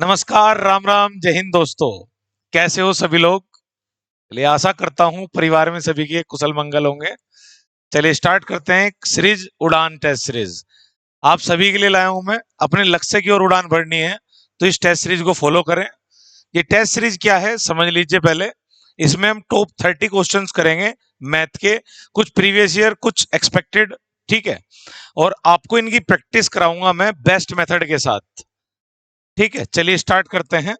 नमस्कार, राम राम, जय हिंद दोस्तों। कैसे हो सभी लोग? चलिए, आशा करता हूँ परिवार में सभी के कुशल मंगल होंगे। चलिए स्टार्ट करते हैं एक सीरीज, उड़ान टेस्ट सीरीज। आप सभी के लिए लाया हूं मैं, अपने लक्ष्य की ओर उड़ान भरनी है तो इस टेस्ट सीरीज को फॉलो करें। ये टेस्ट सीरीज क्या है समझ लीजिए पहले। इसमें हम टॉप 30 क्वेश्चंस करेंगे मैथ के, कुछ प्रीवियस ईयर, कुछ एक्सपेक्टेड, ठीक है। और आपको इनकी प्रैक्टिस कराऊंगा मैं बेस्ट मेथड के साथ, ठीक है। चलिए स्टार्ट करते हैं।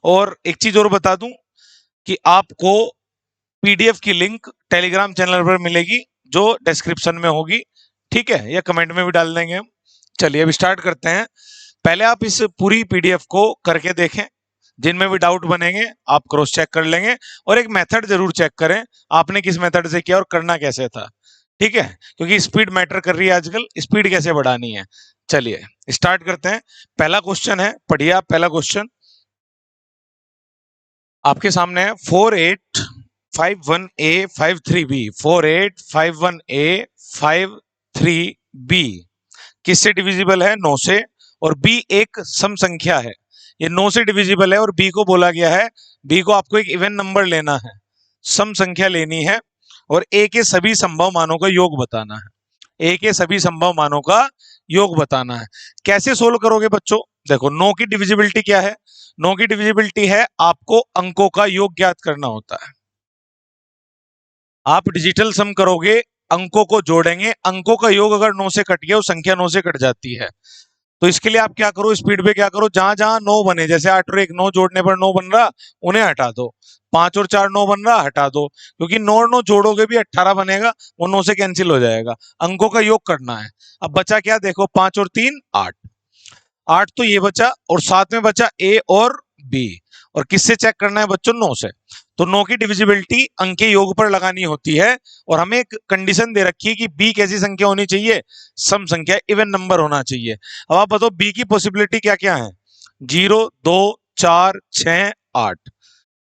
और एक चीज और बता दूं कि आपको पीडीएफ की लिंक टेलीग्राम चैनल पर मिलेगी जो डिस्क्रिप्शन में होगी, ठीक है, या कमेंट में भी डाल देंगे हम। चलिए अब स्टार्ट करते हैं। पहले आप इस पूरी पीडीएफ को करके देखें, जिनमें भी डाउट बनेंगे आप क्रॉस चेक कर लेंगे। और एक मेथड जरूर चेक करें, आपने किस मेथड से किया और करना कैसे था, ठीक है, क्योंकि स्पीड मैटर कर रही है आजकल, स्पीड कैसे बढ़ानी है। चलिए स्टार्ट करते हैं। पहला क्वेश्चन है, पढ़िए आप पहला क्वेश्चन। आपके सामने है 4851A53B, 4851A53B किससे डिविजिबल है? 9 से। और B एक सम संख्या है, ये 9 से डिविजिबल है। और B को बोला गया है, B को आपको एक इवन नंबर लेना है, सम संख्या लेनी है, और A के सभी संभव मानों का योग बताना है। A के सभी संभव मानों का योग बताना है। कैसे सोल्व करोगे बच्चों? देखो, 9 की डिविजिबिलिटी क्या है? 9 की डिविजिबिलिटी है, आपको अंकों का योग ज्ञात करना होता है। आप डिजिटल सम करोगे, अंकों को जोड़ेंगे, अंकों का योग अगर 9 से कट गया, वो संख्या 9 से कट जाती है। तो इसके लिए आप क्या करो, स्पीड पे क्या करो, जहां जहां 9 बने, जैसे 8 और 1 9 जोड़ने पर 9 बन रहा, उन्हें हटा दो। 5 और 4 9 बन रहा, हटा दो, क्योंकि 9 और 9 जोड़ोगे भी 18 बनेगा, वो 9 से कैंसिल हो जाएगा। अंकों का योग करना है। अब बचा क्या? देखो, 5 और 3 8, 8 तो ये बचा, और साथ में बचा ए और बी। और किससे चेक करना है बच्चों? 9 से। तो 9 की डिविजिबिलिटी अंक के योग पर लगानी होती है, और हमें एक कंडीशन दे रखी है कि बी कैसी संख्या होनी चाहिए? सम संख्या, इवन नंबर होना चाहिए। अब आप बताओ बी की पॉसिबिलिटी क्या क्या है? 0 2 4 6 8,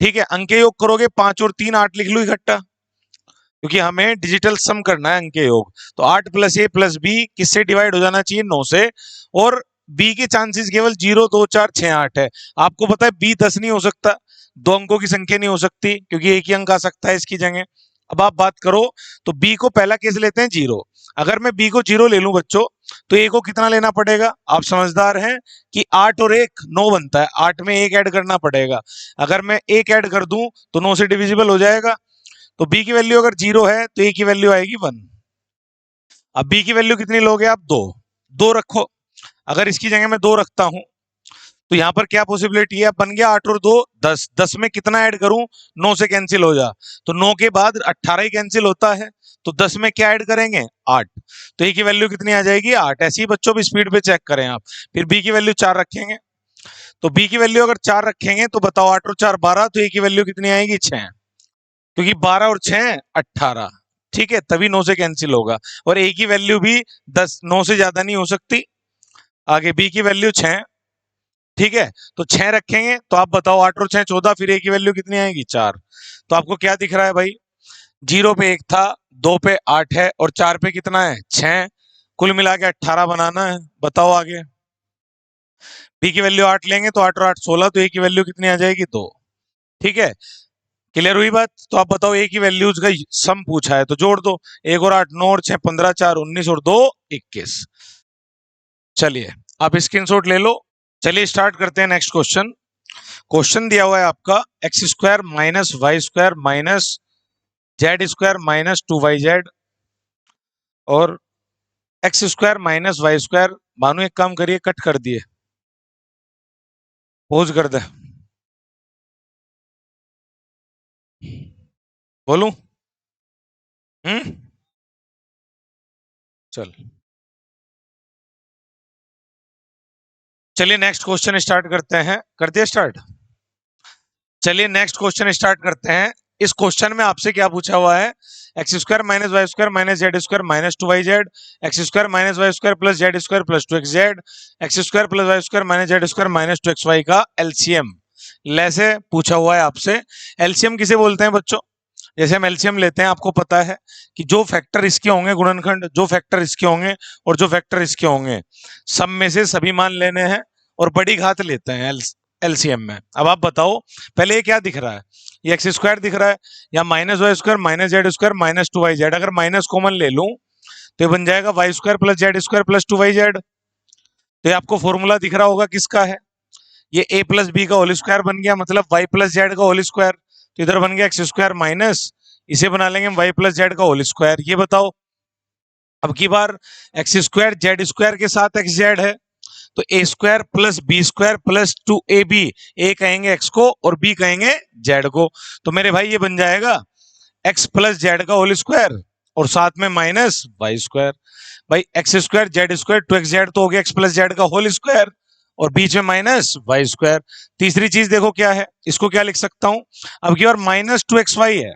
ठीक है। अंक के योग करोगे, 5 और 3 8 लिख लो इकट्ठा, क्योंकि हमें डिजिटल सम करना है अंक के योग। तो 8 + a + b किससे डिवाइड हो जाना चाहिए? 9 से। और बी के चांसेस केवल 0 2 4 6 8 है। आपको पता है बी 10 नहीं हो सकता, 2 अंकों की संख्या नहीं हो सकती, क्योंकि एक ही अंक आ सकता है इसकी जगह। अब आप बात करो, तो बी को पहला केस लेते हैं 0। अगर मैं बी को 0 ले लूं बच्चों, तो ए को कितना लेना पड़ेगा? आप समझदार हैं कि 8 और 1 9 बनता है, 8 में 1 ऐड करना पड़ेगा। अगर मैं 1 ऐड कर दूं तो 9 से डिविजिबल हो जाएगा। तो बी की वैल्यू अगर 0 है तो ए की वैल्यू आएगी 1। अब बी की वैल्यू कितनी लोगे आप? 2। 2 रखो। अगर इसकी जगह मैं 2 रखता हूं, तो यहां पर क्या पॉसिबिलिटी है? बन गया 8 और 2 10। 10 में कितना ऐड करूं? 9 से कैंसिल हो जा। तो 9 के बाद 18 ही कैंसिल होता है, तो 10 में क्या ऐड करेंगे? 8। तो ए की वैल्यू कितनी आ जाएगी? 8। ऐसे ही बच्चों भी स्पीड पे चेक करें आप। फिर बी की वैल्यू 4 रखेंगे, तो बी की वैल्यू अगर 4 रखेंगे तो बताओ 8 और 4 12, तो ए की वैल्यू कितनी आएगी? 6, क्योंकि 12 और 6 18, ठीक है, तभी 9 से कैंसिल होगा। और ए की वैल्यू भी 10 9 से ज्यादा नहीं हो सकती। आगे बी की वैल्यू 6, ठीक है, तो 6 रखेंगे, तो आप बताओ 8 और 6 14, फिर ए की वैल्यू कितनी आएगी? 4। तो आपको क्या दिख रहा है भाई? 0 पे 1 था, 2 पे 8 है, और 4 पे कितना है? 6। कुल मिला के 18 बनाना है। बताओ आगे। बी की वैल्यू 8 लेंगे तो 8 और 8 16, तो ए की वैल्यू कितनी आ जाएगी? 2, ठीक है। क्लियर हुई बात? तो आप बताओ ए की वैल्यूज का सम पूछा है तो जोड़ दो। 1 और 8 9 और 6 15, 4 19 और 2 21। चलिए आप स्क्रीनशॉट ले लो। चलिए स्टार्ट करते हैं नेक्स्ट क्वेश्चन। क्वेश्चन दिया हुआ है आपका x² - y² - z² - 2yz और x² - y²। मानो एक काम करिए, कट कर दिए, पोज कर दे। बोलूं? चल, चलिए नेक्स्ट क्वेश्चन स्टार्ट करते हैं। कर दिया स्टार्ट? चलिए नेक्स्ट क्वेश्चन स्टार्ट करते हैं। इस क्वेश्चन में आपसे क्या पूछा हुआ है? x² - y² - z² - 2yz, x² - y² + z² + 2xz, x² + y² - z² - 2xy का एलसीएम लेसे पूछा हुआ है आपसे। एलसीएम किसे बोलते हैं बच्चों? जैसे हम एलसीएम लेते हैं, आपको पता है कि जो फैक्टर इसके होंगे गुणनखंड, जो फैक्टर इसके होंगे और जो फैक्टर इसके होंगे, सब में से सभी मान लेने हैं और बड़ी घात लेते हैं एलसीएम में। अब आप बताओ पहले ये क्या दिख रहा है, ये एक्स स्क्वायर दिख रहा है या minus y square minus z square minus two y z, अगर माइनस कॉमन ले लूं तो ये बन जाएगा y square plus z square plus two y z. तो ये आपको फॉर्मूला दिख रहा होगा किसका है, ये a प्लस बी का होल स्क्वायर बन गया, मतलब y प्लस जेड का होल स्क्वायर। तो इधर बन गया एक्स स्क्वायर माइनस, इसे बना लेंगे y प्लस जेड का होल स्क्वायर। ये बताओ अब की बार एक्स स्क्वायर जेड स्क्वायर के साथ एक्स जेड है, तो A square plus B square plus two A B, A कहेंगे एक्स को और बी कहेंगे जेड को। तो मेरे भाई ये बन जाएगा एक्स प्लस जेड का होल स्क्वायर और साथ में माइनस वाई स्क्वायर। भाई x square Z square two x z तो हो गया एक्स प्लस जेड का होल स्क्वायर और बीच में माइनस वाई स्क्वायर। तीसरी चीज देखो क्या है, इसको क्या लिख सकता हूं, अब की बार माइनस टू एक्स वाई है,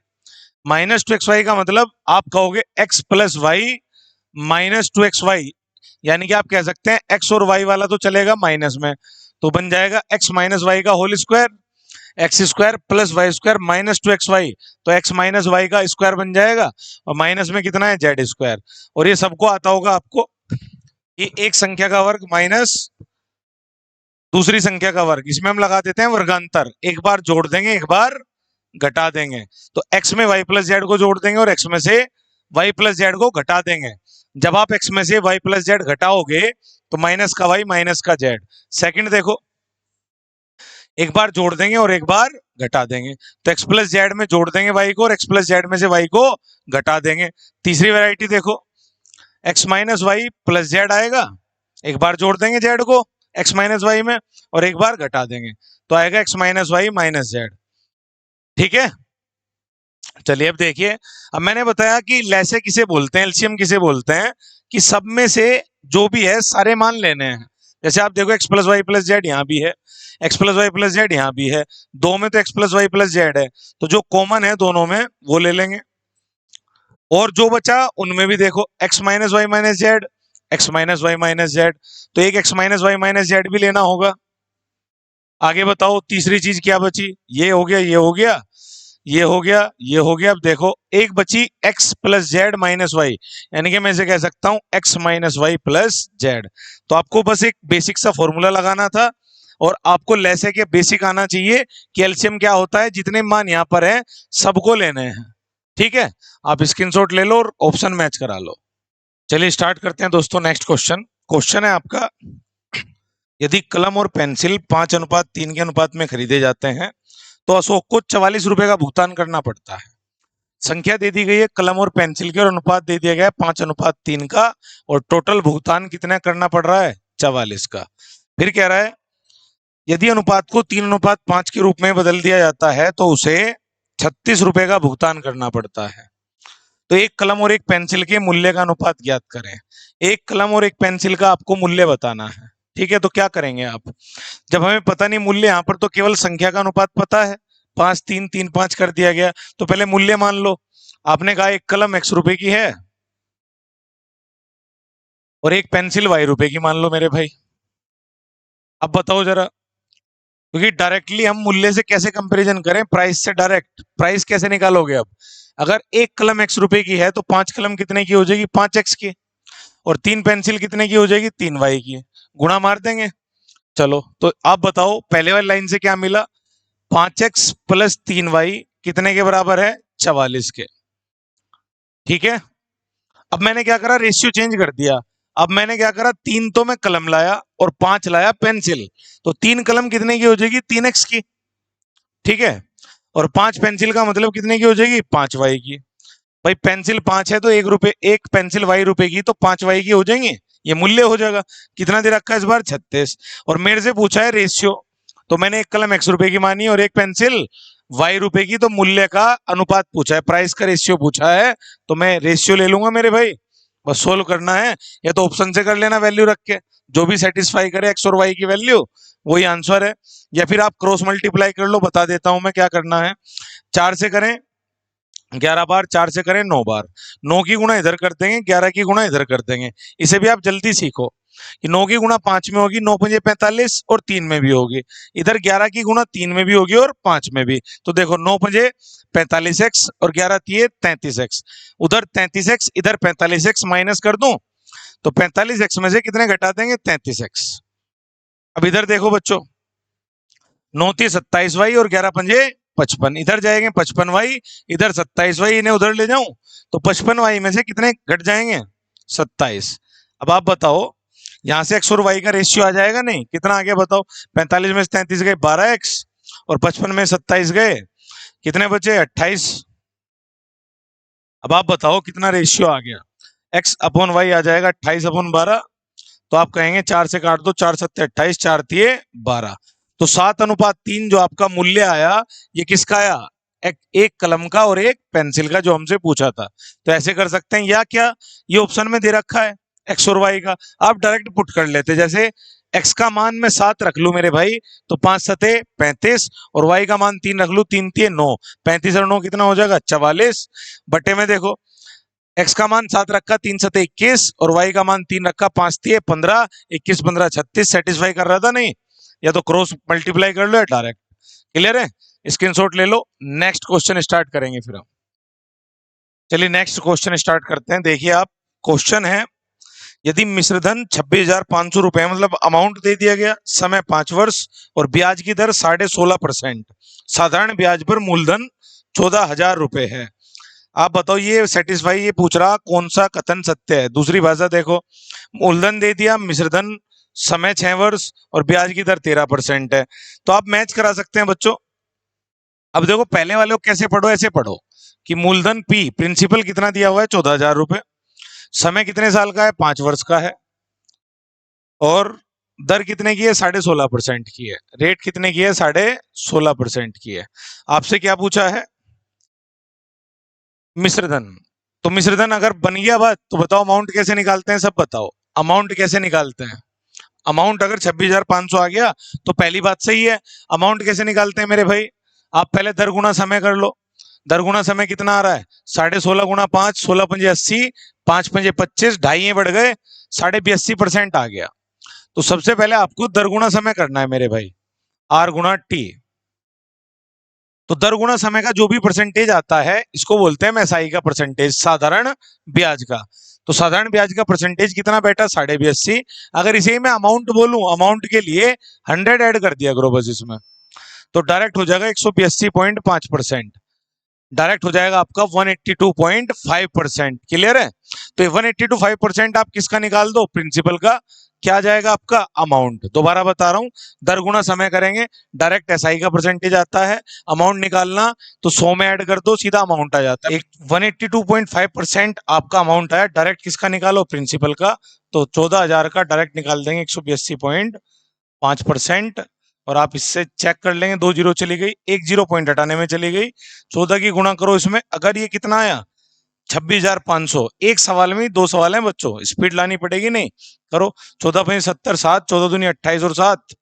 माइनस टू एक्स वाई का मतलब आप कहोगे x plus y minus two x y, यानी कि आप कह सकते हैं एक्स और वाई वाला तो चलेगा माइनस में, तो बन जाएगा एक्स माइनस वाई का whole square, x square plus y square minus two x y, तो एक्स माइनस वाई का स्क्वायर बन जाएगा और माइनस में कितना है जेड स्क्वायर। और ये सबको आता होगा आपको, ये एक संख्या का वर्ग माइनस दूसरी संख्या का वर्ग, इसमें हम लगा देते हैं वर्गांतर, एक बार जोड़ देंगे एक बार घटा देंगे। तो x में y प्लस जेड को जोड़ देंगे और x में से y प्लस जेड को घटा देंगे। जब आप x में से y प्लस जेड घटाओगे तो माइनस का y माइनस का जेड। सेकंड देखो, एक बार जोड़ देंगे और एक बार घटा देंगे, तो x प्लस जेड में जोड़ देंगे y को और x प्लस जेड में से y को घटा देंगे। तीसरी वैरायटी देखो, x minus y plus z आएगा, एक बार जोड़ देंगे जेड को x माइनस वाई में और एक बार घटा देंगे, तो आएगा x minus y minus z. ठीक है, चलिए अब देखिए, अब मैंने बताया कि लैसे किसे बोलते हैं, एलसीएम किसे बोलते हैं, कि सब में से जो भी है सारे मान लेने हैं। जैसे आप देखो x plus y plus z यहाँ भी है, x plus y plus z यहाँ भी है, दो में तो x plus y plus z है, तो जो कॉमन है दोनों में वो ले लेंगे। और जो बचा उनमें भी देखो x minus y minus z, x minus y minus z, तो एक x minus y minus z भी लेना होगा। आगे बताओ तीसरी चीज क्या बची, ये हो गया ये हो गया ये हो गया ये हो गया। अब देखो एक बची x plus z minus y, यानी कि मैं इसे कह सकता हूं x minus y plus z. तो आपको बस एक बेसिक सा फॉर्मूला लगाना था और आपको लैसे के बेसिक आना चाहिए कि एलसीएम क्या होता है, जितने मान यहाँ पर है सबको लेने हैं। ठीक है, आप स्क्रीनशॉट ले लो और ऑप्शन मैच करा लो। चलिए स्टार्ट करते हैं दोस्तों। नेक्स्ट क्वेश्चन, क्वेश्चन है आपका, यदि कलम और पेंसिल 5:3 के अनुपात में खरीदे जाते हैं तो अशोक को 44 रुपए का भुगतान करना पड़ता है। संख्या दे दी गई है कलम और पेंसिल की और अनुपात दे दिया गया है 5:3 का और टोटल भुगतान कितना करना पड़ रहा है 44 का। फिर कह रहा है यदि अनुपात को 3:5 के रूप में बदल दिया जाता है तो उसे 36 रुपए का भुगतान करना पड़ता है। तो एक कलम और एक पेंसिल के मूल्य का अनुपात ज्ञात करें। एक कलम और एक पेंसिल का आपको मूल्य बताना है। ठीक है, तो क्या करेंगे आप, जब हमें पता नहीं मूल्य, यहां पर तो केवल संख्या का अनुपात पता है, 5 3 3 5 कर दिया गया, तो पहले मूल्य मान लो। आपने कहा एक कलम x रुपए की है और एक पेंसिल y रुपए की मान लो मेरे भाई। अब बताओ जरा, क्योंकि डायरेक्टली हम मूल्य से कैसे कंपैरिजन करें, प्राइस से डायरेक्ट प्राइस कैसे निकालोगे। अब अगर एक कलम x रुपए की है तो 5 कलम कितने की हो जाएगी 5x की, और 3 पेंसिल कितने की हो जाएगी 3y की, गुणा मार देंगे। चलो तो आप बताओ पहले वाली लाइन से क्या मिला, 5x प्लस 3y कितने के बराबर है 44 के। ठीक है, अब मैंने क्या करा, रेशियो चेंज कर दिया। अब मैंने क्या करा, 3 तो मैं कलम लाया और 5 लाया पेंसिल, तो 3 कलम कितने की हो जाएगी 3x की। ठीक है, और 5 पेंसिल का मतलब कितने की हो जाएगी 5y की। भाई पेंसिल 5 है तो एक पेंसिल y रुपए की, तो 5y की हो जाएंगे, ये मूल्य हो जाएगा। कितना दे रखा है इस बार 36, और मेरे से पूछा है रेशियो, तो मैंने एक कलम x रुपए की मानी और एक पेंसिल y रुपए की, तो मूल्य का अनुपात पूछा है, प्राइस का रेशियो पूछा है, तो मैं रेशियो ले लूंगा मेरे भाई। बस सोल्व करना है, या तो ऑप्शन से कर लेना वैल्यू रख के, जो भी सेटिस्फाई करे x और y की वैल्यू वही आंसर है, या फिर आप क्रॉस मल्टीप्लाई कर लो, बता देता हूं मैं क्या करना है। 4 से करें 11 बार, 4 से करें 9 बार, 9 की गुणा इधर कर देंगे, 11 की गुणा इधर कर देंगे। इसे भी आप जल्दी सीखो कि 9 की गुणा 5 में होगी, 9 पंजे 45 और 3 में भी होगी, इधर 11 की गुणा 3 में भी होगी और 5 में भी। तो देखो 9 पंजे 45x और 11 तिये 33x, उधर 33x इधर 45x माइनस कर दूं तो 45x में से कितने घटा देंगे 33x। अब इधर देखो बच्चों, 9×3 = 27y और 11×5 = 55। इधर जाएंगे 55y, इधर 27y, इन्हें उधर ले जाऊं तो 55y में से कितने घट जाएंगे? 27। अब आप बताओ, यहां से x और y का रेशियो आ जाएगा नहीं? कितना आ गया बताओ? 45 में से 33 गए 12x, और 55 में 27 गए, कितने बचे? 28। अब आप बताओ कितना रेशियो आ गया? x/y आ जाएगा 28/12। तो आप कहेंगे 4 से काट दो, 4 7 28, 4 3 12। तो 7:3 जो आपका मूल्य आया, ये किसका आया? एक कलम का और एक पेंसिल का, जो हमसे पूछा था। तो ऐसे कर सकते हैं, या क्या ये ऑप्शन में दे रखा है एक्स और वाई का, आप डायरेक्ट पुट कर लेते। जैसे एक्स का मान मैं 7 रख लू मेरे भाई, तो 5 7 35, और वाई का मान 3 रख लू, 3 3 9, 35 और 9 कितना हो जाएगा? 44। बटे में देखो, एक्स का मान 7 रखा, 3 7 21, और वाई का मान 3 रखा, 5 3 15, 21 15 36। सेटिस्फाई कर रहा था नहीं? या तो क्रॉस मल्टीप्लाई कर लो या डायरेक्ट। क्लियर है? स्क्रीनशॉट ले लो। नेक्स्ट क्वेश्चन स्टार्ट करेंगे फिर हम। चलिए नेक्स्ट क्वेश्चन स्टार्ट करते हैं। देखिए आप, क्वेश्चन है, यदि मिश्रधन 26,500 रुपए, मतलब अमाउंट दे दिया गया, समय 5 वर्ष और ब्याज की दर 16.5%, साधारण ब्याज पर मूलधन 14,000 रुपए है। आप बताओ, ये सेटिस्फाई, ये पूछ रहा कौन सा कथन सत्य है? दूसरी भाषा देखो, मूलधन दे दिया, मिश्रधन, समय 6 वर्ष और ब्याज की दर 13% है। तो आप मैच करा सकते हैं बच्चों। अब देखो, पहले वाले को कैसे पढ़ो? ऐसे पढ़ो कि मूलधन P, प्रिंसिपल कितना दिया हुआ है? 14,000 रुपए, समय कितने साल का है? 5 वर्ष का है, और दर कितने की है? 16.5% की है। रेट कितने की है? 16.5% की है। आपसे क्या पूछा है? मिश्रधन। तो मिश्रधन अगर बन गया बात, तो बताओ अमाउंट कैसे निकालते हैं? सब बताओ, अमाउंट कैसे निकालते हैं? अमाउंट अगर 26,500 आ गया तो पहली बात सही है। अमाउंट कैसे निकालते हैं मेरे भाई? आप पहले दर गुना समय कर लो। दर गुना समय कितना आ रहा है? 16.5 गुना 5, 16 पंजे 80, 5 पंजे 25, ढाई बढ़ गए, 82.5% आ गया। तो सबसे पहले आपको दर गुना समय करना है मेरे भाई, आर गुना टी। तो दर गुना समय का जो भी परसेंटेज आता है, इसको बोलते हैं एसआई का परसेंटेज, साधारण ब्याज का। तो साधारण ब्याज का परसेंटेज कितना बेटा? 82.5। अगर इसे मैं अमाउंट बोलूं, अमाउंट के लिए 100 ऐड कर दिया करो बस इसमें, तो डायरेक्ट हो जाएगा 182.5%। डायरेक्ट हो जाएगा आपका 182.5%। क्लियर है? तो 182.5% आप किसका निकाल दो? प्रिंसिपल का। क्या जाएगा आपका? अमाउंट। दोबारा बता रहा हूं, दर गुना समय करेंगे, डायरेक्ट एसआई का परसेंटेज आता है। अमाउंट निकालना तो 100 में ऐड कर दो, सीधा अमाउंट आ जाता है। 182.5% आपका अमाउंट आया, डायरेक्ट किसका निकालो? प्रिंसिपल का। तो 14,000 का डायरेक्ट निकाल देंगे 182.5%। और आप इससे चेक कर लेंगे, 2 जीरो चली गई, 1 जीरो पॉइंट हटाने में चली गई। 14 की गुणा करो इसमें, अगर ये कितना आया? 26,500। एक सवाल में 2 सवाल हैं बच्चों, स्पीड लानी पड़ेगी नहीं? करो। 14 5 70, 7, 14 दूनी 28 और 7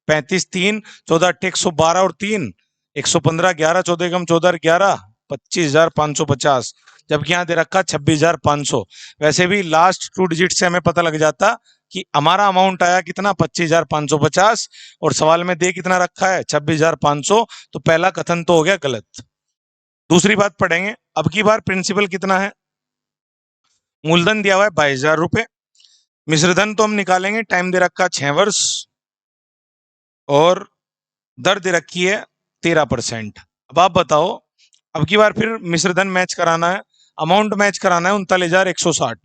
35, 3, 14 8 112 और 3 115, 11 14 कम 14 11 25,550। जबकि यहाँ दे रखा 26,500। वैसे भी लास्ट 2 डिजिट से हमें पता लग जाता कि हमारा अमाउंट आया कितना? 25,550, और सवाल में दे कितना रखा है? 26,500। तो पहला कथन तो हो गया गलत। दूसरी बात पढ़ेंगे, अब की बार प्रिंसिपल कितना है? मूलधन दिया हुआ है 22,000 रुपए, मिश्रधन तो हम निकालेंगे, टाइम दे रखा 6 वर्ष, और दर दे रखी है 13%। अब आप बताओ, अब की बार फिर मिश्रधन मैच कराना है, अमाउंट मैच कराना है 39,160।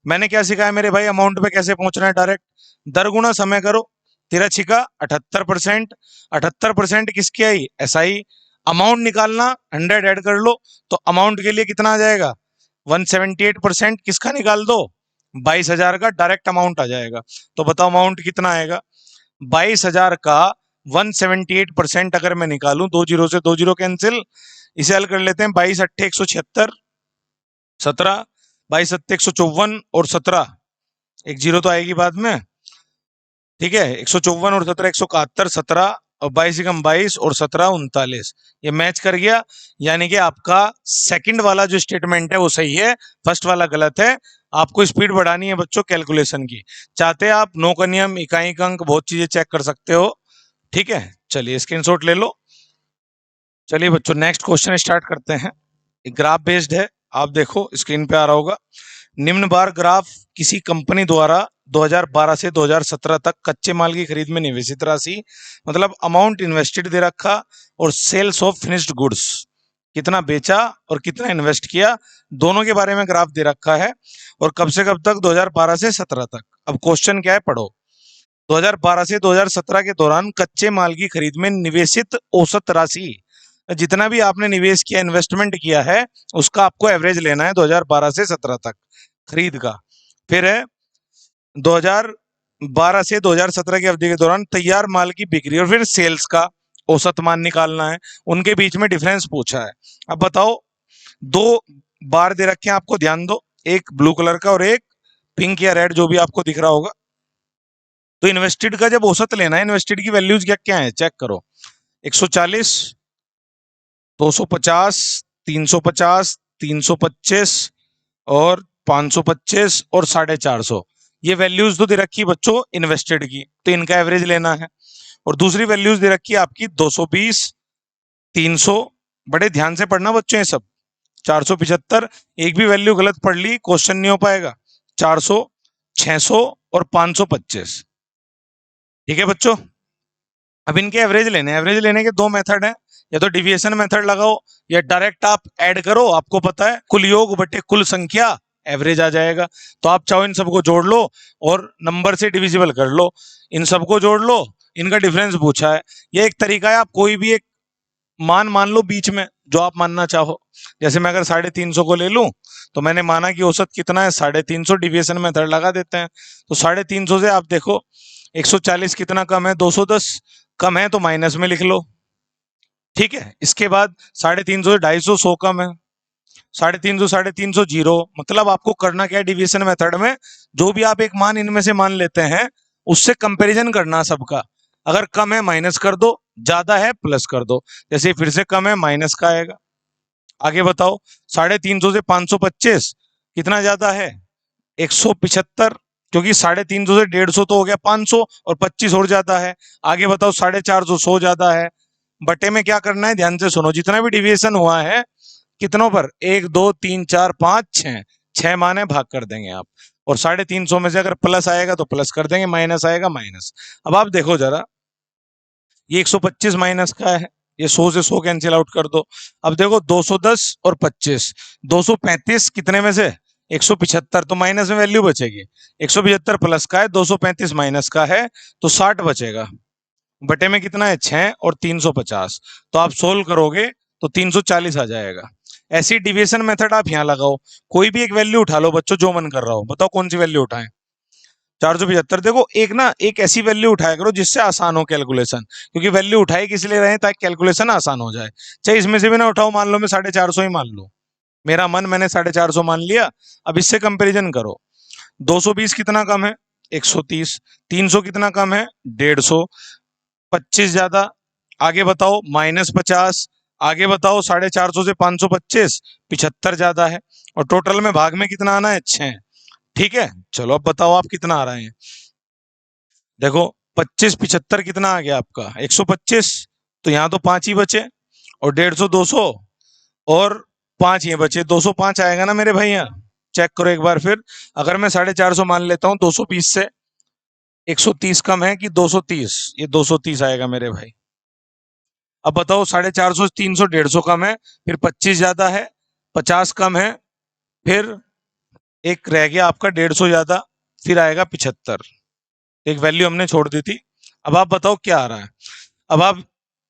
मैंने क्या सिखाया मेरे भाई? अमाउंट पे कैसे पहुंचना है? डायरेक्ट दर गुना समय करो, 13 छिका 78%। 78% किसकी आई? एसआई। अमाउंट निकालना, 100 ऐड कर लो, तो अमाउंट के लिए कितना आ जाएगा? 178%। किसका निकाल दो? 22,000 का डायरेक्ट अमाउंट आ जाएगा। तो बताओ अमाउंट कितना आएगा? 22,000 का 178% अगर मैं निकालूं, 2 जीरो से 2 जीरो कैंसिल, इसे हल कर लेते हैं। 22 8 176, 17, 22 7 154 और 17, एक जीरो तो आएगी बाद में, ठीक है। 154 और 17 171, 17 और 22 कम 22 और 17 39। ये मैच कर गया, यानी कि आपका सेकंड वाला जो स्टेटमेंट है वो सही है, फर्स्ट वाला गलत है। आपको स्पीड बढ़ानी है बच्चों कैलकुलेशन की। चाहते आप नो का नियम, इकाई का अंक, बहुत चीजें चेक कर सकते हो, ठीक है। चलिए स्क्रीनशॉट ले लो। चलिए बच्चों नेक्स्ट क्वेश्चन स्टार्ट करते हैं। ग्राफ बेस्ड है, आप देखो स्क्रीन पे आ रहा होगा। निम्न बार ग्राफ किसी कंपनी द्वारा 2012 से 2017 तक कच्चे माल की खरीद में निवेशित राशि, मतलब अमाउंट इन्वेस्टेड दे रखा, और सेल्स ऑफ फिनिश्ड गुड्स, कितना बेचा और कितना इन्वेस्ट किया, दोनों के बारे में ग्राफ दे रखा है। और कब से कब तक? 2012 से 17 तक। अब क्वेश्चन क्या है, पढ़ो। 2012 से 2017 के दौरान कच्चे माल की खरीद में निवेशित औसत राशि, जितना भी आपने निवेश किया, इन्वेस्टमेंट किया है, उसका आपको एवरेज लेना है 2012 से 17 तक खरीद का। फिर है 2012 से 2017 की अवधि के दौरान तैयार माल की बिक्री और फिर सेल्स का औसत मान निकालना है। उनके बीच में डिफरेंस पूछा है। अब बताओ, दो बार दे रखे हैं आपको, ध्यान दो, एक ब्लू कलर का और एक पिंक या रेड, जो भी आपको दिख रहा होगा। तो इन्वेस्टेड का जब औसत लेना है, इन्वेस्टेड की वैल्यूज क्या क्या है, चेक करो। 140, 250, 350, 325 और 525 और 450, ये वैल्यूज तो दे रखी है बच्चों इन्वेस्टेड की, तो इनका एवरेज लेना है। और दूसरी वैल्यूज दे रखी है आपकी 220, 300, बड़े ध्यान से पढ़ना बच्चों ये सब, 475, एक भी वैल्यू गलत पढ़ ली क्वेश्चन नहीं हो पाएगा, 400, 600 और 525। ठीक है बच्चों। अब इनके एवरेज लेने, एवरेज लेने के दो मेथड हैं, या तो डिविएशन मेथड लगाओ या डायरेक्ट आप ऐड करो। आपको पता है कुल योग बटे कुल संख्या एवरेज आ जाएगा। तो आप चाहो इन सबको जोड़ लो और नंबर से डिविजिबल कर लो, इन सबको जोड़ लो, इनका डिफरेंस पूछा है। ये एक तरीका है, आप कोई भी एक मान लो बीच में जो आप मानना चाहो। जैसे मैं अगर 350 को ले लूं, तो मैंने माना कि औसत कितना है 350, डिविएशन मेथड लगा देते हैं। तो 350 से आप देखो 140 कितना कम है, 210 कम है, तो माइनस में लिख लो। ठीक है, इसके बाद 350 से 250, 100 कम है, 350 जीरो। मतलब आपको करना क्या है डिवीजन मेथड में, जो भी आप एक मान इनमें से मान लेते हैं, उससे कंपैरिजन करना सबका। अगर कम है माइनस कर दो, ज्यादा है प्लस कर दो। जैसे फिर से कम है, माइनस का आएगा। आगे बताओ, 350 से 525 कितना ज्यादा है, 175, क्योंकि 350 से 150 तो हो गया 500 और 25 और ज्यादा है। आगे बताओ, 450, 100 ज्यादा है। बटे में क्या करना है, ध्यान से सुनो, जितना भी डिविएशन हुआ है कितनों पर, 1 2 3 4 5 6, 6 मान है, भाग कर देंगे आप। और 350 में से अगर प्लस आएगा तो प्लस कर देंगे, माइनस आएगा माइनस। अब आप देखो जरा, ये 125 माइनस का है, ये 100 से 100 कैंसिल आउट कर दो। अब देखो 210 और 25, 235 कितने में से, 175, तो माइनस में वैल्यू बचेगी। 175 प्लस का है, 235 माइनस का है, तो 60 बचेगा। बटे में कितना है, 6 और 350। तो आप सोल्व करोगे तो 340 आ जाएगा। ऐसी डिविएशन मेथड आप यहाँ लगाओ, कोई भी एक वैल्यू उठा लो बच्चों, जो मन कर रहा हो, बताओ कौन सी वैल्यू उठाएं। 475। देखो एक ना, एक ऐसी वैल्यू उठाया करो जिससे आसान हो कैलकुलेशन, क्योंकि वैल्यू उठाई किस लिए रहे, ताकि कैलकुलेशन आसान हो जाए। चाहे इसमें से भी ना उठाओ, मान लो मैं 450 ही मान लो, मेरा मन, मैंने 450 मान लिया। अब इससे कंपेरिजन करो, 220 कितना कम है, 130, 300 कितना कम है, 150, 25 ज्यादा। आगे बताओ -50, आगे बताओ 450 से 525, 75 ज्यादा है। और टोटल में भाग में कितना आना है, 6। ठीक है, चलो अब बताओ आप कितना आ रहे हैं। देखो 25 75 कितना आ गया आपका, 125, तो यहाँ तो 5 ही बचे, और 150 200 और 5 ये बचे, 205 आएगा ना मेरे भाई। यहाँ चेक करो एक बार फिर, अगर मैं 450 मान लेता हूँ, 220 से 130 कम है कि 230, ये 230 आएगा मेरे भाई। अब बताओ 450 300 150 कम है, फिर 25 ज्यादा है, 50 कम है, फिर एक रह गया आपका 150 ज्यादा, फिर आएगा 75, एक वैल्यू हमने छोड़ दी थी। अब आप बताओ क्या आ रहा है। अब आप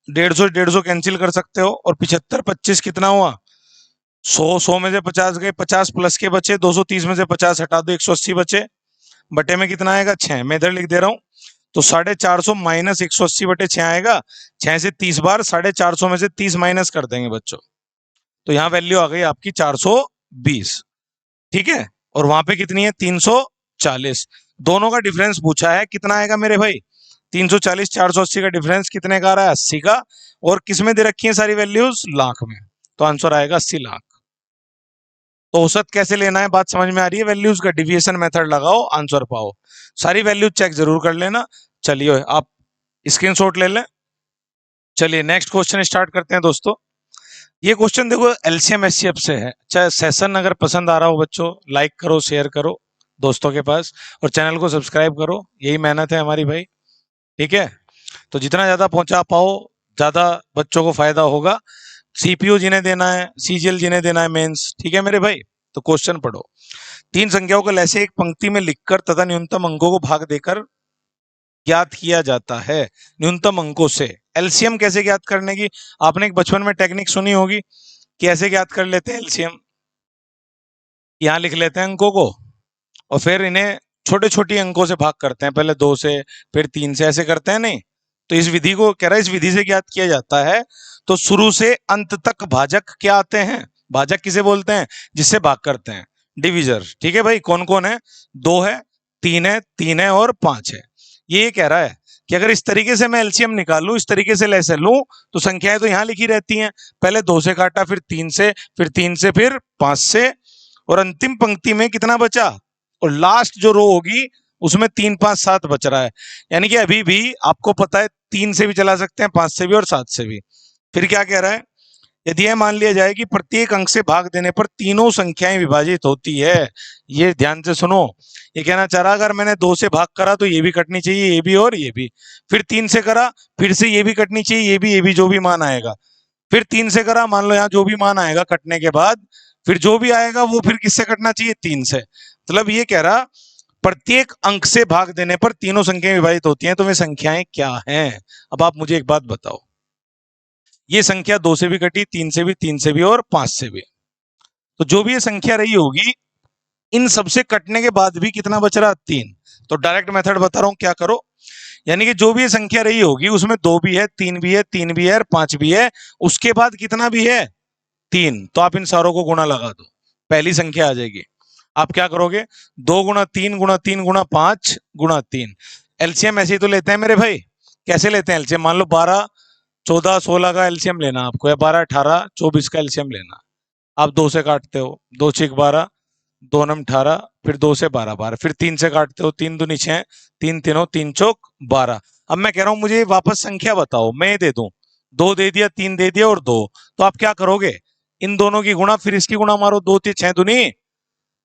150 150 कैंसिल कर सकते हो, और 75 25 कितना हुआ, 100 में से 50 गए, 50 प्लस के बचे, 230 में से 50 हटा दो, 180 बचे। बटे में कितना आएगा, 6। मैं इधर लिख दे रहा हूँ, तो 450 माइनस 180 बटे 6 आएगा। 6 से 30 बार 450 में से 30 माइनस कर देंगे बच्चों, तो यहाँ वैल्यू आ गई आपकी 420। ठीक है, और वहां पे कितनी है, 340। दोनों का डिफरेंस पूछा है, कितना आएगा मेरे भाई, 340 480 का डिफरेंस कितने का आ रहा है, 80 का। और किसमें दे रखी है सारी वैल्यूज, लाख में, तो आंसर आएगा 80 लाख। तो औसत कैसे लेना है, बात समझ में आ रही है। वैल्यूज का डिविएशन मेथड लगाओ, आंसर पाओ। सारी वैल्यूज चेक जरूर कर लेना। चलिए आप स्क्रीनशॉट ले लें। चलिए नेक्स्ट क्वेश्चन स्टार्ट करते हैं दोस्तों। ये क्वेश्चन देखो एलसीएम एचसीएफ से है। चाहे सेशन अगर पसंद आ रहा हो बच्चों, लाइक करो, शेयर करो, दोस्तों के पास, और चैनल को सब्सक्राइब करो, यही मेहनत है हमारी भाई। ठीक है, तो जितना ज्यादा पहुंचा पाओ ज्यादा बच्चों को फायदा होगा। सीपीयू जिन्हें देना है, सीजीएल जिन्हें देना है मेंस, ठीक है मेरे भाई। तो क्वेश्चन पढ़ो। तीन संख्याओं को ऐसे एक पंक्ति में लिखकर तथा न्यूनतम अंकों को भाग देकर ज्ञात किया जाता है। न्यूनतम अंकों से एलसीएम कैसे ज्ञात करने की, आपने एक बचपन में टेक्निक सुनी होगी कि ऐसे ज्ञात कर लेते हैं एलसीएम। यहां लिख लेते हैं अंकों को और फिर इन्हें छोटे छोटे अंकों से भाग करते हैं, पहले 2 से फिर 3 से, ऐसे करते हैं नहीं। तो इस विधि को कह रहा है, इस विधि से ज्ञात किया जाता है। तो शुरू से अंत तक भाजक क्या आते हैं, भाजक किसे बोलते हैं, जिससे भाग करते हैं, डिविजर। ठीक है भाई, कौन कौन है, 2 है, 3 है और 5 है। ये कह रहा है कि अगर इस तरीके से मैं एलसीएम निकालूं, इस तरीके से लेसे लूं, तो संख्याएं तो यहां लिखी रहती हैं। पहले 2 से काटा, फिर 3 से, फिर 3 से, फिर 5 से, और अंतिम पंक्ति में कितना बचा, और लास्ट जो रो होगी उसमें 3 5 7 बच रहा है। यानी कि अभी भी आपको पता है 3 से भी चला सकते हैं, 5 से भी और 7 से भी। फिर क्या कह रहा है, यदि यह मान लिया जाए कि प्रत्येक अंक से भाग देने पर तीनों संख्याएं विभाजित होती है। ये ध्यान से सुनो, ये कहना चाह रहा, अगर मैंने 2 से भाग करा तो ये भी कटनी चाहिए, ये भी और ये भी। फिर 3 से करा, फिर से ये भी कटनी चाहिए, ये भी, जो भी मान आएगा। फिर 3 से करा, मान लो यहाँ जो भी मान आएगा कटने के बाद, फिर जो भी आएगा वो फिर किससे कटना चाहिए, 3 से। मतलब ये कह रहा, प्रत्येक अंक से भाग देने पर तीनों संख्याएं विभाजित होती हैं। तो वे संख्याएं क्या हैं। अब आप मुझे एक बात बताओ, ये संख्या 2 से भी कटी, 3 से भी, 3 से भी और 5 से भी। तो जो भी ये संख्या रही होगी, इन सबसे कटने के बाद भी कितना बच रहा, 3। तो डायरेक्ट मेथड बता रहा हूं, क्या करो, यानी कि जो भी ये संख्या रही होगी उसमें 2 भी है, 3 भी है, 3 भी है और 5 भी है, उसके बाद कितना भी है, 3। तो आप इन सारों को गुणा लगा दो, पहली संख्या आ जाएगी। आप क्या करोगे, 2 गुणा 3 गुणा 3 गुणा 5 गुणा 3। एलसीएम ऐसे ही तो लेते हैं मेरे भाई। कैसे लेते हैं एलसीएम, मान लो 12 14 16 का एलसीएम लेना आपको, या 12 18 24 का एलसीएम लेना। आप 2 से काटते हो, 2 6 12, 2 9 18, फिर 2 से 12 12, फिर 3 से काटते हो, 3 दूनी 6, 3 तीनों 3 चौक 12। अब मैं कह रहा हूं मुझे वापस संख्या बताओ, मैं दे दूं, 2 दे दिया, 3 दे दिया और 2। तो आप क्या करोगे, इन दोनों की गुणा, फिर इसकी गुणा मारो, 2 3 6 दूनी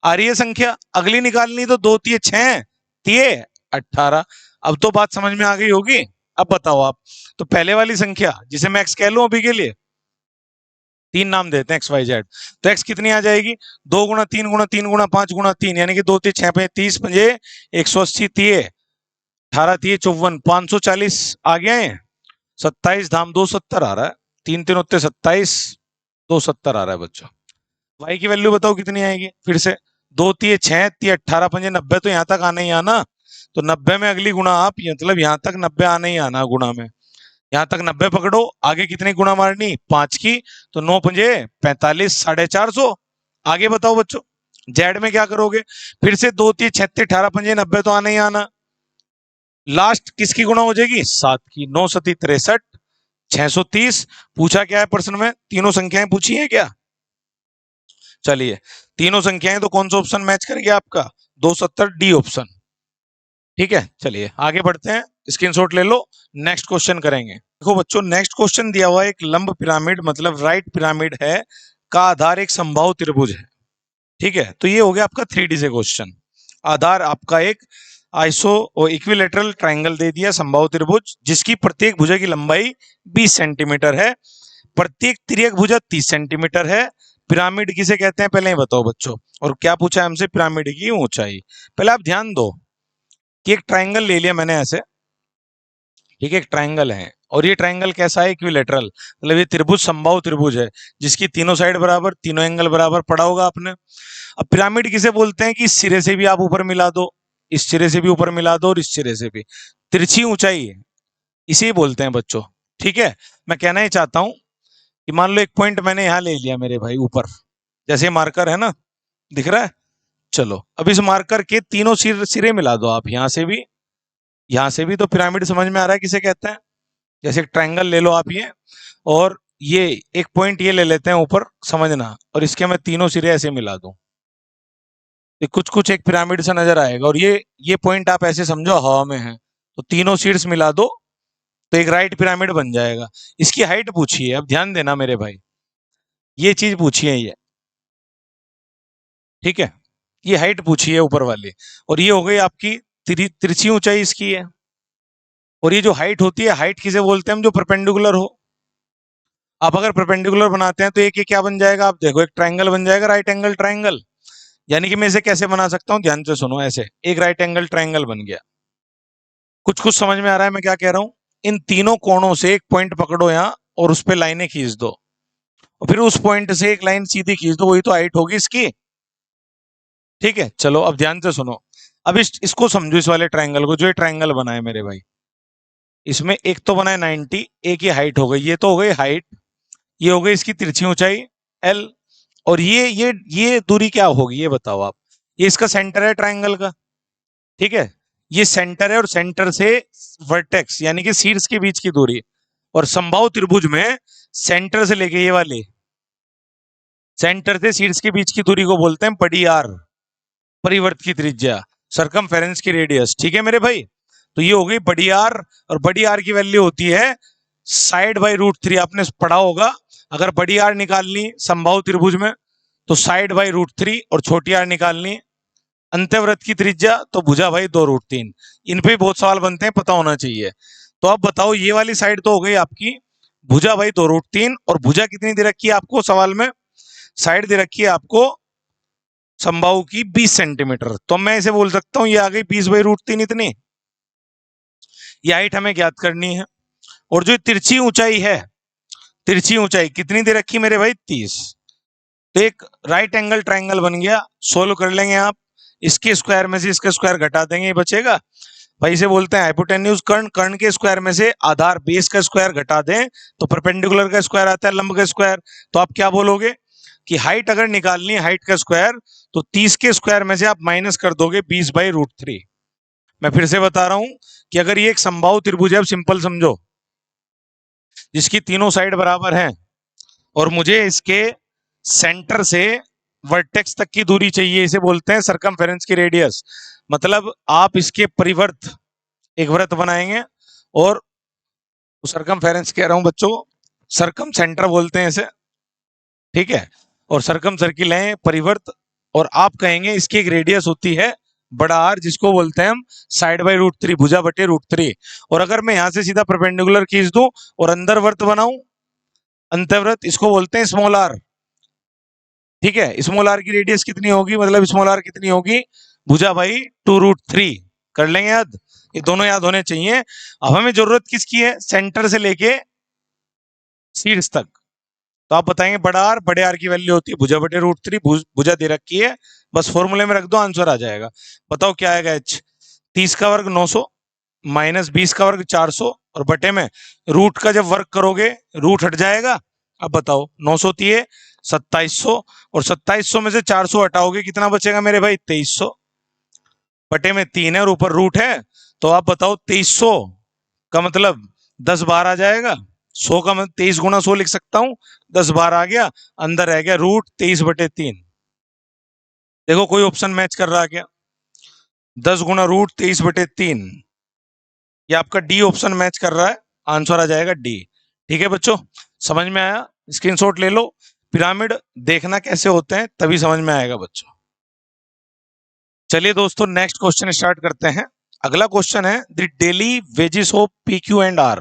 आ रही है संख्या, अगली निकालनी, तो 2 3 6 तिये 18। अब तो बात समझ में आ गई होगी। अब बताओ आप, तो पहले वाली संख्या जिसे मैं एक्स कह लूं अभी के लिए, 3 नाम देते हैं एक्स वाई जेड, तो एक्स कितनी आ जाएगी, 2 गुणा 3 गुणा 3 गुणा 5 गुणा 3, यानी कि 2 3 6 5 30 पंजे 180 तिये 18 तिये 54, 540 आ गया है। 27 धाम 2 70 आ रहा है, 3 3 उत्ते 27, 2 70 आ रहा है बच्चों। वाई की वैल्यू बताओ कितनी आएगी, फिर से 2 तिये 6 तिये 18 पंजे 90, तो यहां तक आना ही आना। तो 90 में अगली गुणा आप, मतलब यहां तक 90 आना ही आना गुणा में, यहां तक 90 पकड़ो, आगे कितनी गुणा मारनी, 5 की, तो 9 पंजे 45, 450। आगे बताओ बच्चों, जेड में क्या करोगे, फिर से 2 3 36 18 पंजे 90, तो आना ही आना। लास्ट किसकी गुणा हो जाएगी, 7 की, 9 सती 63, 630। पूछा क्या है प्रश्न में, तीनों संख्याएं पूछी है क्या, चलिए तीनों संख्याएं, तो कौन सा ऑप्शन मैच कर गया आपका, 270 डी ऑप्शन। ठीक है, चलिए आगे बढ़ते हैं, स्क्रीनशॉट ले लो, नेक्स्ट क्वेश्चन करेंगे। देखो बच्चों, नेक्स्ट क्वेश्चन दिया हुआ है, एक लंब पिरामिड मतलब राइट पिरामिड है, का आधार एक समबाहु त्रिभुज है। ठीक है, तो ये हो गया आपका 3D से क्वेश्चन। आधार आपका एक आइसो और इक्विलेटरल ट्राइंगल दे दिया, समबाहु त्रिभुज, जिसकी प्रत्येक भुजा की लंबाई 20 सेंटीमीटर है, प्रत्येक तिर्यक भुजा 30 सेंटीमीटर है। पिरामिड किसे कहते हैं, पहले ही बताओ बच्चों। और क्या पूछा है हमसे, पिरामिड की ऊंचाई। पहले आप ध्यान दो कि एक ट्राइंगल ले लिया मैंने ऐसे, ठीक है, एक ट्राइंगल है, और ये ट्राइंगल कैसा है, इक्विलेटरल, मतलब ये त्रिभुज समबाहु त्रिभुज है, जिसकी तीनों साइड बराबर, तीनों एंगल बराबर, पढ़ा होगा आपने। अब पिरामिड किसे बोलते हैं कि इस सिरे से भी आप ऊपर मिला दो, इस सिरे से भी ऊपर मिला दो, और इस सिरे से भी, तिरछी ऊंचाई है, इसे ही बोलते हैं बच्चों। ठीक है, मैं कहना ही चाहता हूं कि मान लो एक पॉइंट मैंने यहां ले लिया मेरे भाई ऊपर, जैसे मार्कर है ना, दिख रहा है। चलो अब इस मार्कर के तीनों सिरे मिला दो आप, यहां से भी, तो पिरामिड समझ में आ रहा है किसे कहते हैं। जैसे एक ट्रायंगल ले लो आप ये, और ये एक पॉइंट ये ले लेते हैं ऊपर, समझना, और इसके मैं तीनों सिरे ऐसे मिला दूं, ये कुछ कुछ एक पिरामिड सा नजर आएगा। और ये पॉइंट आप ऐसे समझो हवा में है, तो तीनों शीर्ष मिला दो, तो एक राइट पिरामिड बन जाएगा। इसकी हाइट पूछी है, अब ध्यान देना मेरे भाई, ये चीज पूछी है ये, ठीक है। ये हाइट पूछी है ऊपर वाली, और ये हो गई आपकी तिरछी ऊंचाई इसकी है। और ये जो हाइट होती है, हाइट किसे बोलते हैं हम, जो परपेंडिकुलर हो। आप अगर परपेंडिकुलर बनाते हैं तो एक ये क्या बन जाएगा, आप देखो एक ट्राइंगल बन जाएगा, राइट एंगल ट्राइंगल। यानी कि मैं इसे कैसे बना सकता हूं, ध्यान से सुनो, ऐसे एक राइट एंगल ट्राइंगल बन गया। कुछ कुछ समझ में आ रहा है मैं क्या कह रहा हूं। इन तीनों कोणों से एक पॉइंट पकड़ो यहाँ और उस पर लाइनें खींच दो, और फिर उस पॉइंट से एक लाइन सीधी खींच दो, वही तो हाइट होगी इसकी। ठीक है, चलो अब ध्यान से सुनो। अब इसको समझो, इस वाले ट्राइंगल को, जो ये ट्राइंगल बना है मेरे भाई, इसमें एक तो बना है 90, एक ही हाइट हो गई, ये तो हो गई हाइट, ये हो गई इसकी तिरछी ऊंचाई L, और ये दूरी क्या होगी ये बताओ आप। ये इसका सेंटर है ट्राइंगल का, ठीक है, ये सेंटर है, और सेंटर से वर्टेक्स यानी कि शीर्ष के बीच की दूरी, और समबाहु त्रिभुज में सेंटर से लेके ये वाली, सेंटर से शीर्ष के बीच की दूरी को बोलते हैं बड़ी आर, परिवर्त की त्रिज्या, सरकमफेरेंस की रेडियस। ठीक है मेरे भाई, तो ये हो गई बड़ी आर, और बड़ी आर की वैल्यू होती है साइड बाई √3। आपने पढ़ा होगा, अगर बड़ी आर निकालनी समबाहु त्रिभुज में तो साइड बाई √3, और छोटी आर निकालनी अंत्यवृत्त की त्रिज्या तो भुजा भाई 2√3। इन पे बहुत सवाल बनते हैं, पता होना चाहिए। तो अब बताओ, ये वाली साइड तो हो गई आपकी भुजा भाई 2√3, और भुजा कितनी दे रखी है आपको सवाल में, साइड दे रखी है आपको समबाहु की 20 सेंटीमीटर। तो मैं इसे बोल सकता हूं ये आ गई 20/√3 इतनी। ये हाइट हमें ज्ञात करनी है। और जो तिरछी ऊंचाई है, तिरछी ऊंचाई कितनी दे रखी मेरे भाई, 30। तो एक राइट एंगल ट्राइंगल बन गया, सोल्व कर लेंगे आप। इसके स्क्वायर में से इसका स्क्वायर घटा देंगे, ये बचेगा भाई, इसे बोलते हैं हाइपोटेन्यूज कर्ण। कर्ण के स्क्वायर में से आधार बेस का स्क्वायर घटा दें तो परपेंडिकुलर का स्क्वायर आता है, लंब का स्क्वायर। तो आप क्या बोलोगे कि हाइट अगर निकालनी है, हाइट का स्क्वायर, तो 30 के स्क्वायर में से आप माइनस कर दोगे 20/√3। मैं फिर से बता रहा हूं कि अगर ये एक समबाहु त्रिभुज है, अब सिंपल समझो, जिसकी तीनों साइड बराबर हैं, और मुझे इसके सेंटर से वर्टेक्स तक की दूरी चाहिए, इसे बोलते हैं सरकमफेरेंस की रेडियस। मतलब आप इसके परिवर्त एक वृत्त बनाएंगे, और सरकमफेरेंस कह रहा हूं बच्चों, सरकम सेंटर बोलते हैं इसे, ठीक है, और सरकम सर्किल है परिवर्त, और आप कहेंगे इसकी एक रेडियस होती है बड़ा आर, जिसको बोलते हैं हम साइड बाई √3, भुजा बटे √3। और अगर मैं यहां से सीधा परपेंडिकुलर खींच दूं और अंदर वृत्त बनाऊं, अंतर्वृत्त, इसको बोलते हैं स्मॉल आर। ठीक है, स्मॉल आर की रेडियस कितनी होगी, मतलब स्मॉल आर कितनी होगी, भुजा भाई 2√3। कर लेंगे याद, ये दोनों याद होने चाहिए। अब हमें जरूरत किसकी है, सेंटर से लेके शीर्ष तक। तो आप बताएंगे बड़ा आर, बड़े आर की वैल्यू होती है भुजा बटे √3, भुजा दे रखी है, बस फॉर्मूले में रख दो, आंसर आ जाएगा। बताओ क्या आएगा, H 30 का वर्ग 900 माइनस 20 का वर्ग 400, और बटे में रूट का जब वर्ग करोगे रूट हट जाएगा। अब बताओ 900 दिए 2700, और 2700 में से 400 हटाओगे कितना बचेगा मेरे भाई, 2300, बटे में 3 है और ऊपर रूट है। तो आप बताओ 2300 का मतलब 10 बार आ जाएगा, 100 का मतलब 23 गुना 100 लिख सकता हूं, 10 बार आ गया, अंदर रह गया √23/3। देखो कोई ऑप्शन मैच कर रहा क्या, 10 गुना √23/3, ये आपका डी ऑप्शन मैच कर रहा है, आंसर आ जाएगा डी। ठीक है बच्चों, समझ में आया, स्क्रीनशॉट ले लो। पिरामिड देखना कैसे होते हैं तभी समझ में आएगा बच्चों। चलिए दोस्तों, नेक्स्ट क्वेश्चन स्टार्ट करते हैं। अगला क्वेश्चन है, the daily wages of PQ and R।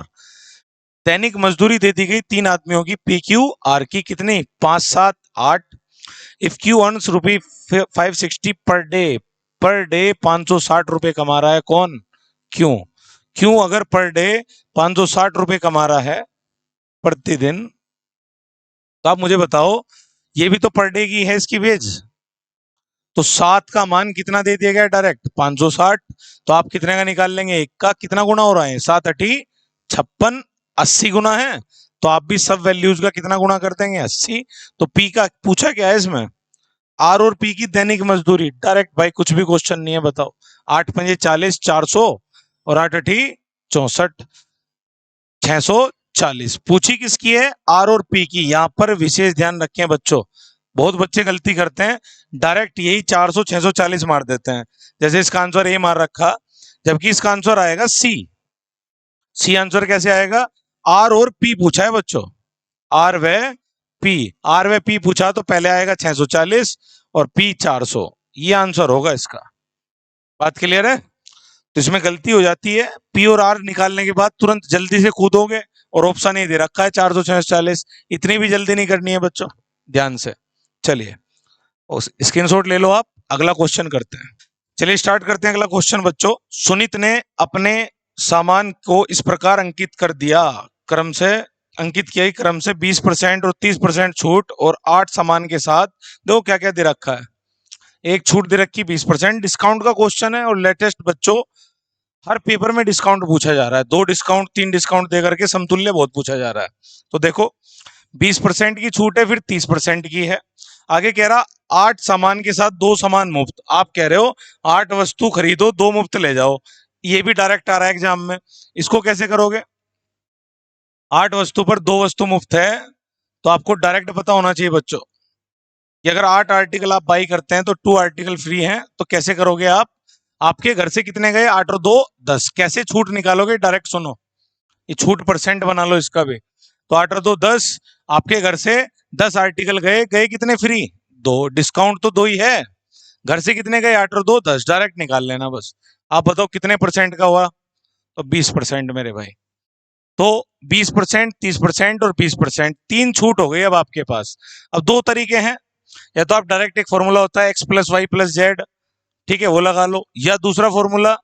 दैनिक मजदूरी दे दी गई 3 आदमियों की, PQ R की कितनी, 5, 7, 8। If Q earns ₹560 per day 560 रुपए कमा रहा है, कौन, क्यों। क्यों अगर पर डे 560 रुपए कमा रहा है प्रतिदिन, तो आप मुझे बताओ, ये भी तो पर डे की है इसकी वेज। तो 7 का मान कितना दे दिया गया डायरेक्ट, 560। तो आप कितने का निकाल लेंगे, एक का कितना गुना हो रहा है, 7 8 56, 80 गुना है। तो आप भी सब वैल्यूज का कितना गुना कर देंगे, 80। तो पी का पूछा क्या है इसमें, आर और पी की दैनिक मजदूरी, डायरेक्ट भाई, कुछ भी क्वेश्चन नहीं है, बताओ। 8 पंजे 40, 400, और 8 8 64, 640। पूछी किसकी है, आर और पी की। यहां पर विशेष ध्यान रखें बच्चों, बहुत बच्चे गलती करते हैं, डायरेक्ट यही 400 640 मार देते हैं, जैसे इसका आंसर ए मार रखा, जबकि इसका आंसर आएगा सी। सी आंसर कैसे आएगा, आर और पी पूछा है बच्चों, आर व पी पूछा तो पहले आएगा 640 और पी 400। ये आंसर होगा इसका। बात क्लियर है? तो इसमें गलती हो जाती है, पी और आर निकालने के बाद तुरंत जल्दी से कूदोगे और ऑप्शन ही दे रखा है 440, इतनी भी जल्दी नहीं करनी है बच्चों, ध्यान से। चलिए स्क्रीनशॉट ले लो आप, अगला क्वेश्चन करते हैं। चलिए स्टार्ट करते हैं अगला क्वेश्चन बच्चों। सुनीत ने अपने सामान को इस प्रकार अंकित कर दिया, क्रम से अंकित किया ही क्रम से 20% और 30% छूट और 8 सामान के साथ। देखो क्या क्या दे रखा है, एक छूट दे रखी 20%, डिस्काउंट का क्वेश्चन है और लेटेस्ट बच्चों हर पेपर में डिस्काउंट पूछा जा रहा है, 2 डिस्काउंट 3 डिस्काउंट दे करके समतुल्य बहुत पूछा जा रहा है। तो देखो 20% की छूट है, फिर 30% की है, आगे कह रहा 8 सामान के साथ 2 सामान मुफ्त। आप कह रहे हो 8 वस्तु खरीदो 2 मुफ्त ले जाओ, ये भी डायरेक्ट आ रहा है एग्जाम में, इसको कैसे करोगे? 8 वस्तु पर 2 वस्तु मुफ्त है, तो आपको डायरेक्ट पता होना चाहिए बच्चों कि अगर 8 आर्टिकल आप बाई करते हैं तो 2 आर्टिकल फ्री हैं। तो कैसे करोगे आप? आपके घर से कितने गए? 8 और 2 10। कैसे छूट निकालोगे? डायरेक्ट सुनो, ये छूट परसेंट बना लो इसका भी। तो 8 और 2 10, आपके घर से 10 आर्टिकल गए, गए कितने फ्री? 2। डिस्काउंट तो 2 ही है, घर से कितने गए? 8 और 2 10, डायरेक्ट निकाल लेना बस। आप बताओ कितने परसेंट का हुआ? तो 20% मेरे भाई। तो 20%, 30% और 20%, 3 छूट हो गई अब आपके पास। अब 2 तरीके हैं, या तो आप डायरेक्ट एक फॉर्मूला होता है x plus y plus z, ठीक है, वो लगा लो, या दूसरा फॉर्मूला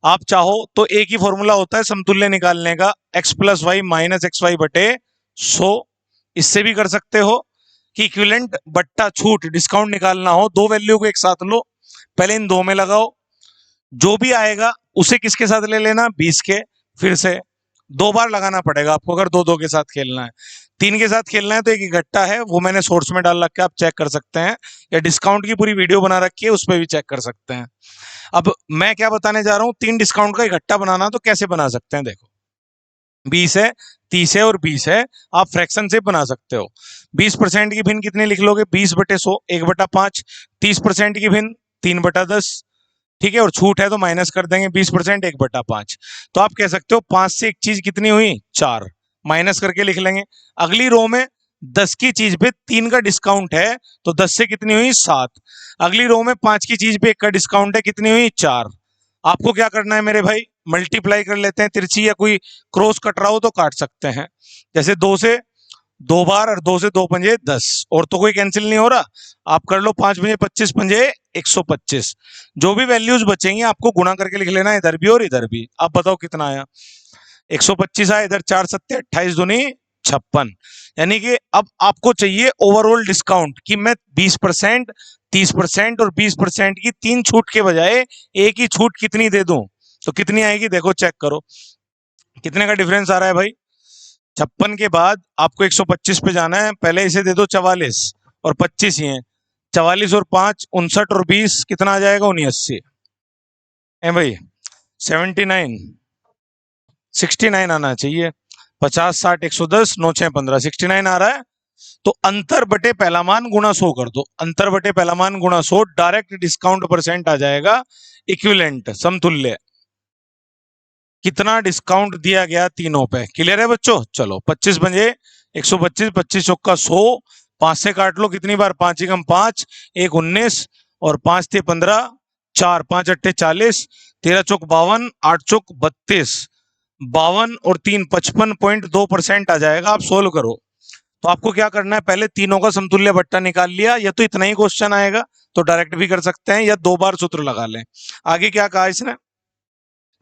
आप चाहो तो एक ही फॉर्मूला होता है समतुल्य निकालने का, x plus y minus x y बटे 100। इससे भी कर सकते हो कि इक्विवेलेंट बट्टा छूट डिस्काउंट निकालना हो, 2 वैल्यू को एक साथ लो, पहले इन 2 में लगाओ, जो भी आएगा उसे किसके साथ ले लेना? 20 के। फिर से 2 बार लगाना पड़ेगा आपको अगर 2 2 के साथ खेलना है। 3 के साथ खेलना है तो एक इकट्ठा है, वो मैंने सोर्स में डाल रखा है, आप चेक कर सकते हैं, या डिस्काउंट की पूरी वीडियो बना रखी है, उस पर भी चेक कर सकते हैं। अब मैं क्या बताने जा रहा हूं, 3 डिस्काउंट का इकट्ठा बनाना तो कैसे बना सकते हैं, देखो 20 है, 30 है और 20 है, आप फ्रैक्शन से बना सकते हो। 20% की भिन्न कितने लिख लोगे? 20 बटे 100, 1/5। 30% की भिन्न 3/10, ठीक है, और छूट है तो माइनस कर देंगे 20%, 1/5। तो आप कह सकते हो 5 से एक चीज कितनी हुई? 4, माइनस करके लिख लेंगे। अगली रो में 10 की चीज पे 3 का डिस्काउंट है, तो 10 से कितनी हुई? 7। अगली रो में 5 की चीज पे 1 का डिस्काउंट है, कितनी हुई? 4। आपको क्या करना है मेरे भाई? मल्टीप्लाई कर लेते हैं, तिरछी या कोई क्रॉस कट रहा हो तो काट सकते हैं, जैसे 2 से 2 बार और 2 से 2 पंजे 10, और तो कोई कैंसिल नहीं हो रहा, आप कर लो 5 पंजे 25 पंजे 125। जो भी वैल्यूज बचेंगी आपको गुणा करके लिख लेना, इधर भी और इधर भी। आप बताओ कितना आया? 125 आया, इधर 4 सत्ते 28 दूनी 56। यानी कि अब आपको चाहिए ओवरऑल डिस्काउंट, कि मैं 20%, 30% और 20% की 3 छूट के बजाय एक ही छूट कितनी दे दूं, तो कितनी आएगी? देखो चेक करो कितने का डिफरेंस आ रहा है भाई। 56 के बाद आपको 125 पे जाना है, पहले इसे दे दो 44 और 25 ही है, 44 और 5 59 और 20 कितना आ जाएगा? 79 है भाई, 79 69 आना चाहिए, 50 60 110 9 6 15 69 आ रहा है। तो अंतर बटे पहला मान गुणा 100 कर दो, अंतर बटे पहला मान गुणा 100, डायरेक्ट डिस्काउंट परसेंट आ जाएगा, इक्विवेलेंट समतुल्य कितना डिस्काउंट दिया गया तीनों पे। क्लियर है बच्चों? चलो 25 बजे 125, 25 चौका 100, 5 से काट लो, कितनी बार? 5 एकम 5, 1 19 और 5 थे 15, 4 5 अट्ठे 40, 13 चौक 52, 8 चौक 32, 52 और 3 55.2% आ जाएगा। आप सोल्व करो तो आपको क्या करना है, पहले तीनों का समतुल्य बट्टा निकाल लिया, या तो इतना ही क्वेश्चन आएगा तो डायरेक्ट भी कर सकते हैं, या 2 बार सूत्र लगा लें। आगे क्या कहा इसने?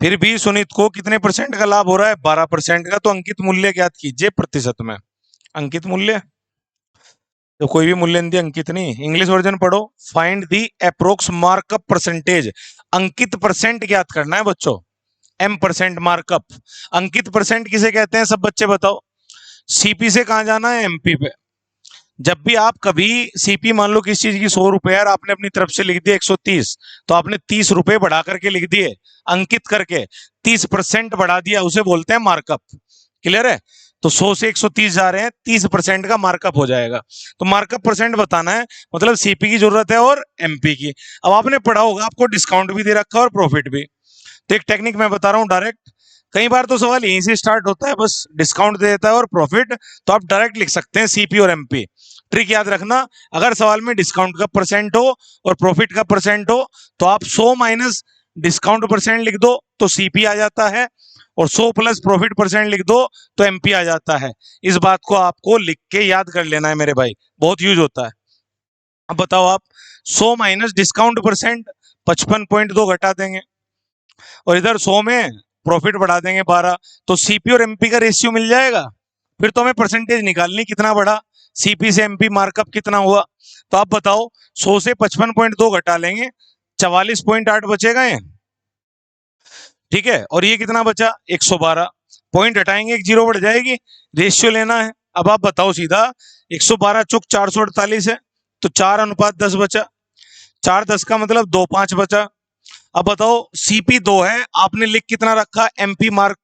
फिर भी सुनीत को कितने परसेंट का लाभ हो रहा है? 12% का। तो अंकित मूल्य ज्ञात कीजिए प्रतिशत में। अंकित मूल्य तो कोई भी मूल्य नहीं, अंकित नहीं, इंग्लिश वर्जन पढ़ो। Find the approx markup percentage, Ankit percent ज्ञात करना है बच्चों, M% मार्कअप। अंकित परसेंट किसे कहते हैं सब बच्चे बताओ? सीपी से कहां जाना है? एमपी पे। जब भी आप कभी सीपी मान लो किस चीज की 100 रुपए और आपने अपनी तरफ से लिख दिया 130, तो आपने 30 रुपए बढ़ा करके लिख दिए, अंकित करके 30% बढ़ा दिया, उसे बोलते हैं मार्कअप। क्लियर है? तो 100 से 130 जा रहे हैं, 30% का मार्कअप हो जाएगा। तो मार्कअप परसेंट बताना है, मतलब सीपी की जरूरत है और एमपी की। अब आपने पढ़ा होगा, आपको डिस्काउंट भी दे रखा है और प्रॉफिट भी। तो एक टेक्निक मैं बता रहा हूं डायरेक्ट, कई बार तो सवाल यहीं से स्टार्ट होता है, बस डिस्काउंट दे देता है और प्रॉफिट, तो आप डायरेक्ट लिख सकते हैं सीपी और एमपी। ट्रिक याद रखना, अगर सवाल में डिस्काउंट का परसेंट हो और प्रॉफिट का परसेंट हो तो आप 100 माइनस डिस्काउंट परसेंट लिख दो तो सीपी आ जाता है, और 100 प्लस प्रॉफिट परसेंट लिख दो तो एमपी आ जाता है। इस बात को आपको लिख के याद कर लेना है मेरे भाई, बहुत यूज होता है। अब बताओ आप, 100 माइनस डिस्काउंट परसेंट 55.2 घटा देंगे, और इधर 100 में प्रॉफिट बढ़ा देंगे 12, तो सीपी और एमपी का रेशियो मिल जाएगा। फिर तो हमें परसेंटेज निकालनी कितना बढ़ा, सीपी से एमपी मार्कअप कितना हुआ। तो आप बताओ 100 से 55.2 घटा लेंगे, 44.8 बचेगा ये, ठीक है। और ये कितना बचा, 112 पॉइंट हटाएंगे, एक जीरो बढ़ जाएगी, रेशियो लेना है। अब आप बताओ सीधा, 112 चुक 448 है, तो 4:10 बचा, 4:10 का मतलब 2:5 बचा। अब बताओ सीपी 2 है, आपने लिख कितना रखा, एमपी मार्क,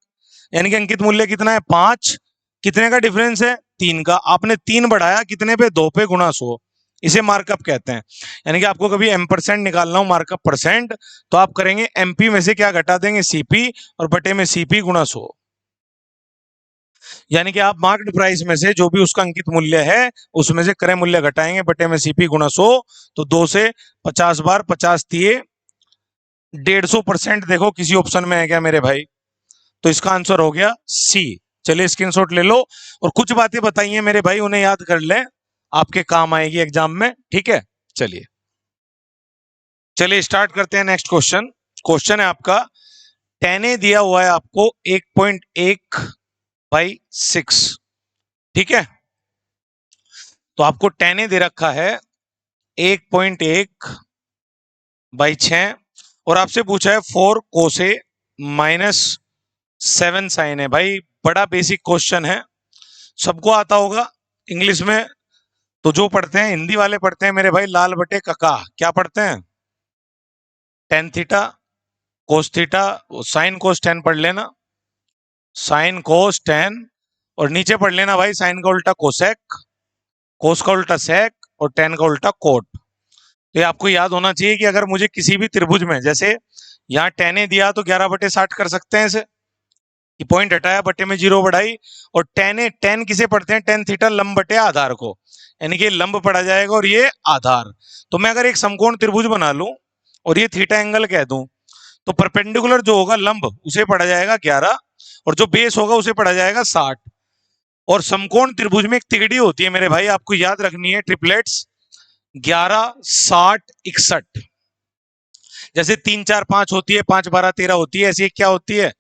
यानी कि अंकित मूल्य कितना है 5, कितने का डिफरेंस है 3 का, आपने 3 बढ़ाया कितने पे, 2 पे गुणा 100, इसे मार्कअप कहते हैं। यानी कि आपको कभी एम परसेंट निकालना हो, मार्कअप परसेंट, तो आप करेंगे एमपी में से क्या घटा देंगे, सीपी, और बटे में सीपी गुणा 100। यानी कि आप मार्केट प्राइस में से जो भी उसका अंकित मूल्य है उसमें से क्रय मूल्य घटाएंगे, बटे में सीपी गुणा 100, तो 2 से 50 बार 50 दिए 150%। देखो किसी ऑप्शन में है क्या मेरे भाई, तो इसका आंसर हो गया सी। चलिए स्क्रीनशॉट ले लो, और कुछ बातें बताइए मेरे भाई, उन्हें याद कर लें, आपके काम आएगी एग्जाम में, ठीक है। चलिए चलिए स्टार्ट करते हैं नेक्स्ट क्वेश्चन। क्वेश्चन है आपका, 10A दिया हुआ है आपको 1.1/6, ठीक है। तो आपको 10A दे रखा है 1.1/6, और आपसे पूछा है 4 कोसे -7 साइन है। भाई बड़ा बेसिक क्वेश्चन है, सबको आता होगा इंग्लिश में। तो जो पढ़ते हैं, हिंदी वाले पढ़ते हैं मेरे भाई, लाल बटे कका, क्या पढ़ते हैं, tan theta cos theta, sine cos ten पढ़ लेना, साइन कोस टेन, और नीचे पढ़ लेना भाई साइन का उल्टा कोसेक, कोस का उल्टा सेक, और टेन का उल्टा कोट। तो ये आपको याद होना चाहिए कि अगर मुझे किसी भी त्रिभुज में, जैसे यहाँ 10A दिया तो 11/60 कर सकते हैं इसे, कि पॉइंट हटाया बटे में जीरो बढ़ाई, और 10A 10 किसे पढ़ते हैं, टेन थीटा लंब बटे आधार को, यानी कि लंब पढ़ा जाएगा और ये आधार। तो मैं अगर एक समकोण त्रिभुज बना लूं और ये थीटा एंगल कह दूं, तो परपेंडिकुलर जो होगा लंब उसे पढ़ा जाएगा 11, और जो बेस होगा उसे पढ़ा जाएगा 60। और समकोण त्रिभुज में एक तिगड़ी होती है मेरे भाई, आपको याद रखनी है, ट्रिपलेट्स 11, 60, 61। जैसे 3, 4, 5 होती है, 5, 12, 13 होती है, ऐसी एक क्या होती है,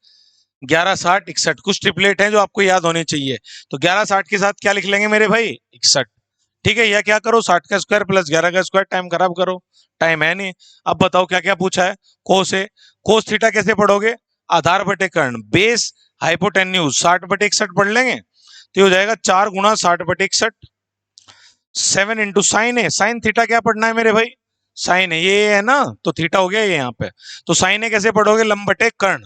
11, 60, 61। कुछ ट्रिपलेट हैं जो आपको याद होने चाहिए। तो 11, 60 के साथ क्या लिख लेंगे मेरे भाई, 61, ठीक है। या क्या करो, 60 का स्क्वायर प्लस 11 का स्क्वायर, टाइम खराब करो, टाइम है नहीं। अब बताओ क्या क्या पूछा है, कोस है, कोस थीटा कैसे पढ़ोगे, आधार बटे कर्ण, बेस हाइपोटेन्यूज, 60/61 पढ़ लेंगे, तो हो जाएगा 4 गुणा 60/61। 7 इंटू साइन है, साइन थीटा क्या पढ़ना है मेरे भाई, साइन है, ये है ना, तो थीटा हो गया ये यहाँ पे। तो साइन है कैसे पढ़ोगे, लंब बटे कर्ण,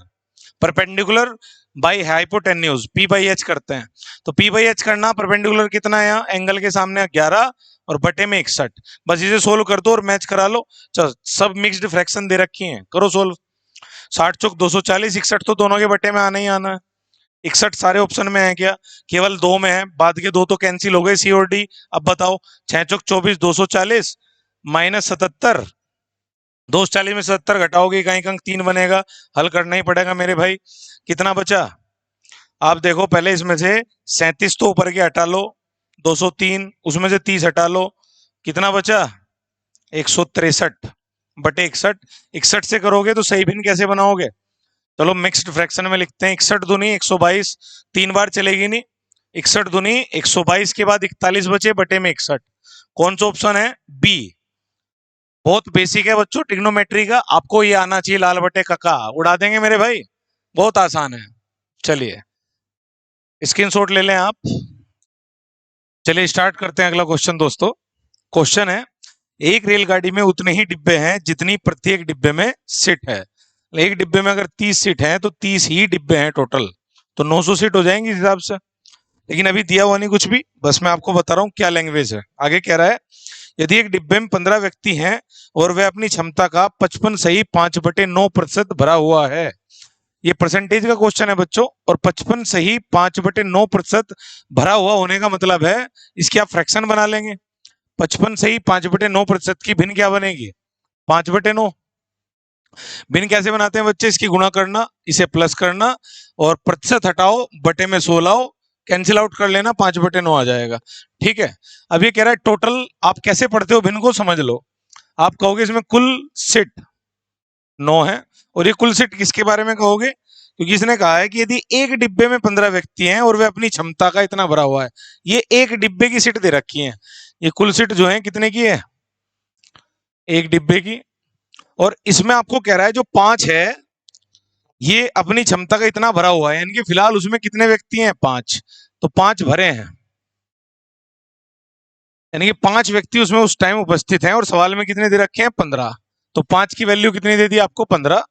परपेंडिकुलर बाई हाइपोटेन्यूज, P/H करते हैं। तो P/H करना, परपेंडिकुलर कितना है यहाँ, एंगल के सामने 11 और बटे में 61। बस इसे सोल्व कर दो और मैच करा लो। चलो सब मिक्स्ड फ्रैक्शन दे रखी हैं, करो सोल्व। 60 चौक 240, 61 तो दोनों के बटे में आना ही आना है। 61 सारे ऑप्शन में है क्या, केवल 2 में है, बाद के 2 तो कैंसिल हो गए, सी और डी। अब बताओ 6 चौक 24, 240 माइनस 77, 240 में 77 घटाओगे का अंक 3 बनेगा, हल करना ही पड़ेगा मेरे भाई। कितना बचा, आप देखो पहले इसमें से 37 तो ऊपर के हटा लो, 203, उसमें से 30 हटा लो, कितना बचा 163/61। 61 से करोगे तो सही भिन्न कैसे बनाओगे, चलो मिक्स्ड फ्रैक्शन में लिखते हैं, 61 दूनी 122, 3 बार चलेगी नहीं, 61 दूनी 122 के बाद 41 बचे बटे में 61, कौन सा ऑप्शन है, बी। बहुत बेसिक है बच्चों ट्रिग्नोमेट्री का, आपको ये आना चाहिए, लाल बटे कका उड़ा देंगे मेरे भाई, बहुत आसान है। चलिए स्क्रीनशॉट ले लें आप। चलिए स्टार्ट करते हैं अगला क्वेश्चन दोस्तों। क्वेश्चन है, एक रेलगाड़ी में उतने ही डिब्बे हैं जितनी प्रत्येक डिब्बे में सीट है। एक डिब्बे में अगर 30 सीट है तो 30 ही डिब्बे हैं टोटल, तो 900 सीट हो जाएंगी इस हिसाब से। लेकिन अभी दिया हुआ नहीं कुछ भी, बस मैं आपको बता रहा हूँ क्या लैंग्वेज है। आगे कह रहा है, यदि एक डिब्बे में 15 व्यक्ति हैं और वह अपनी क्षमता का 55 सही 5/9% भरा हुआ है। ये परसेंटेज का क्वेश्चन है बच्चों, और 55 सही 5/9% भरा हुआ होने का मतलब है इसकी आप फ्रैक्शन बना लेंगे। 55 से ही 5/9% की भिन्न क्या बनेगी? 5/9। भिन्न कैसे बनाते हैं बच्चे? इसकी गुणा करना, इसे प्लस करना और प्रतिशत हटाओ, बटे में 16 हो, कैंसिल आउट कर लेना, 5/9 आ जाएगा। ठीक है। अब ये कह रहा है टोटल, आप कैसे पढ़ते हो भिन्न को समझ लो। आप कहोगे इसमें कुल सीट 9 है, और ये कुल सीट किसके बारे में कहोगे? क्योंकि इसने कहा है कि यदि एक डिब्बे में 15 व्यक्ति हैं और वे अपनी क्षमता का इतना भरा हुआ है, ये एक डिब्बे की सीट दे रखी है, ये कुल सीट जो है कितने की है? एक डिब्बे की। और इसमें आपको कह रहा है जो 5 है ये अपनी क्षमता का इतना भरा हुआ है, यानी कि फिलहाल उसमें कितने व्यक्ति हैं? 5। तो 5 भरे हैं, यानी कि 5 व्यक्ति उसमें उस टाइम उपस्थित हैं, और सवाल में कितने दे रखे हैं? 15। तो 5 की वैल्यू कितनी दे दी आपको? 15।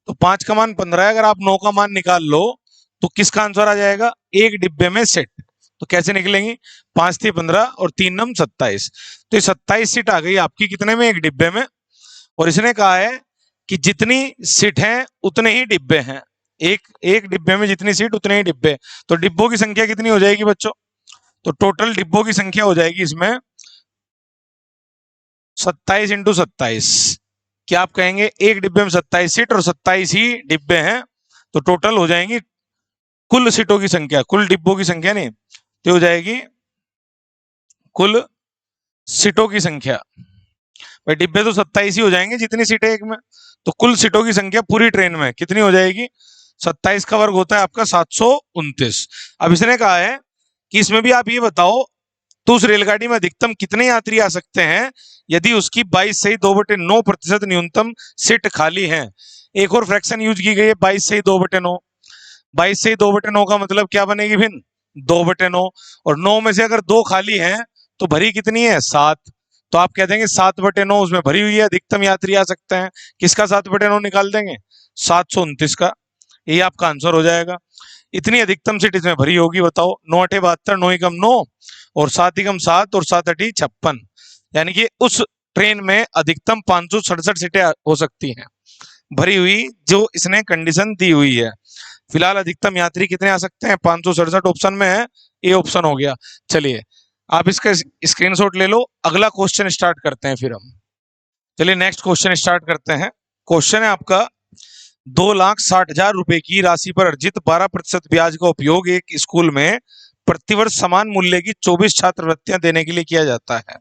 तो 5 का मान 15 है, अगर आप 9 का मान निकाल लो तो किसका आंसर आ जाएगा? एक डिब्बे में सेट। तो कैसे निकलेंगी? 5 थी 15 और 3 नम 27। तो ये 27 सीट आ गई आपकी कितने में? एक डिब्बे में। और इसने कहा है कि जितनी सीट हैं उतने ही डिब्बे हैं, एक एक डिब्बे में जितनी सीट उतने ही डिब्बे। तो डिब्बों की संख्या कितनी हो जाएगी बच्चों? तो टोटल डिब्बों की संख्या हो जाएगी इसमें 27 इंटू 27। क्या आप कहेंगे एक डिब्बे में 27 सीट और 27 ही डिब्बे हैं, तो टोटल हो जाएंगी कुल सीटों की संख्या, कुल डिब्बों की संख्या नहीं, तो हो जाएगी कुल सीटों की संख्या। भाई डिब्बे तो 27 ही हो जाएंगे जितनी सीटें एक में, तो कुल सीटों की संख्या पूरी ट्रेन में कितनी हो जाएगी? 27 का वर्ग होता है आपका 729। अब इसने कहा है कि इसमें भी आप ये बताओ तो उस रेलगाड़ी में अधिकतम कितने यात्री आ सकते हैं यदि उसकी 22 से 2/9% न्यूनतम सीट खाली है। एक और फ्रैक्शन यूज की गई है, 22 से 2/9। 22 से 2/9 का मतलब क्या बनेगी भिन्न? 2/9। और 9 में से अगर 2 खाली हैं तो भरी कितनी है? 7। तो आप कह देंगे 7/9 उसमें भरी हुई है, अधिकतम यात्री आ सकते हैं। किसका 7/9 निकाल देंगे? 729 का। यही आपका आंसर हो जाएगा। इतनी अधिकतम सीट इसमें भरी होगी, बताओ। 9 8 72, 9 एकम 9 और 7 एकम 7 और 7 8 56, यानी कि उस ट्रेन में अधिकतम 567 सीटें हो सकती हैं भरी हुई, जो इसने कंडीशन दी हुई है। फिलहाल अधिकतम यात्री कितने आ सकते हैं? 567 ऑप्शन में है, ए ऑप्शन हो गया। चलिए आप इसका स्क्रीनशॉट ले लो, अगला क्वेश्चन स्टार्ट करते हैं फिर हम। चलिए नेक्स्ट क्वेश्चन स्टार्ट करते हैं। क्वेश्चन है आपका 2,60,000 रुपए की राशि पर अर्जित 12% ब्याज का उपयोग एक स्कूल में प्रतिवर्ष समान मूल्य की 24 छात्रवृत्तियां देने के लिए किया जाता है।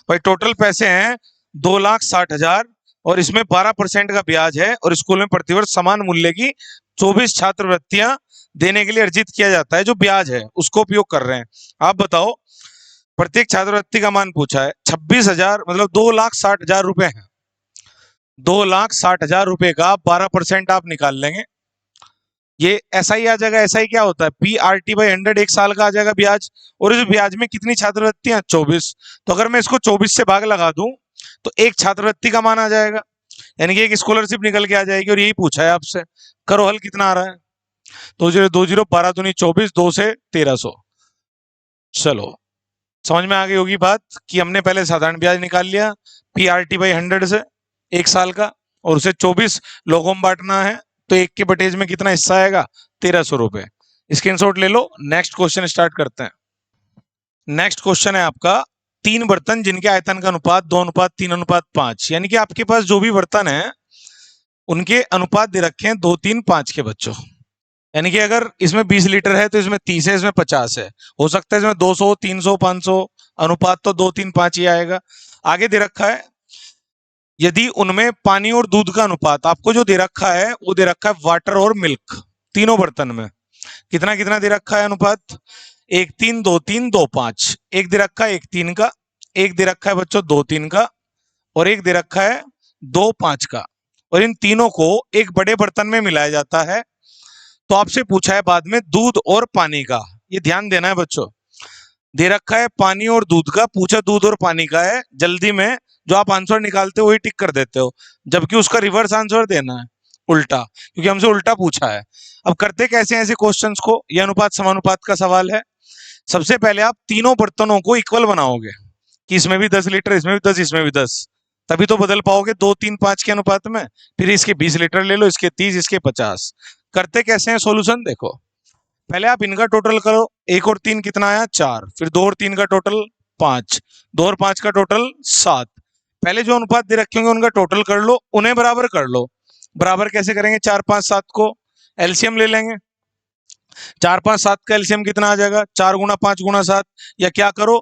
भाई टोटल पैसे हैं 2,60,000 और इसमें 12% का ब्याज है, और स्कूल में प्रतिवर्ष समान मूल्य की 24 छात्रवृत्तियां देने के लिए अर्जित किया जाता है। जो ब्याज है उसको उपयोग कर रहे हैं। आप बताओ, प्रत्येक छात्रवृत्ति का मान पूछा है 26,000, मतलब 2,60,000 रुपए है। 2,60,000 रुपए का 12% आप निकाल लेंगे, ये ऐसा ही आ जाएगा। ऐसा ही क्या होता है? PRT/100 एक साल का आ जाएगा ब्याज, और इस ब्याज में कितनी छात्रवृत्तियां? 24। तो अगर मैं इसको 24 से भाग लगा दूं तो एक छात्रवृत्ति का मान आ जाएगा, यानी कि एक स्कॉलरशिप निकल के आ जाएगी। और यही पूछा है आपसे, करो हल। कितना आ रहा है? 2020 12 दूनी 24, 2 से 1300। चलो समझ में आ गई होगी बात कि हमने पहले साधारण ब्याज निकाल लिया PRT/100 से एक साल का, और उसे 24 लोगों में बांटना है, तो एक के बटेज में कितना हिस्सा आएगा? 1300 रुपए। स्क्रीनशॉट ले लो, नेक्स्ट क्वेश्चन स्टार्ट करते हैं। नेक्स्ट क्वेश्चन है आपका 3 बर्तन जिनके आयतन का अनुपात 2:3:5, यानी कि आपके पास जो भी बर्तन है उनके अनुपात दे रखे हैं 2 3 5 के बच्चों। यानी कि अगर इसमें 20 लीटर है तो इसमें 30 है, इसमें 50 है, हो सकता है इसमें 200 300 500, अनुपात तो 2 3 5 ही आएगा। आगे दे रखा है यदि उनमें पानी और दूध का अनुपात, आपको जो दे रखा है वो दे रखा है वाटर और मिल्क, तीनों बर्तन में कितना कितना दे रखा है अनुपात? 1:3 2:3 2:5। एक दे रखा है 1:3 का, एक दे रखा है बच्चों 2:3 का, और एक दे रखा है 2:5 का, और इन तीनों को एक बड़े बर्तन में मिलाया जाता है। तो आपसे पूछा है बाद में दूध और पानी का, ये ध्यान देना है बच्चों। दे रखा है पानी और दूध का, पूछा दूध और पानी का है, जल्दी में जो आप आंसर निकालते हो वही टिक कर देते हो, जबकि उसका रिवर्स आंसर देना है, उल्टा, क्योंकि हमसे उल्टा पूछा है। अब करते कैसे हैं ऐसे क्वेश्चंस को? ये अनुपात समानुपात का सवाल है। सबसे पहले आप तीनों बर्तनों को इक्वल बनाओगे कि इसमें भी 10 लीटर, इसमें भी 10, इसमें भी 10, तभी तो बदल पाओगे 2 3 5 के अनुपात में। फिर इसके 20 लीटर ले लो, इसके 30, इसके 50। करते कैसे हैं सॉल्यूशन देखो। पहले आप इनका टोटल करो, 1 और 3 कितना आया? 4, फिर 2 और 3 का टोटल 5, 2 और 5 का टोटल 7। पहले जो अनुपात दे रखे होंगे उनका टोटल कर लो, उन्हें बराबर कर लो। बराबर कैसे करेंगे? 4 5 7 को एलसीएम ले लेंगे। 4 5 7 का एलसीएम कितना आ जाएगा? 4 गुना 5 गुना 7। या क्या करो,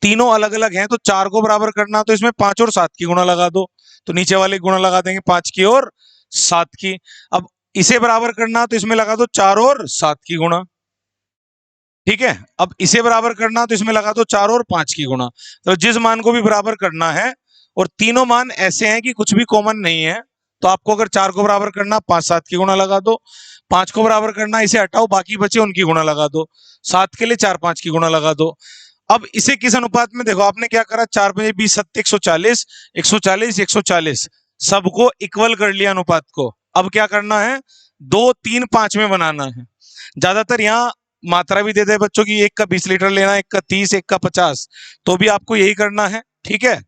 तीनों अलग अलग हैं तो 4 को बराबर करना, तो इसमें 5 और 7 की गुणा लगा दो, तो नीचे वाले गुणा लगा देंगे 5 की और 7 की। अब इसे बराबर करना तो इसमें लगा दो 4 और 7 की गुणा। ठीक है, अब इसे बराबर करना तो इसमें लगा दो 4 और 5 की गुणा। तो जिस मान को भी बराबर करना है, और तीनों मान ऐसे हैं कि कुछ भी कॉमन नहीं है, तो आपको अगर 4 को बराबर करना 5 7 की गुणा लगा दो, 5 को बराबर करना इसे हटाओ, बाकी बचे उनकी गुणा लगा दो, 7 के लिए 4 5 की गुणा लगा दो। अब इसे किस अनुपात में? देखो आपने क्या करा, 4 5 20 7 140 140 140 सबको इक्वल कर लिया अनुपात को। अब क्या करना है? 2 3 5 में बनाना है। ज्यादातर यहाँ मात्रा भी देते हैं बच्चों की, एक का 20 लीटर लेना, एक का 30, एक का 50, तो भी आपको यही करना है। ठीक है,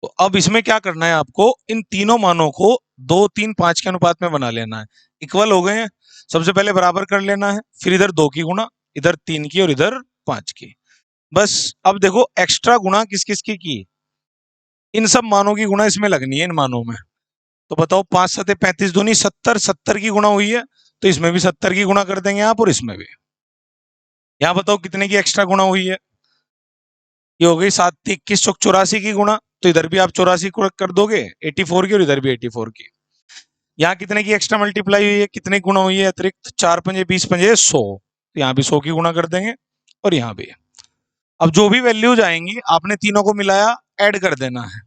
तो अब इसमें क्या करना है आपको, इन तीनों मानों को 2 3 5 के अनुपात में बना लेना है। इक्वल हो गए हैं, सबसे पहले बराबर कर लेना है, फिर इधर 2 की गुणा, इधर 3 की और इधर 5 की। बस अब देखो एक्स्ट्रा गुणा किस किस की, इन सब मानों की गुणा इसमें लगनी है, इन मानों में। तो बताओ 5 7 35 दूनी 70, 70 की गुणा हुई है, तो इसमें भी 70 की गुणा कर देंगे आप, और इसमें भी। यहाँ बताओ कितने की एक्स्ट्रा गुणा हुई है? ये हो गई 7 21 84 की गुणा, तो इधर भी आप 84 कर दोगे 84 की, और इधर भी 84 की। यहाँ कितने की एक्स्ट्रा मल्टीप्लाई हुई है, कितने गुणा हुई है अतिरिक्त? 4 पंजे 20 पंजे 100, तो यहाँ भी 100 की गुणा कर देंगे, और यहाँ भी। अब जो भी वैल्यूज आएंगी आपने तीनों को मिलाया, ऐड कर देना है।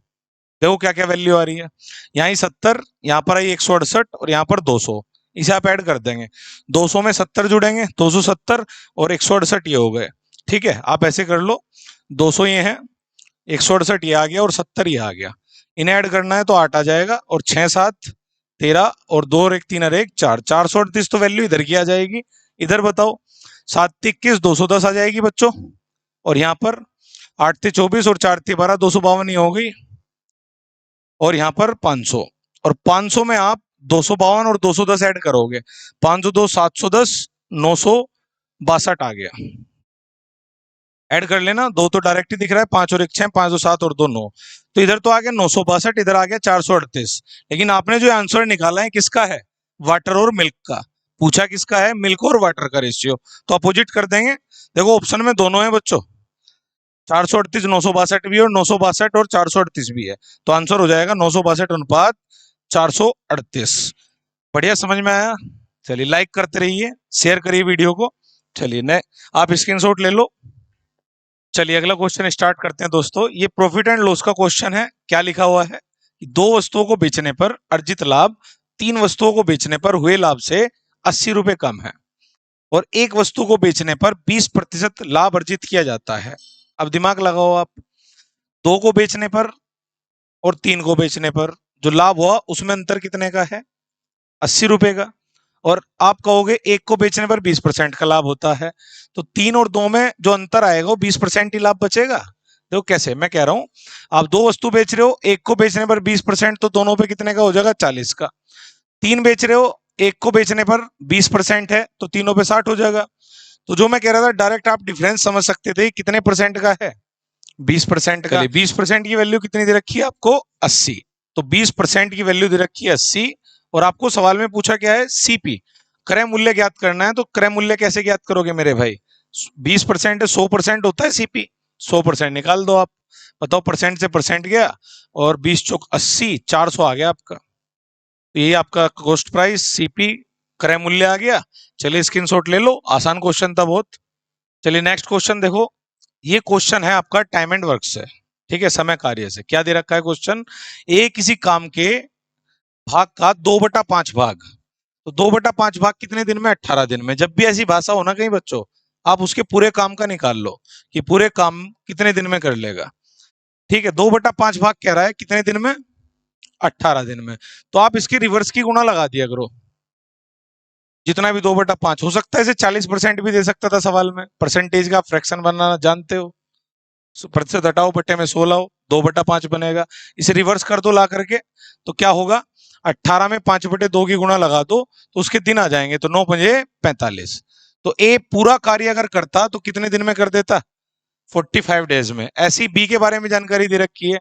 देखो क्या क्या वैल्यू आ रही है, यहाँ 70, यहाँ पर आई 168, और यहाँ पर 200, इसे आप ऐड कर देंगे। 200 में 70 जुड़ेंगे, 270 और 168 ये हो गए। ठीक है, आप ऐसे कर लो, 200 ये है, 168 ये आ गया, और 70 ये आ गया। इन्हें ऐड करना है तो 8 आ जाएगा, और 6 7 13, और 2 और 1 3 और 1 4, 438 तो वैल्यू इधर की आ जाएगी। इधर बताओ 7 21 210 आ जाएगी बच्चों, और यहाँ पर 8 थे 24 और 4 थे 12, 252 ही हो गई, और यहाँ पर 500, और 500 में आप 252 और 210 ऐड करोगे, 502 710 962 आ गया। ऐड कर लेना, 2 तो डायरेक्ट ही दिख रहा है, 5 और 1 6, 5 2 7 और 2 9, तो इधर तो आ गया 962, इधर आ गया 438। लेकिन आपने जो आंसर निकाला है किसका है? वाटर और मिल्क का। पूछा किसका है? मिल्क और वाटर का रेशियो, तो अपोजिट कर देंगे। देखो ऑप्शन में दोनों है बच्चों, 438 962 भी है, और 962 और 438 भी है, तो आंसर हो जाएगा 962 अनुपात 438। बढ़िया, समझ में आया? चलिए लाइक करते रहिए, शेयर करिए वीडियो को। चलिए न आप स्क्रीनशॉट ले लो। चलिए अगला क्वेश्चन स्टार्ट करते हैं दोस्तों। ये प्रॉफिट एंड लॉस का क्वेश्चन है। क्या लिखा हुआ है कि 2 वस्तुओं को बेचने पर अर्जित लाभ 3 वस्तुओं को बेचने पर हुए लाभ से 80 रुपए कम है, और एक वस्तु को बेचने पर 20% लाभ अर्जित किया जाता है। अब दिमाग लगाओ आप, 2 को बेचने पर और 3 को बेचने पर जो लाभ हुआ उसमें अंतर कितने का है? 80 रुपए का। और आप कहोगे एक को बेचने पर 20% का लाभ होता है, तो 3 और 2 में जो अंतर आएगा वो 20% ही लाभ बचेगा। देखो कैसे, मैं कह रहा हूं आप 2 वस्तु बेच रहे हो, एक को बेचने पर 20%, तो दोनों पे कितने का हो जाएगा? 40 का। 3 बेच रहे हो, एक को बेचने पर 20% है, तो तीनों पे 60 हो जाएगा। तो जो मैं कह रहा था डायरेक्ट आप डिफरेंस समझ सकते थे, कितने परसेंट का है? 20% का। 20% की वैल्यू कितनी दे रखी है आपको? 80। तो 20% की वैल्यू दे रखी है 80, और आपको सवाल में पूछा क्या है? सीपी, क्रय मूल्य ज्ञात करना है। तो क्रय मूल्य कैसे ज्ञात करोगे मेरे भाई? 20% है, 100% होता है सीपी, 100% निकाल दो आप। बताओ, परसेंट से परसेंट गया, और 20 चौक 80, 400 आ गया आपका। तो ये आपका कॉस्ट प्राइस सीपी क्रय मूल्य आ गया। चलिए स्क्रीनशॉट ले लो, आसान क्वेश्चन था बहुत। चलिए नेक्स्ट क्वेश्चन देखो। ये क्वेश्चन है आपका टाइम एंड वर्क से, ठीक है, समय कार्य से। क्या दे रखा है क्वेश्चन? ए किसी काम के भाग का 2/5 भाग, तो 2/5 भाग कितने दिन में? 18 दिन में। जब भी ऐसी भाषा हो ना कहीं बच्चों, आप उसके पूरे काम का निकाल लो कि पूरे काम कितने दिन में कर लेगा। ठीक है, 2/5 भाग कह रहा है कितने दिन में? 18 दिन में। तो आप इसकी रिवर्स की गुणा लगा दिया करो, जितना भी 2/5 हो सकता है। इसे 40% भी दे सकता था सवाल में, परसेंटेज का फ्रैक्शन बनाना जानते हो, प्रतिशत हटाओ बटे में 100 लाओ, 2/5 बनेगा। इसे रिवर्स कर दो ला करके, तो क्या होगा? 18 में 5/2 की गुणा लगा दो, तो उसके दिन आ जाएंगे, तो 9 पंजे 45। तो ए पूरा कार्य अगर करता तो कितने दिन में कर देता? 45 डेज में। ऐसी बी के बारे में जानकारी दे रखी है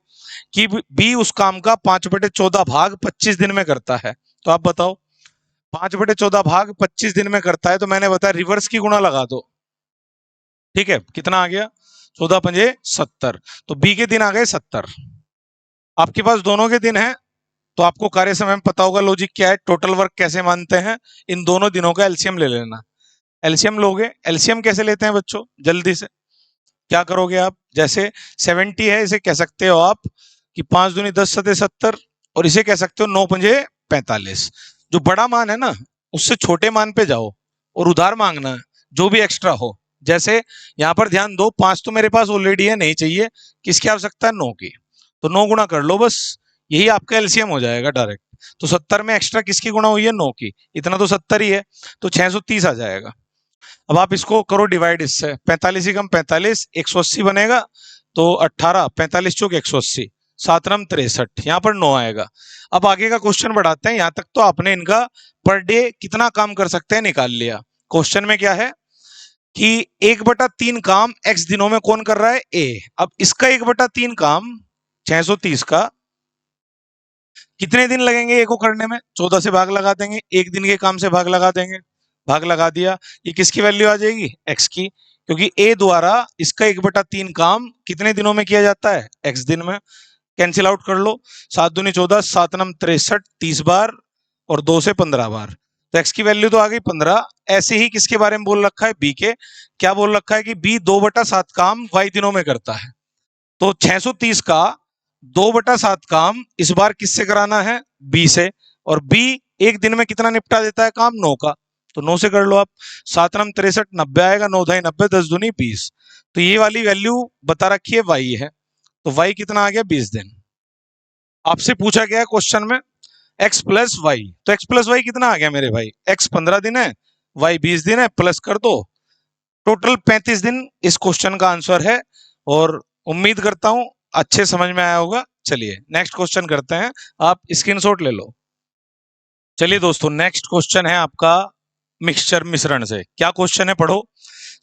कि बी उस काम का 5/14 भाग 25 दिन में करता है। तो आप बताओ, 5/14 भाग 25 दिन में करता है, तो मैंने बताया रिवर्स की गुणा लगा दो। ठीक है, कितना आ गया? 14×5 = 70। तो बी के दिन आ गए 70। आपके पास दोनों के दिन है, तो आपको कार्य समय में पता होगा लॉजिक क्या है, टोटल वर्क कैसे मानते हैं। इन दोनों दिनों का एलसीएम ले लेना। एलसीएम लोगे, एलसीएम कैसे लेते हैं बच्चों, जल्दी से क्या करोगे आप? जैसे 70 है, इसे कह सकते हो आप कि 5 दूनी 10 सते 70, और इसे कह सकते हो 9×5 = 45। जो बड़ा मान है ना, उससे छोटे मान पे जाओ और उधार मांगना है, जो भी एक्स्ट्रा हो। जैसे यहां पर ध्यान दो, 5 तो मेरे पास ऑलरेडी है, नहीं चाहिए, किसकी आवश्यकता है? 9 की। तो 9 गुणा कर लो बस, यही आपका एलसीएम हो जाएगा डायरेक्ट। तो 70 में एक्स्ट्रा किसकी गुणा हुई है? 9 की। इतना तो 70 ही है, तो 630 आ जाएगा। अब आप इसको करो डिवाइड इससे, 45 ही कम 45, 180 बनेगा। तो 18, 45 चौक 180, 7×63, यहाँ पर 9 आएगा। अब आगे का क्वेश्चन बढ़ाते हैं। यहाँ तक तो आपने इनका पर डे कितना काम कर सकते हैं निकाल लिया। क्वेश्चन में क्या है कि 1/3 काम x दिनों में कौन कर रहा है? ए। अब इसका 1/3 काम 630 का कितने दिन लगेंगे ए को करने में? 14 से भाग लगा देंगे, एक दिन के काम से भाग लगा देंगे, भाग लगा दिया। ये किसकी वैल्यू आ जाएगी? एक्स की, क्योंकि ए द्वारा इसका 1/3 काम कितने दिनों में किया जाता है? एक्स दिन में। कैंसिल आउट कर लो, 7 दूनी 14, 7×9 = 63, 30 बार, और 2 से 15 बार। तो एक्स की वैल्यू तो आ गई 15। ऐसे ही किसके बारे में बोल रखा है? बी के। क्या बोल रखा है कि बी 2/7 काम वाई दिनों में करता है। तो 630 का 2/7 काम इस बार किससे कराना है? बी से। और बी एक दिन में कितना निपटा देता है काम? 9 का। तो 9 से कर लो आप, 7×9 = 63, 90 आएगा, 9×2 = 90, 10 दूनी 20। तो ये वाली वैल्यू बता रखी है वाई है, तो वाई कितना आ गया? 20 दिन। आपसे पूछा गया है क्वेश्चन में x + y, तो x + y कितना आ गया मेरे भाई? x 15 दिन है, y 20 दिन है, प्लस कर दो, टोटल 35 दिन इस क्वेश्चन का आंसर है। और उम्मीद करता हूं अच्छे समझ में आया होगा। चलिए नेक्स्ट क्वेश्चन करते हैं, आप स्क्रीनशॉट ले लो। चलिए दोस्तों, नेक्स्ट क्वेश्चन है आपका मिक्सचर मिश्रण से। क्या क्वेश्चन है, पढ़ो।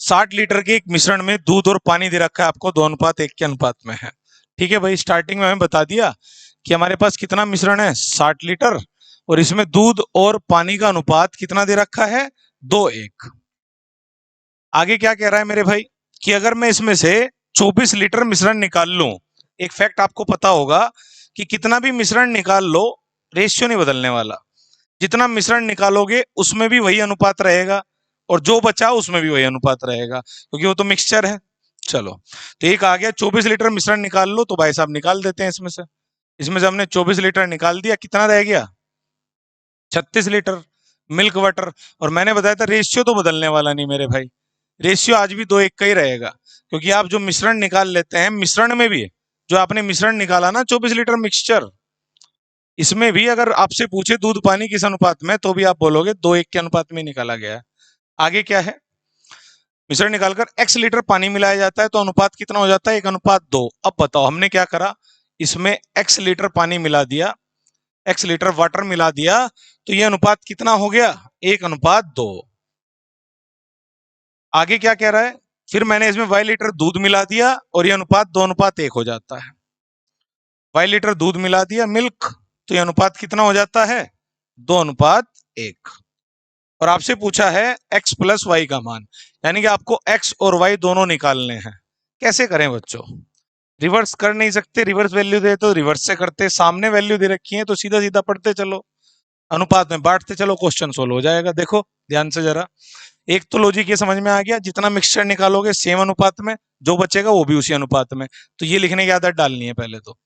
60 लीटर के एक मिश्रण में दूध और पानी दे रखा है आपको, 2:1 के अनुपात में है। ठीक है भाई, स्टार्टिंग में हमें बता दिया कि हमारे पास कितना मिश्रण है? 60 लीटर, और इसमें दूध और पानी का अनुपात कितना दे रखा है? 2:1। आगे क्या कह रहा है मेरे भाई कि अगर मैं इसमें से 24 लीटर मिश्रण निकाल लूं, एक फैक्ट आपको पता होगा कि कितना भी मिश्रण निकाल लो, रेशियो नहीं बदलने वाला। जितना मिश्रण निकालोगे उसमें भी वही अनुपात रहेगा, और जो बचा उसमें भी वही अनुपात रहेगा, क्योंकि वो तो मिक्सचर है। चलो, तो एक आ गया 24 लीटर मिश्रण निकाल लो, तो भाई साहब निकाल देते हैं इसमें से। इसमें से हमने 24 लीटर निकाल दिया, कितना रह गया? 36 लीटर मिल्क वाटर। और मैंने बताया था रेशियो तो बदलने वाला नहीं मेरे भाई, रेशियो आज भी 2:1 का ही रहेगा, क्योंकि आप जो मिश्रण निकाल लेते हैं, मिश्रण में भी जो आपने मिश्रण निकाला ना 24 लीटर मिक्सचर, इसमें भी अगर आपसे पूछे दूध पानी किस अनुपात में, तो भी आप बोलोगे 2:1 के अनुपात में निकाला गया है। आगे क्या है? मिश्रण निकालकर x लीटर पानी मिलाया जाता है, तो अनुपात कितना हो जाता है? 1:2। अब बताओ हमने क्या करा, इसमें x लीटर पानी मिला दिया, x लीटर वाटर मिला दिया, तो ये अनुपात कितना हो गया? 1:2। आगे क्या कह रहा है? फिर मैंने इसमें y लीटर दूध मिला दिया, और ये अनुपात 2:1 हो जाता है। y लीटर दूध मिला दिया मिल्क, तो ये अनुपात कितना हो जाता है? 2:1। और आपसे पूछा है x + y का मान, यानी कि आपको x और y दोनों निकालने हैं। कैसे करें बच्चों? रिवर्स कर नहीं सकते, रिवर्स वैल्यू दे तो रिवर्स से करते, सामने वैल्यू दे रखी है तो सीधा सीधा पढ़ते चलो, अनुपात में बांटते चलो, क्वेश्चन सोल्व हो जाएगा। देखो ध्यान से जरा, एक तो लॉजिक ये समझ में आ गया, जितना मिक्सचर निकालोगे सेम अनुपात में, जो बचेगा वो भी उसी अनुपात में। तो ये लिखने की आदत डालनी है पहले तो।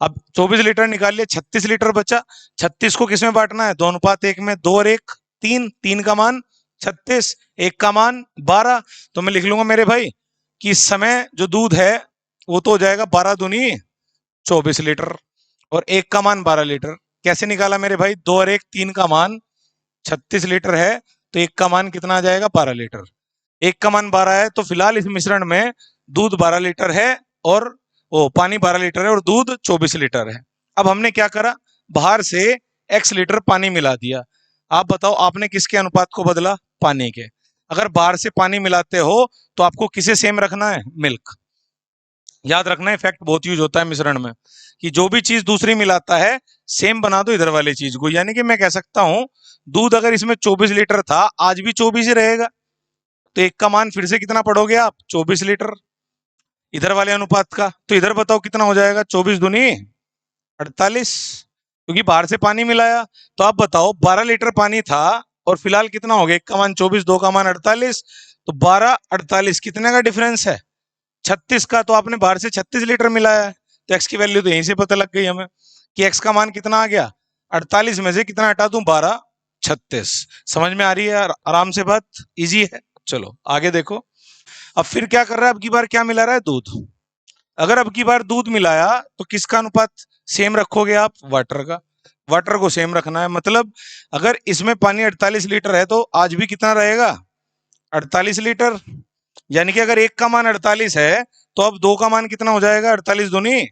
अब 24 लीटर निकाल लिया, 36 लीटर बचा, 36 को किसमें बांटना है? 2:1 में, 2 और 1 3, 3 का मान 36, 1 का मान 12। तो मैं लिख लूंगा मेरे भाई कि इस समय जो दूध है वो तो हो जाएगा 12 दूनी 24 लीटर, और 1 का मान 12 लीटर। कैसे निकाला मेरे भाई? 2 और 1 3 का मान 36 लीटर है, तो 1 का मान कितना आ जाएगा? 12 लीटर। 1 का मान 12 है, तो फिलहाल इस मिश्रण में दूध 12 लीटर है, और वो पानी 12 लीटर है, और दूध 24 लीटर है। अब हमने क्या करा, बाहर से x लीटर पानी मिला दिया। आप बताओ आपने किसके अनुपात को बदला? पानी के। अगर बाहर से पानी मिलाते हो तो आपको किसे सेम रखना है? मिल्क। याद रखना है, फैक्ट बहुत यूज होता है मिश्रण में, कि जो भी चीज दूसरी मिलाता है सेम बना दो इधर वाली चीज को। यानी कि मैं कह सकता हूं दूध अगर इसमें 24 लीटर था, आज भी 24 ही रहेगा। तो एक का मान फिर से कितना पढ़ोगे आप? 24 लीटर इधर वाले अनुपात का। तो इधर बताओ कितना हो जाएगा? 24 दूनी 48, क्योंकि बाहर से पानी मिलाया। तो आप बताओ 12 लीटर पानी था और फिलहाल कितना हो गया? एक का मान 24, दो का मान 48, तो 12 48 कितने का डिफरेंस है? 36 का। तो आपने बाहर से 36 लीटर मिलाया है, तो एक्स की वैल्यू तो यहीं से पता लग गई हमें कि एक्स का मान कितना आ गया? 48 में से कितना हटा दूं? 12 36। समझ में आ रही है आराम से बात? इजी है। चलो आगे देखो। अब फिर क्या कर रहा है? अब की बार क्या मिला रहा है? दूध। अगर अब की बार दूध मिलाया तो किसका अनुपात सेम रखोगे आप? वाटर का। वाटर को सेम रखना है, मतलब अगर इसमें पानी 48 लीटर है तो आज भी कितना रहेगा? 48 लीटर। यानी कि अगर एक का मान 48 है तो अब दो का मान कितना हो जाएगा? 48 दूनी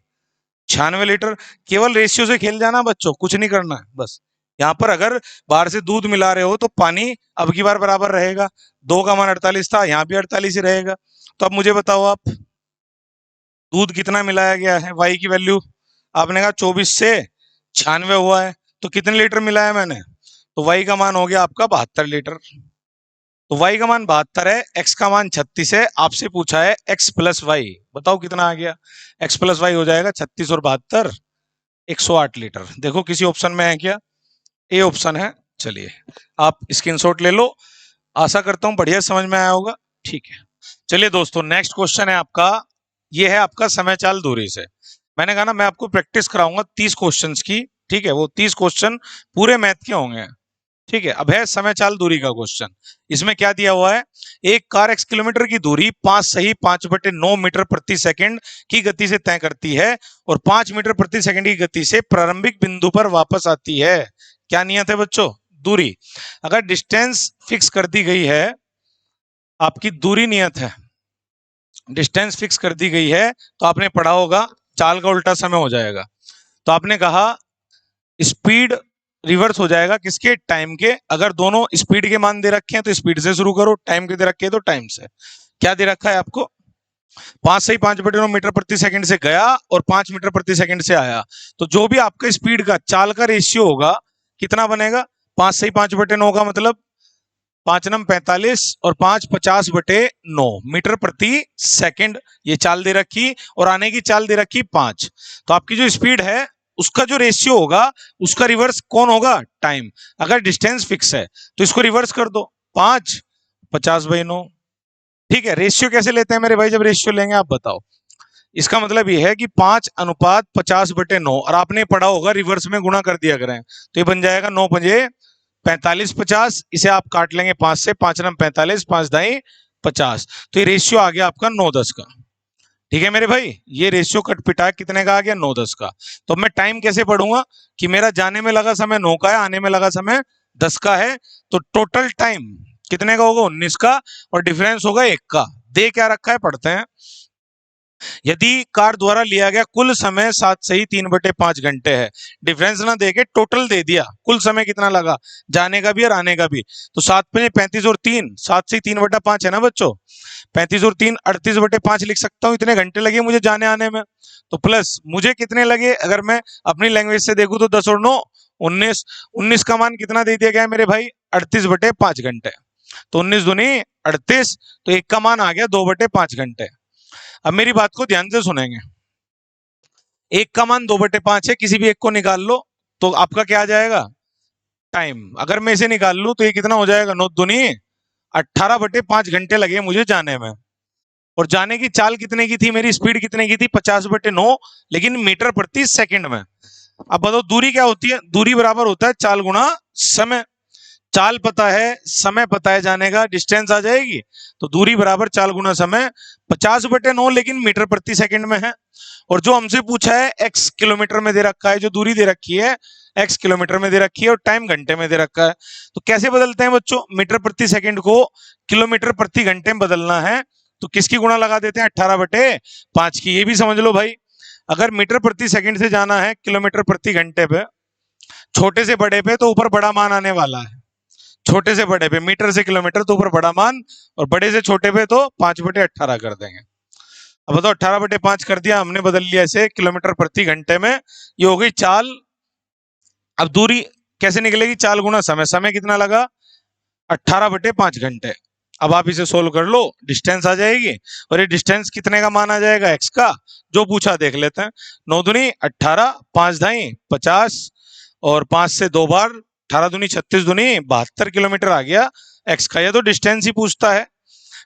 96 लीटर। केवल रेशियो से खेल जाना बच्चों, कुछ नहीं करना है बस। यहाँ पर अगर बाहर से दूध मिला रहे हो तो पानी अब की बार बराबर रहेगा। दो का मान 48 था, यहाँ भी 48 ही रहेगा। तो अब मुझे बताओ आप, दूध कितना मिलाया गया है? वाई की वैल्यू आपने कहा 24 से 96 हुआ है, तो कितने लीटर मिलाया मैंने? तो वाई का मान हो गया आपका 72 लीटर। तो वाई का मान 72 है, एक्स का मान 36 है। आपसे पूछा है एक्स प्लस वाई, बताओ कितना आ गया? एक्स प्लस वाई हो जाएगा 36 और 72 108 लीटर। देखो किसी ऑप्शन में है क्या? ए ऑप्शन है। चलिए आप स्क्रीनशॉट ले लो। आशा करता हूं बढ़िया समझ में आया होगा। ठीक है, चलिए दोस्तों नेक्स्ट क्वेश्चन है आपका। ये है आपका समय चाल दूरी से। मैंने कहा ना मैं आपको प्रैक्टिस कराऊंगा 30 क्वेश्चंस की। ठीक है, वो 30 क्वेश्चन पूरे मैथ के होंगे। ठीक है, अब है समय चाल दूरी का क्वेश्चन। इसमें क्या दिया हुआ है? एक कार x किलोमीटर की दूरी 5 सही 5/9 मीटर प्रति सेकंड की गति से तय करती है और 5 मीटर प्रति सेकंड की गति से प्रारंभिक बिंदु पर वापस आती है। क्या नियत है बच्चों? दूरी। अगर डिस्टेंस फिक्स कर दी गई है, आपकी दूरी नियत है, डिस्टेंस फिक्स कर दी गई है, तो आपने पढ़ा होगा चाल का उल्टा समय हो जाएगा। तो आपने कहा स्पीड रिवर्स हो जाएगा किसके? टाइम के। अगर दोनों स्पीड के मान दे रखे हैं तो स्पीड से शुरू करो, टाइम के दे रखे हैं तो टाइम से। क्या दे रखा है आपको? 5 सही 5/9 मीटर प्रति सेकंड से गया और 5 मीटर प्रति सेकंड से आया। तो जो भी आपका स्पीड का चाल का रेशियो होगा कितना बनेगा? 5 सही 5/9 का मतलब 5 नम 45 और 5 50/9 मीटर प्रति सेकंड ये चाल दे रखी, और आने की चाल दे रखी 5। तो आपकी जो स्पीड है उसका जो रेशियो होगा उसका रिवर्स कौन होगा? टाइम। अगर डिस्टेंस फिक्स है तो इसको रिवर्स कर दो, 5 50/9। ठीक है, रेशियो कैसे लेते हैं मेरे भाई? जब रेशियो लेंगे आप बताओ। इसका मतलब ये है कि 5:50/9, और आपने पढ़ा होगा रिवर्स में गुणा कर दिया करें, तो ये बन जाएगा 9 पंजे 45 50। इसे आप काट लेंगे 5 से, 5 नम 45 5 दाई 50। तो ये रेशियो आ गया आपका 9:10 का। ठीक है मेरे भाई, ये रेशियो कट पिटा कितने का आ गया? 9:10 का। तो मैं टाइम कैसे पढ़ूंगा कि मेरा जाने में लगा समय 9 का है, आने में लगा समय 10 का है, तो टोटल टाइम कितने का होगा? 19 का, और डिफरेंस होगा 1 का। दे क्या रखा है पढ़ते हैं। यदि कार द्वारा लिया गया कुल समय 7 सही 3/5 घंटे है, डिफरेंस ना देके टोटल दे दिया, कुल समय कितना लगा जाने का भी और आने का भी, तो 7 पंजे 35 और 3, 7 से 3/5 है ना बच्चों। 35 और 3 38/5 लिख सकता हूँ, इतने घंटे लगे मुझे जाने आने में। तो प्लस मुझे कितने लगे अगर मैं अपनी लैंग्वेज से देखूं तो 10 और 9 19। 19 का मान कितना दे दिया गया है मेरे भाई? 38/5 घंटे। तो 19 दूनी 38, तो एक का मान आ गया 2/5 घंटे। अब मेरी बात को ध्यान से सुनेंगे। एक का मान 2/5 है, किसी भी एक को निकाल लो तो आपका क्या आ जाएगा? टाइम। अगर मैं इसे निकाल लूं तो ये कितना हो जाएगा? 9 दूनी 18/5 घंटे लगे मुझे जाने में। और जाने की चाल कितने की थी? मेरी स्पीड कितने की थी? 50/9, लेकिन मीटर प्रति सेकंड में। अब बताओ दूरी क्या होती है? दूरी बराबर होता है चाल गुणा समय। चाल पता है, समय पता है जाने का, डिस्टेंस आ जाएगी, तो दूरी बराबर चाल गुना समय। 50/9 लेकिन मीटर प्रति सेकंड में है, और जो हमसे पूछा है एक्स किलोमीटर में दे रखा है, जो दूरी दे रखी है एक्स किलोमीटर में दे रखी है, और टाइम घंटे में दे रखा है। तो कैसे बदलते हैं बच्चों? मीटर प्रति सेकंड को किलोमीटर प्रति घंटे में बदलना है, तो किसकी गुणा लगा देते हैं? 18/5 की। ये भी समझ लो भाई, अगर मीटर प्रति सेकंड से जाना है किलोमीटर प्रति घंटे पे, छोटे से बड़े पे, तो ऊपर बड़ा मान आने वाला है। छोटे से बड़े पे, मीटर से किलोमीटर तो ऊपर बड़ा मान, और बड़े से छोटे पे तो 5/18 कर देंगे। अब बताओ 18/5 कर दिया हमने, बदल लिया इसे किलोमीटर प्रति घंटे में, ये हो गई चाल। अब दूरी कैसे निकलेगी, चाल गुना समय, समय कितना लगा 18/5 घंटे। अब आप इसे सोल्व कर लो, डिस्टेंस आ जाएगी, और ये डिस्टेंस कितने का मान आ जाएगा, एक्स का, जो पूछा देख लेते हैं। 9 दूनी 18, 5 ढाई 50, और 5 से 2 बार, 18 दूनी 36 दूनी 72 किलोमीटर आ गया एक्स का। ये तो डिस्टेंस ही पूछता है।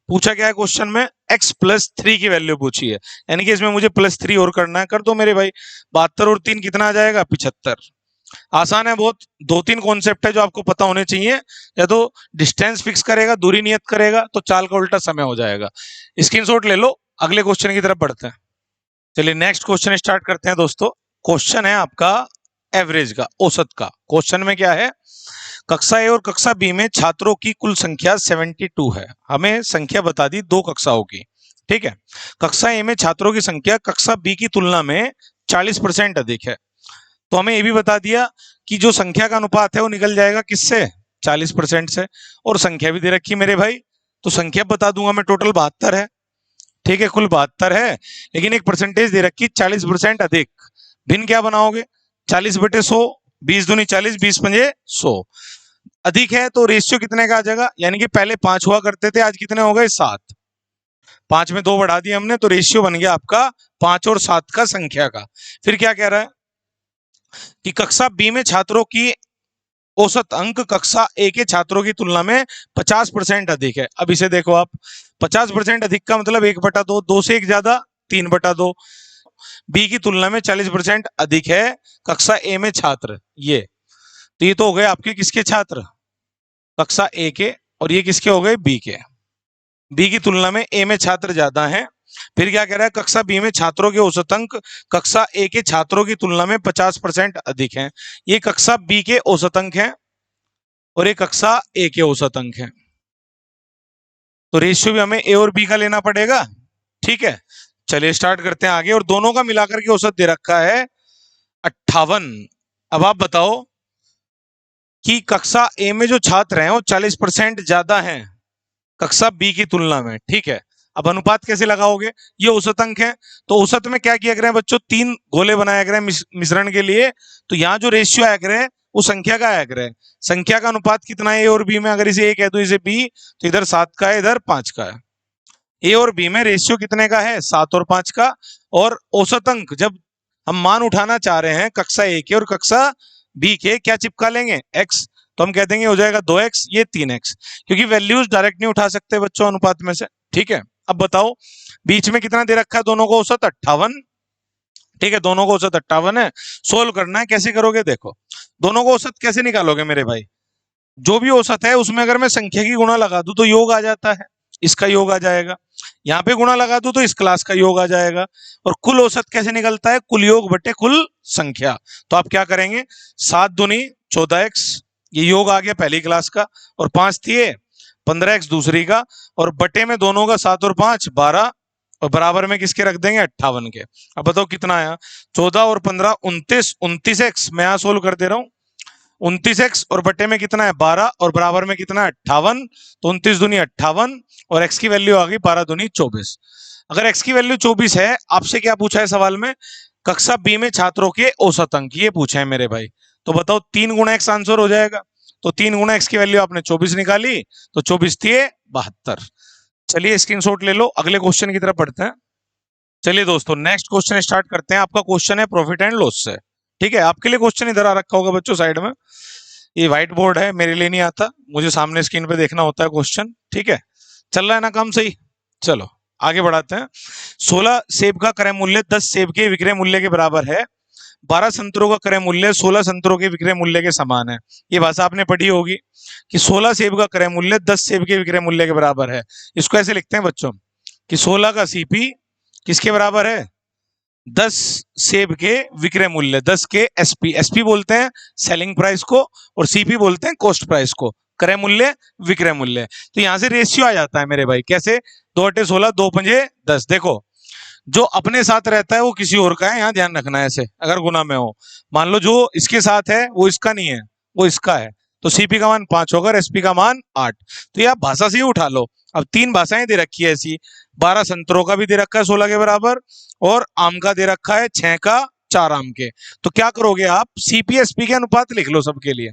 पूछा क्या है क्वेश्चन में, x+3 की वैल्यू पूछी है, यानी कि इसमें मुझे +3 और करना है। कर दो मेरे भाई, 72 और 3 कितना आ जाएगा 75। आसान है बहुत। 2-3 कॉन्सेप्ट है जो आपको पता होने चाहिए। या तो डिस्टेंस फिक्स करेगा, दूरी नियत करेगा, तो चाल का उल्टा समय हो जाएगा। स्क्रीनशॉट ले लो, अगले क्वेश्चन की तरफ बढ़ते हैं। चलिए नेक्स्ट क्वेश्चन स्टार्ट करते हैं दोस्तों। क्वेश्चन है आपका एवरेज का, औसत का। क्वेश्चन में क्या है, कक्षा ए और कक्षा बी में छात्रों की कुल संख्या 72 है। हमें संख्या बता दी 2 कक्षाओं की, ठीक है। कक्षा ए में छात्रों की संख्या कक्षा बी की तुलना में 40% अधिक है। तो हमें ये भी बता दिया कि जो संख्या का अनुपात है वो निकल जाएगा किससे, 40% से। और संख्या भी दे रखी मेरे भाई, तो संख्या बता दूंगा मैं, टोटल 72 है, ठीक है, कुल 72 है, लेकिन एक परसेंटेज दे रखी 40% अधिक। भिन्न क्या बनाओगे, 40/100, 20 दूनी 40, 20 पंजे 100। अधिक है तो रेशियो कितने का आ जाएगा, यानी कि पहले 5 हुआ करते थे, आज कितने हो गए 7। 5 में 2 बढ़ा दिए हमने, तो रेशियो बन गया आपका 5 और 7 का संख्या का। फिर क्या कह रहा है कि कक्षा बी में छात्रों की औसत अंक कक्षा ए के छात्रों की तुलना में 50% अधिक है। अब इसे देखो आप, 50% अधिक का मतलब 1/2, 2 से 1 ज्यादा 3/2। बी की तुलना में 40% अधिक है कक्षा ए में छात्र, ये तो ये तो हो गए आपके किसके छात्र, कक्षा ए के, और ये किसके हो गए बी के। बी की तुलना में ए में छात्र ज्यादा हैं। फिर क्या कह रहा है, कक्षा बी में छात्रों के औसत अंक कक्षा ए के छात्रों की तुलना में 50% अधिक हैं। ये कक्षा बी के औसत अंक हैं और ये कक्षा ए के औसत अंक हैं। तो रेशियो भी हमें ए और बी का लेना पड़ेगा, ठीक है। चलिए स्टार्ट करते हैं आगे, और दोनों का मिलाकर के औसत दे रखा है 58। अब आप बताओ कि कक्षा ए में जो छात्र हैं वो 40% ज्यादा हैं कक्षा बी की तुलना में, ठीक है। अब अनुपात कैसे लगाओगे, ये औसत अंक है, तो औसत में क्या किया गया है बच्चों, 3 गोले बनाया गया है मिश्रण के लिए। तो यहाँ जो रेशियो आया गया है वो संख्या का आया गया है। संख्या का अनुपात कितना है ए और बी में, अगर इसे ए कह दो इसे बी, तो इधर 7 का है, इधर 5 का है। ए और बी में रेशियो कितने का है, 7 और 5 का। और औसत अंक जब हम मान उठाना चाह रहे हैं कक्षा ए के और कक्षा बी के, क्या चिपका लेंगे, एक्स, तो हम कह देंगे हो जाएगा 2x, ये 3x, क्योंकि वैल्यूज डायरेक्ट नहीं उठा सकते बच्चों अनुपात में से, ठीक है। अब बताओ बीच में कितना दे रखा है, दोनों को औसत 58, ठीक है, दोनों को औसत 58 है। सोल्व करना है, कैसे करोगे, देखो दोनों को औसत कैसे निकालोगे मेरे भाई, जो भी औसत है उसमें अगर मैं संख्या की गुणा लगा दूं तो योग आ जाता है, इसका योग आ जाएगा। यहाँ पे गुणा लगा दूं तो इस क्लास का योग आ जाएगा। और कुल औसत कैसे निकलता है, कुल योग बटे कुल संख्या। तो आप क्या करेंगे, 7 दूनी 14x, ये योग आ गया पहली क्लास का, और 5 थी 15x दूसरी का, और बटे में दोनों का 7 और 5 12, और बराबर में किसके रख देंगे 58 के। अब बताओ कितना आया, 14 और 15 29, 29x मैं यहाँ सोल्व कर दे रहा हूँ, 29x और बटे में कितना है 12, और बराबर में कितना है 58, तो 29 दूनी 58, और x की वैल्यू आ गई 12 दूनी 24। अगर x की वैल्यू 24 है, आपसे क्या पूछा है सवाल में, कक्षा बी में छात्रों के औसत अंक, ये पूछे हैं मेरे भाई। तो बताओ 3 गुणा x आंसर हो जाएगा, तो 3 गुणा x की वैल्यू आपने 24 निकाली, तो 24 थी 72। चलिए स्क्रीनशॉट ले लो, अगले क्वेश्चन की तरफ बढ़ते हैं। चलिए दोस्तों नेक्स्ट क्वेश्चन स्टार्ट करते हैं। आपका क्वेश्चन है प्रॉफिट एंड लॉस से, ठीक है। आपके लिए क्वेश्चन इधर आ रखा होगा बच्चों साइड में, ये व्हाइट बोर्ड है, मेरे लिए नहीं आता, मुझे सामने स्क्रीन पे देखना होता है क्वेश्चन, ठीक है। चल रहा है ना काम सही, चलो आगे बढ़ाते हैं। 16 सेब का क्रय मूल्य 10 सेब के विक्रय मूल्य के बराबर है, 12 संतरों का क्रय मूल्य 16 संतरों के विक्रय मूल्य के समान है। ये भाषा आपने पढ़ी होगी कि 16 सेब का क्रय मूल्य 10 सेब के विक्रय मूल्य के बराबर है। इसको ऐसे लिखते हैं बच्चों कि 16 का सीपी किसके बराबर है, 10 सेब के विक्रय मूल्य, 10 के एसपी, एसपी बोलते हैं सेलिंग प्राइस को, और सीपी बोलते हैं कॉस्ट प्राइस को, क्रय मूल्य विक्रय मूल्य। तो यहां से रेशियो आ जाता है मेरे भाई, कैसे, 2 × 16 2 × 5 10। देखो जो अपने साथ रहता है वो किसी और का है, यहाँ ध्यान रखना है ऐसे, अगर गुना में हो, मान लो जो इसके साथ है वो इसका नहीं है, वो इसका है, तो सीपी का मान 5 होगा, एसपी का मान 8। तो ये आप भाषा से ही उठा लो। अब 3 भाषाएं दे रखी है ऐसी, 12 संतरों का भी दे रखा है 16 के बराबर, और आम का दे रखा है 6 का 4 आम के। तो क्या करोगे आप, सीपी एसपी के अनुपात लिख लो सबके लिए,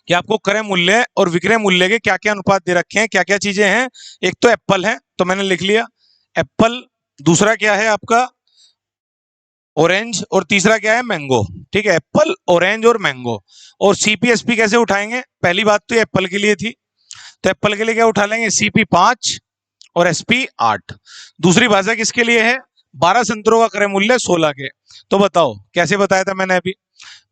कि आपको क्रय मूल्य और विक्रय मूल्य के क्या क्या अनुपात दे रखे हैं, क्या क्या चीजें हैं। एक तो एप्पल है, तो मैंने लिख लिया एप्पल, दूसरा क्या है आपका ऑरेंज, और तीसरा क्या है मैंगो। ठीक है, एप्पल, ऑरेंज और मैंगो। और सीपीएसपी कैसे उठाएंगे, पहली बात तो ये एप्पल के लिए थी, तो एप्पल के लिए क्या उठा लेंगे, सीपी 5 और एसपी 8। दूसरी भाषा किसके लिए है, 12 संतरों का क्रय मूल्य 16 के। तो बताओ कैसे बताया था मैंने अभी,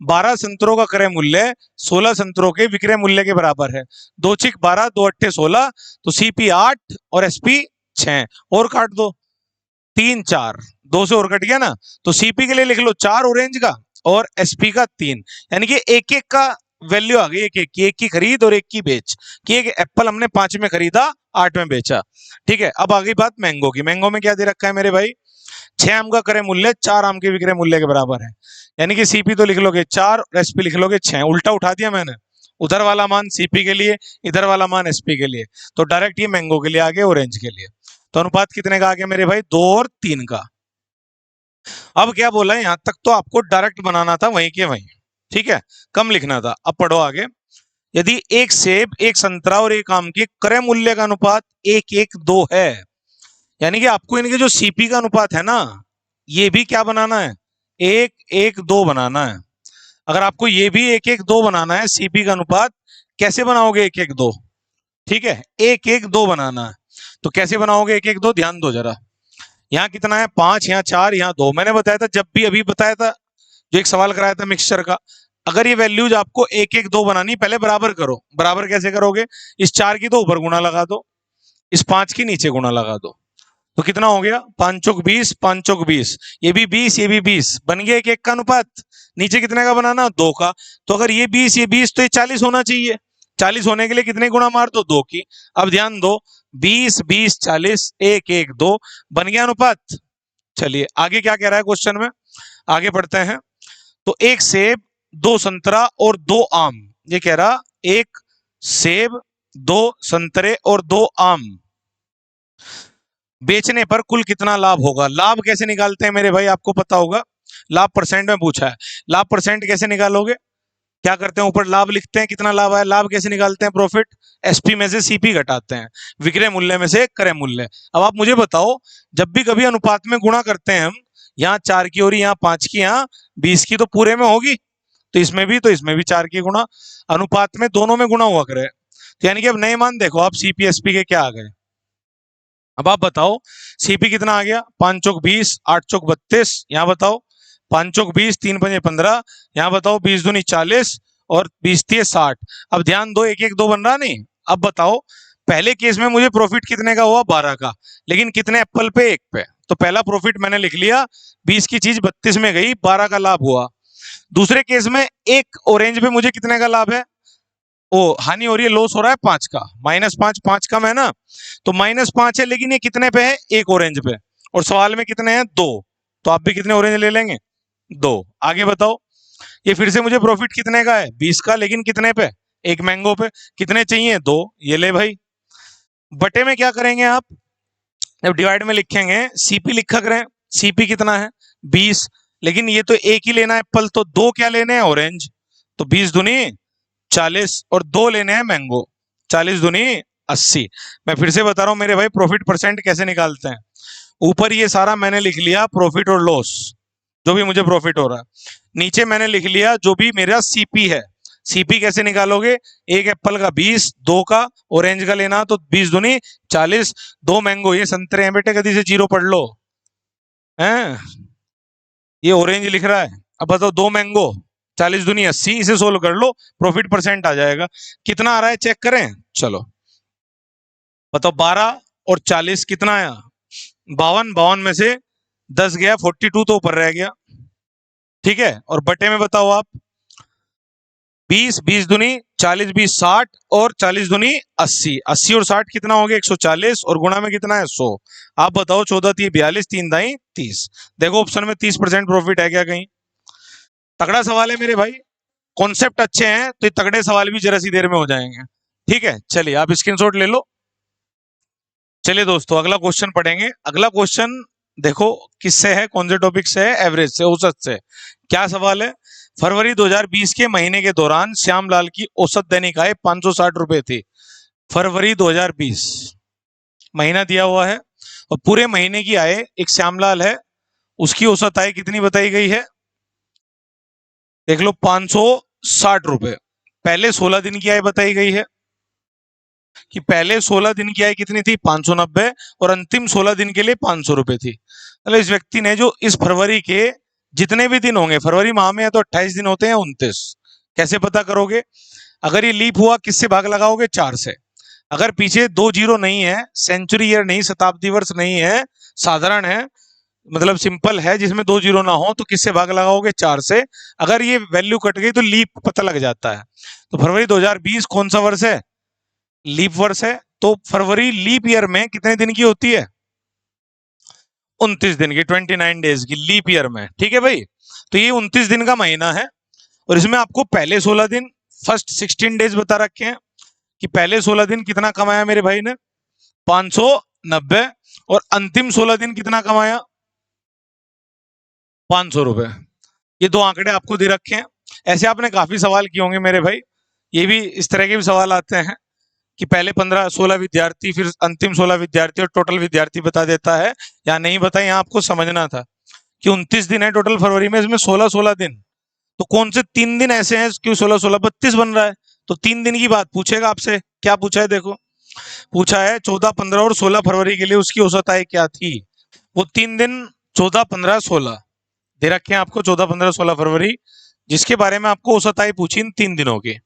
12 संतरों का क्रय मूल्य 16 संतरों के विक्रय मूल्य के बराबर है। 2 छिक 12, 2 अट्ठे 16, तो सीपी 8 और एसपी 6, और काट दो 3 4, 2 से और कट गया ना। तो सीपी के लिए लिख लो 4 ऑरेंज का और एसपी का 3, यानी कि एक एक का वैल्यू आ गई, एक की खरीद और एक की बेच, कि एक एप्पल हमने 5 में खरीदा 8 में बेचा। ठीक है, अब आ गई बात मैंगो की। मैंगो में क्या दे रखा है मेरे भाई, 6 आम का क्रय मूल्य 4 आम के विक्रय मूल्य के बराबर है, यानी कि सीपी तो लिख लोगे 4 और एसपी लिख लोगे 6। उल्टा उठा दिया मैंने, उधर वाला मान सीपी के लिए, इधर वाला मान एसपी के लिए, तो डायरेक्ट ये मैंगो के लिए आ गया, ऑरेंज के लिए। तो अनुपात कितने का आ गया मेरे भाई, 2 और 3 का। अब क्या बोला है, यहां तक तो आपको डायरेक्ट बनाना था वहीं के वहीं, ठीक है, कम लिखना था। अब पढ़ो आगे, यदि एक सेब, एक संतरा और एक आम के क्रय मूल्य का अनुपात 1:1:2 है, यानी कि आपको इनके जो सीपी का अनुपात है ना, ये भी क्या बनाना है, 1:1:2 बनाना है। अगर आपको ये भी 1:1:2 बनाना है, सीपी का अनुपात कैसे बनाओगे 1:1:2, ठीक है, 1:1:2 बनाना है। तो कैसे बनाओगे 1:1:2, ध्यान दो जरा, यहाँ कितना है 5, यहाँ 4, यहाँ 2। मैंने बताया था, जब भी अभी बताया था, जो एक सवाल कराया था मिक्सचर का, अगर ये वैल्यूज आपको 1:1:2 बनानी, पहले बराबर करो। बराबर कैसे करोगे, इस 4 की तो ऊपर गुणा लगा दो, इस 5 की नीचे गुणा लगा दो, तो कितना हो गया 5 चौक 20, 5 चौक 20, ये भी 20, ये भी 20, बन गया 1:1 का अनुपात। नीचे कितने का बनाना, 2 का। तो अगर ये 20, ये 20, तो ये 40 होना चाहिए। 40 होने के लिए कितने गुणा मार दो, 2 की। अब ध्यान दो, 20 20 40, 1:1:2 बन गया अनुपात। चलिए आगे क्या कह रहा है क्वेश्चन में, आगे पढ़ते हैं। तो एक सेब, 2 संतरा और 2 आम, ये कह रहा एक सेब, 2 संतरे और 2 आम बेचने पर कुल कितना लाभ होगा। लाभ कैसे निकालते हैं मेरे भाई, आपको पता होगा, लाभ परसेंट में पूछा है। लाभ परसेंट कैसे निकालोगे, क्या करते हैं, ऊपर लाभ लिखते हैं, कितना लाभ आया। लाभ कैसे निकालते हैं, प्रॉफिट एसपी में से सीपी घटाते हैं, विक्रय मूल्य में से क्रय मूल्य। अब आप मुझे बताओ, जब भी कभी अनुपात में गुणा करते हैं हम, यहाँ 4 की और यहाँ 5 की, यहाँ 20 की, तो पूरे में होगी, तो इसमें भी 4 की गुणा, अनुपात में दोनों में गुणा हुआ करे। तो यानी कि अब नए मान देखो आप, सीपी एसपी के क्या आ गए। अब आप बताओ सीपी कितना आ गया, 5 चौक 20, 8 चौक 32, यहाँ बताओ 5 चौक 20, 3 पंजे 15, यहाँ बताओ 20 दूनी 40 और 20 तीय 60। अब ध्यान दो, 1:1:2 बन रहा नहीं। अब बताओ, पहले केस में मुझे प्रॉफिट कितने का हुआ, 12 का, लेकिन कितने एप्पल पे, 1 पे। तो पहला प्रॉफिट मैंने लिख लिया, 20 की चीज 32 में गई, 12 का लाभ हुआ। दूसरे केस में एक ऑरेंज पे मुझे कितने का लाभ है, ओ हानि हो रही है, लॉस हो रहा है 5 का, -5, 5 कम है ना, तो -5 है, लेकिन ये कितने पे है, एक ऑरेंज पे, और सवाल में कितने हैं, 2। तो आप भी कितने ऑरेंज ले लेंगे, 2। आगे बताओ, ये फिर से मुझे प्रॉफिट कितने का है, 20 का, लेकिन कितने पे, एक मैंगो पे, कितने चाहिए, 2, ये ले भाई। बटे में क्या करेंगे आप, जब डिवाइड में लिखेंगे, सीपी लिखा करें, सीपी कितना है 20, लेकिन ये तो एक ही लेना है एप्पल, तो 2 क्या लेने हैं, ऑरेंज, तो 20 दूनी 40 और 2 लेने हैं मैंगो, 40 दूनी 80। मैं फिर से बता रहा हूं मेरे भाई, प्रॉफिट परसेंट कैसे निकालते हैं। ऊपर ये सारा मैंने लिख लिया प्रॉफिट और लॉस, जो भी मुझे प्रॉफिट हो रहा है। नीचे मैंने लिख लिया जो भी मेरा सीपी है। सीपी कैसे निकालोगे, एक एप्पल का 20, 2 का ऑरेंज का लेना, तो 20 दूनी 40, 2 मैंगो, ये संतरे हैं बेटे, कभी से जीरो पढ़ लो हैं, ये ऑरेंज लिख रहा है। अब बताओ 2 मैंगो, 40 दूनी 80, इसे सोल्व कर लो, प्रॉफिट परसेंट आ जाएगा। कितना आ रहा है चेक करें, चलो बताओ, 12 और 40 कितना आया, 52, 52 में से 10 गया, 42 तो ऊपर रह गया, ठीक है। और बटे में बताओ आप, 20, 20 दूनी 40, 20 60, और 40 दूनी 80, 80 और 60 कितना हो गया, 140, और गुणा में कितना है 100। आप बताओ, 14 3 42, 3 दाई 30। देखो ऑप्शन में 30% प्रॉफिट है क्या कहीं, तगड़ा सवाल है मेरे भाई। कॉन्सेप्ट अच्छे हैं तो ये तगड़े सवाल भी जरा सी देर में हो जाएंगे। ठीक है, चलिए आप स्क्रीनशॉट ले लो। चलिए दोस्तों अगला क्वेश्चन पढ़ेंगे। अगला क्वेश्चन देखो किससे है, कौन से टॉपिक से है, एवरेज से, औसत से। क्या सवाल है? फरवरी 2020 के महीने के दौरान श्यामलाल की औसत दैनिक आय 560 रुपए थी। फरवरी 2020 महीना दिया हुआ है और पूरे महीने की आय एक श्यामलाल है, उसकी औसत आय कितनी बताई गई है? देख लो 560 रुपए। पहले 16 दिन की आय बताई गई है कि पहले 16 दिन की आय कितनी थी? 590, और अंतिम 16 दिन के लिए 500 रुपए थी। मतलब इस व्यक्ति ने जो इस फरवरी के जितने भी दिन होंगे, फरवरी माह में या तो 28 दिन होते हैं 29, कैसे पता करोगे? अगर ये लीप हुआ किससे भाग लगाओगे? 4 से। अगर पीछे 2 जीरो नहीं है, सेंचुरी ईयर नहीं, शताब्दी वर्ष नहीं है, साधारण है, मतलब सिंपल है जिसमें 2 जीरो ना हो, तो किससे भाग लगाओगे? 4 से। अगर ये वैल्यू कट गई तो लीप पता लग जाता है। तो फरवरी 2020 कौन सा वर्ष है? लीप वर्ष है। तो फरवरी लीप ईयर में कितने दिन की होती है? 29 दिन की, 29 डेज की लीप ईयर में। ठीक है भाई, तो ये 29 दिन का महीना है और इसमें आपको पहले 16 दिन, फर्स्ट 16 डेज बता रखे हैं कि पहले 16 दिन कितना कमाया मेरे भाई ने? 590, और अंतिम 16 दिन कितना कमाया? 500 रुपए। ये दो आंकड़े आपको दे रखे हैं। ऐसे आपने काफी सवाल किए होंगे मेरे भाई, ये भी इस तरह के भी सवाल आते हैं कि पहले 15-16 विद्यार्थी, फिर अंतिम 16 विद्यार्थी और टोटल विद्यार्थी बता देता है या नहीं बता। यहाँ आपको समझना था कि 29 दिन है टोटल फरवरी में, इसमें 16-16 दिन, तो कौन से 3 दिन ऐसे हैं क्यों 16-16 32 बन रहा है? तो 3 दिन की बात पूछेगा आपसे। क्या पूछा है? देखो पूछा है 14, 15 और 16 फरवरी के लिए उसकी औसत आय क्या थी। वो 3 दिन 14, 15, 16 दे रखे हैं आपको, 14, 15, 16 फरवरी, जिसके बारे में आपको औसत आय पूछी इन 3 दिनों की।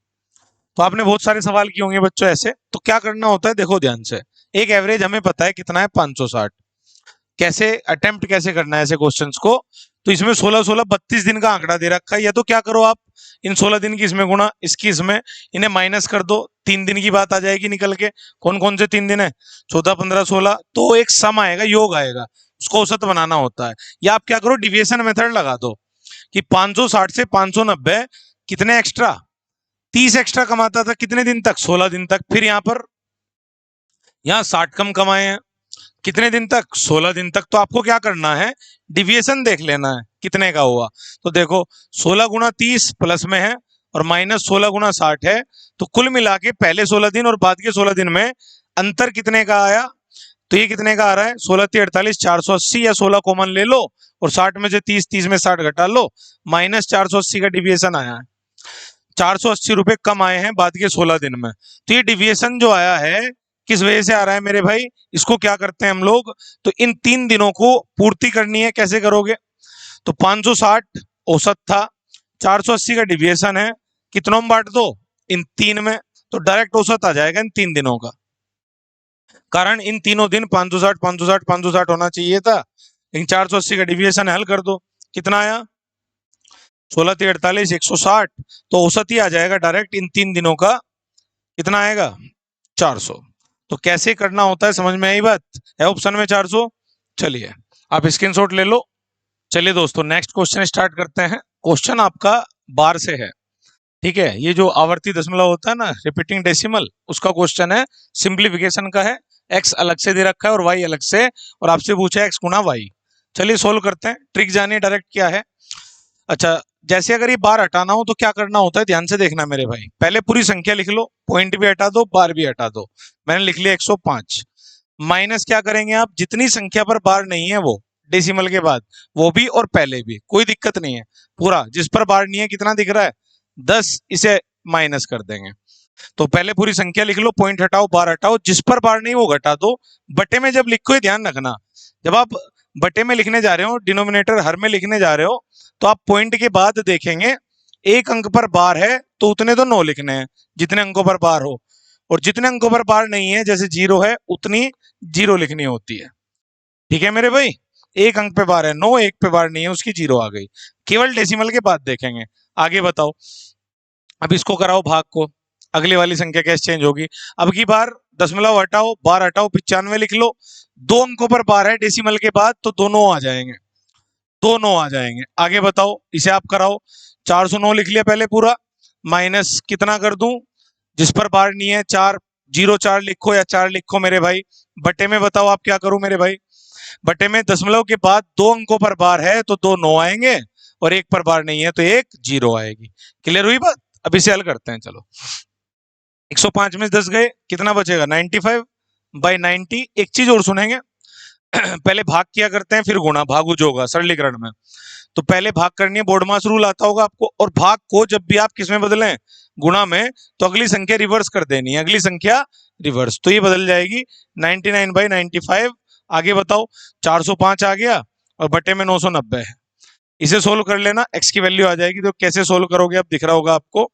तो आपने बहुत सारे सवाल किए होंगे बच्चों ऐसे। तो क्या करना होता है, देखो ध्यान से। एक एवरेज हमें पता है कितना है, 560। कैसे अटेम्प्ट कैसे करना है ऐसे क्वेश्चंस को? तो इसमें 16-16 32 दिन का आंकड़ा दे रखा है, या तो क्या करो आप, इन 16 दिन की इसमें गुणा, इसकी इसमें, इन्हें माइनस कर दो, 3 दिन की बात आ जाएगी निकल के। कौन कौन से 3 दिन है? 14, 15, 16। तो एक सम आएगा, योग आएगा, उसको औसत बनाना होता है। या आप क्या करो, डिविएशन मेथड लगा दो कि 560 से 590 कितने एक्स्ट्रा? 30 एक्स्ट्रा कमाता था कितने दिन तक? 16 दिन तक। फिर यहाँ 60 कम कमाए हैं कितने दिन तक? 16 दिन तक। तो आपको क्या करना है, डिविएशन देख लेना है कितने का हुआ। तो देखो 16 गुना 30 प्लस में है और माइनस 16 गुना 60 है, तो कुल मिला के पहले 16 दिन और बाद के 16 दिन में अंतर कितने का आया? तो ये कितने का आ रहा है? 16 × 48 480, या 16 कॉमन ले लो और 60 में से 30, 30 में 60 घटा लो, माइनस 480 का डिविएशन आया है। 480 रुपए कम आए हैं बाद के 16 दिन में। तो ये डिविएशन जो आया है किस वजह से आ रहा है मेरे भाई? इसको क्या करते हैं हम लोग, तो इन 3 दिनों को पूर्ति करनी है। कैसे करोगे? तो 560 औसत था, 480 का डिविएशन है, कितनों में बांट दो? इन 3 में। तो डायरेक्ट औसत आ जाएगा इन 3 दिनों का, कारण इन तीनों दिन 560 560 560 होना चाहिए था, लेकिन 480 का डिविएशन हल कर दो, कितना आया? 16 × 48 160। तो औसत ही आ जाएगा डायरेक्ट इन 3 दिनों का, कितना आएगा? 400। तो कैसे करना होता है समझ में आई बात? है ऑप्शन में 400। चलिए आप स्क्रीनशॉट ले लो। चलिए दोस्तों नेक्स्ट क्वेश्चन स्टार्ट करते हैं। क्वेश्चन आपका बार से है, ठीक है। ये जो आवर्ती दशमलव होता है ना, रिपीटिंग डेसिमल, उसका क्वेश्चन है, सिंप्लीफिकेशन का है। एक्स अलग से दे रखा है और वाई अलग से, और आपसे पूछा है एक्स गुना वाई। चलिए सोल्व करते हैं। ट्रिक जानिए डायरेक्ट क्या है। अच्छा, जैसे अगर ये बार हटाना हो तो क्या करना होता है, ध्यान से देखना मेरे भाई। पहले पूरी संख्या लिख लो, पॉइंट भी हटा दो, बार भी हटा दो। मैंने लिख लिया 105। माइनस क्या करेंगे आप, जितनी संख्या पर बार नहीं है वो डेसिमल के बाद, वो भी और पहले भी, कोई दिक्कत नहीं है। पूरा जिस पर बार नहीं है कितना दिख रहा है? 10, इसे माइनस कर देंगे। तो पहले पूरी संख्या लिख लो, पॉइंट हटाओ, बार हटाओ, जिस पर बार नहीं वो घटा दो। बटे में जब लिखो ध्यान रखना, जब आप बटे में लिखने जा रहे हो, डिनोमिनेटर हर में लिखने जा रहे हो, तो आप पॉइंट के बाद देखेंगे एक अंक पर बार है तो उतने तो 9 लिखने हैं जितने अंकों पर बार हो, और जितने अंकों पर बार नहीं है जैसे 0 है उतनी 0 लिखनी होती है। ठीक है मेरे भाई, एक अंक पे बार है 9, एक पे बार नहीं है उसकी 0 आ गई। केवल डेसिमल के बाद देखेंगे। आगे बताओ, अब इसको कराओ भाग को, अगली वाली संख्या कैसे चेंज होगी। अब की बार दशमलव हटाओ, बार हटाओ, 95 लिख लो। 2 अंकों पर बार है डेसिमल के बाद, तो दोनों आ जाएंगे, दोनों आ जाएंगे। आगे बताओ, इसे आप कराओ। 409 लिख लिया पहले पूरा, माइनस कितना कर दूं, जिस पर बार नहीं है 4, 0 4 लिखो या 4 लिखो मेरे भाई, बटे में बताओ आप क्या करूं मेरे भाई, बटे में दशमलव के बाद 2 अंकों पर बार है तो 2 9 आएंगे, और 1 पर बार नहीं है तो 1 0 आएगी। क्लियर हुई बात? अब इसे हल करते हैं। चलो 105 में 10 गए, कितना बचेगा 95/90। एक चीज और सुनेंगे, पहले भाग किया करते हैं फिर गुणा, भागुज होगा सरलीकरण में। तो पहले भाग करनी है, बोर्डमास रूल आता होगा आपको, और भाग को जब भी आप किसमें बदलें, गुणा में, तो अगली संख्या रिवर्स कर देनी है, अगली संख्या रिवर्स, तो ये बदल जाएगी 99/95। आगे बताओ, 405 आ गया और बटे में 990 है। इसे सोल्व कर लेना, x की वैल्यू आ जाएगी। तो कैसे सोल्व करोगे, अब दिख रहा होगा आपको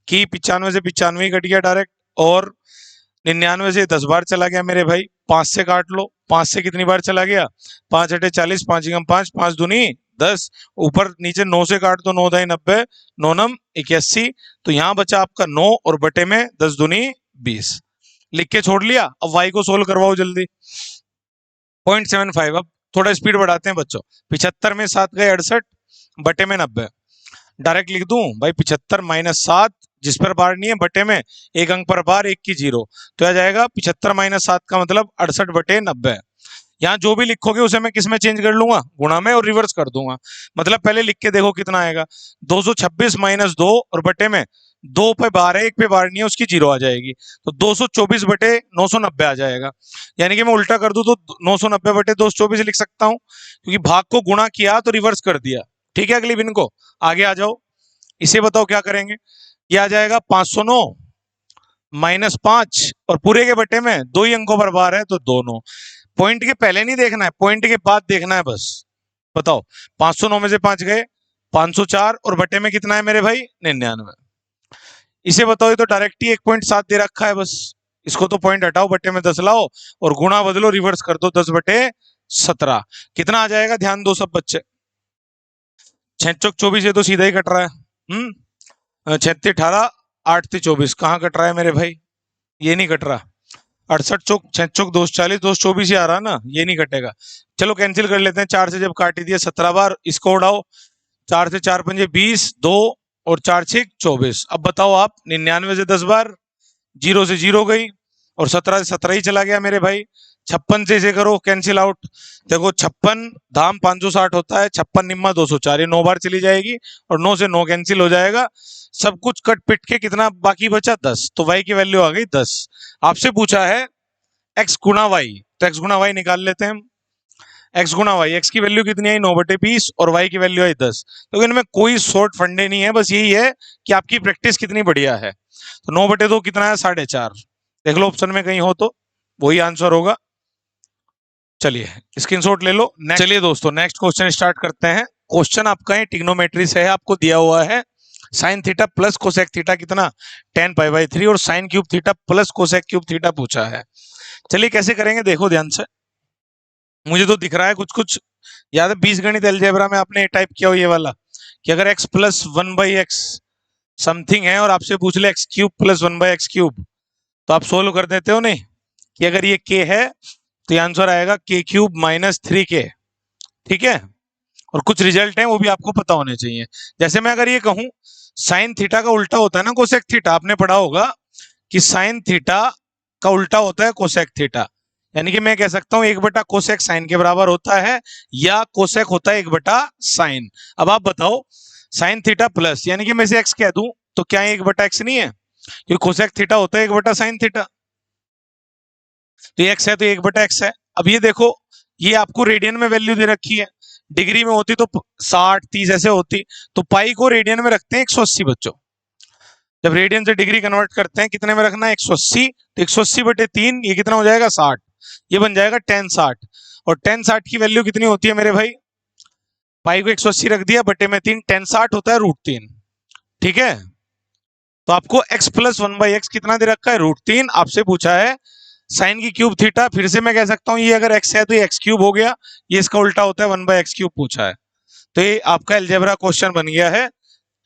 कि 95 से 95 कट गया डायरेक्ट, और 99 से 10 बार चला गया मेरे भाई, 5 से काट लो, 5 से कितनी बार चला गया, 5 अटे 40, 5 एकम 5, 5 दूनी 10, ऊपर नीचे 9 से काट दो, 9 दाई 90, 9 नम 81। तो यहाँ बचा आपका 9 और बटे में 10 दूनी 20, लिख के छोड़ लिया। अब y को सोल्व करवाओ जल्दी, 0.75। अब थोड़ा स्पीड बढ़ाते हैं बच्चों, 75 में 7 गए 68, बटे में 90। डायरेक्ट लिख दूं भाई, 75 माइनस 7, जिस पर बार नहीं है, बटे में 1 अंक पर बार, 1 की 0, तो आ जाएगा 75 माइनस 7 का मतलब 68/90। यहाँ जो भी लिखोगे उसे मैं किस में चेंज कर लूंगा, गुणा में, और रिवर्स कर दूंगा। मतलब पहले लिख के देखो कितना आएगा, 226 माइनस 2, और बटे में 2 पे बार है, 1 पे बार नहीं है, उसकी 0 आ जाएगी, तो 224/990 आ जाएगा। यानी कि मैं उल्टा कर दूं तो 990/224 लिख सकता हूं, क्योंकि भाग को गुणा किया तो रिवर्स कर दिया। ठीक है, अगली बिन को आगे आ जाओ, इसे बताओ क्या करेंगे। ये आ जाएगा 509 माइनस 5, और पूरे के बटे में 2 ही अंकों पर बार है तो 2 9। पॉइंट के पहले नहीं देखना है, पॉइंट के बाद देखना है बस। बताओ, 509 में से 5 गए 504, और बटे में कितना है मेरे भाई 99। इसे बताओ, ये तो डायरेक्ट ही 1.7 दे रखा है, बस इसको तो पॉइंट हटाओ, बटे में 10 लाओ और गुणा बदलो, रिवर्स कर दो, 10/17 कितना आ जाएगा, ध्यान दो सब बच्चे। 6 चौक 24, ये तो सीधा ही कट रहा है। 36 18, 8 3 24, कहाँ कट रहा है मेरे भाई, ये नहीं कट रहा। 68 चौक 6 चौक 240, 224 ही आ रहा ना, ये नहीं कटेगा। चलो कैंसिल कर लेते हैं, 4 से जब काट ही दिया 17 बार, इसको उड़ाओ, 4 से 4 पंजे 20, 2 और 4 6 24। अब बताओ आप, 99 से 10 बार, 0 से 0 गई, और 17 से 17 ही चला गया मेरे भाई। 56 से इसे करो कैंसिल आउट, देखो 56 धाम 560 होता है, 56 निम्मा 204, ये 9 बार चली जाएगी, और 9 से 9 कैंसिल हो जाएगा, सब कुछ कट पिट के कितना बाकी बचा 10, तो y की वैल्यू आ गई 10। आपसे पूछा है x गुणा y, तो x गुणा y निकाल लेते हैं हम। x गुणा y, x की वैल्यू कितनी आई 9/20, और y की वैल्यू आई 10। तो इनमें कोई शॉर्ट फंडे नहीं है, बस यही है कि आपकी प्रैक्टिस कितनी बढ़िया है। तो 9/2 कितना है 4.5, देख लो ऑप्शन में कहीं हो तो वही आंसर होगा। चलिए स्क्रीनशॉट ले लो। चलिए दोस्तों नेक्स्ट क्वेश्चन स्टार्ट करते हैं। क्वेश्चन आपका है ट्रिग्नोमेट्री से है, आपको दिया हुआ है sine theta plus cosec theta कितना 10π/3, और sine cube theta plus cosec cube theta पूछा है। चलिए कैसे करेंगे देखो ध्यान से, मुझे तो दिख रहा है कुछ कुछ याद है, बीजगणित अलजेब्रा में आपने टाइप किया हो ये वाला, कि अगर x + 1/x समथिंग है और आपसे पूछ ले x³ + 1/x³, तो आप सोल्व कर देते हो नहीं, कि अगर ये k है तो ये आंसर आएगा k³ - 3k। ठीक है, और कुछ रिजल्ट हैं वो भी आपको पता होने चाहिए। जैसे मैं अगर ये कहूं साइन थीटा का उल्टा होता है ना कोसेक थीटा, आपने पढ़ा होगा कि साइन थीटा का उल्टा होता है कोसेक थीटा, यानी कि मैं कह सकता हूं 1/कोसेक साइन के बराबर होता है, या कोसेक होता है 1/साइन। अब आप बताओ साइन थीटा प्लस, यानी कि मैं इसे x कह दूं तो क्या 1/x नहीं है, क्योंकि कोसेक थीटा होता है 1/साइन थीटा, तो ये x है तो 1/x है। अब ये देखो, ये आपको रेडियन में वैल्यू दे रखी है, डिग्री में होती तो 60 30 ऐसे होती, तो पाई को रेडियन में रखते हैं 180 बच्चों। जब रेडियन से डिग्री कन्वर्ट करते हैं कितने में रखना है 180, तो 180/3 ये कितना हो जाएगा 60, ये बन जाएगा tan 60। और tan 60 की वैल्यू कितनी होती है मेरे भाई, पाई को 180 रख दिया, बटे में 3, tan 60 होता है √3। ठीक है, तो आपको x + 1/x कितना दे रखा है √3। आपसे पूछा है साइन की क्यूब थीटा, फिर से मैं कह सकता हूं ये अगर x है तो ये x³ हो गया, ये इसका उल्टा होता है 1/x³ पूछा है, तो ये आपका अलजेब्रा क्वेश्चन बन गया है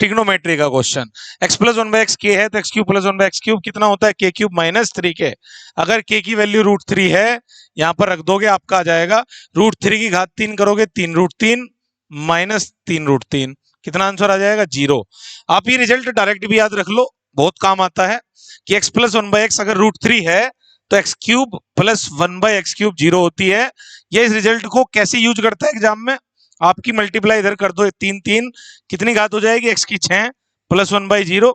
ट्रिग्नोमेट्री का क्वेश्चन। x + 1/x k है तो x³ + 1/x³ कितना होता है k³ - 3k। अगर k की वैल्यू √3 है, यहां पर रख दोगे, आपका आ जाएगा √3 की घात 3 करोगे 3√3 - 3√3 कितना आंसर आ जाएगा 0। आप ये रिजल्ट डायरेक्ट भी याद रख लो, बहुत काम आता है कि x प्लस 1/x अगर √3 है तो x cube plus 1/x cube 0 होती है। ये इस रिजल्ट को कैसे यूज करता है एग्जाम में, आपकी मल्टीप्लाई इधर कर दो, 3 3 कितनी घात हो जाएगी x की 6 प्लस 1/0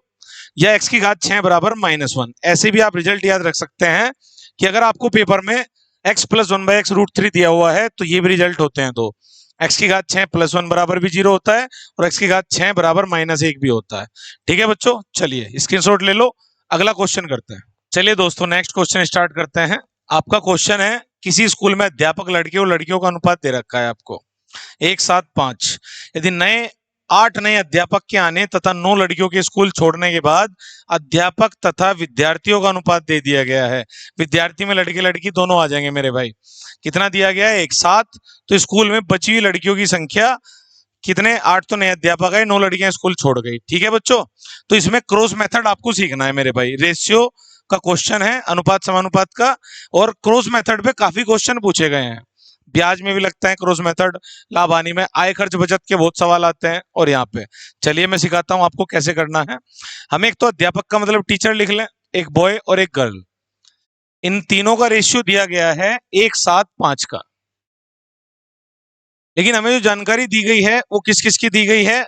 या x की घात 6 बराबर -1। ऐसे भी आप रिजल्ट याद रख सकते हैं कि अगर आपको पेपर में x प्लस 1/x √3 दिया हुआ है तो ये भी रिजल्ट होते हैं। तो x की घात 6 प्लस 1 बराबर भी 0 होता है और x की घात 6 बराबर -1 भी होता है। ठीक है बच्चों, चलिए स्क्रीनशॉट ले लो, अगला क्वेश्चन करते हैं। चलिए दोस्तों नेक्स्ट क्वेश्चन स्टार्ट करते हैं। आपका क्वेश्चन है, किसी स्कूल में अध्यापक लड़के और लड़कियों का अनुपात दे रखा है आपको 1:7:5। यदि 8 नए अध्यापक के आने तथा 9 लड़कियों के स्कूल छोड़ने के बाद अध्यापक तथा विद्यार्थियों का अनुपात दे दिया गया है। विद्यार्थी में लड़के लड़की दोनों आ जाएंगे मेरे भाई। कितना दिया गया है 1:7। तो स्कूल में बची हुई लड़कियों की संख्या कितने, 8 तो नए अध्यापक है, 9 लड़कियां स्कूल छोड़ गई। ठीक है बच्चों, तो इसमें क्रॉस मेथड आपको सीखना है मेरे भाई। रेशियो का क्वेश्चन है, अनुपात समानुपात का, और क्रॉस मेथड पे काफी क्वेश्चन पूछे गए हैं। ब्याज में भी लगता है क्रॉस मेथड, लाभ हानि में, आय खर्च बचत के बहुत सवाल आते हैं। और यहाँ पे चलिए मैं सिखाता हूँ आपको कैसे करना है। हम एक तो अध्यापक का मतलब टीचर लिख लें, एक बॉय और एक गर्ल, इन तीनों का रेशियो दिया गया है 1:7:5 का। लेकिन हमें जो जानकारी दी गई है वो किस किस की दी गई है,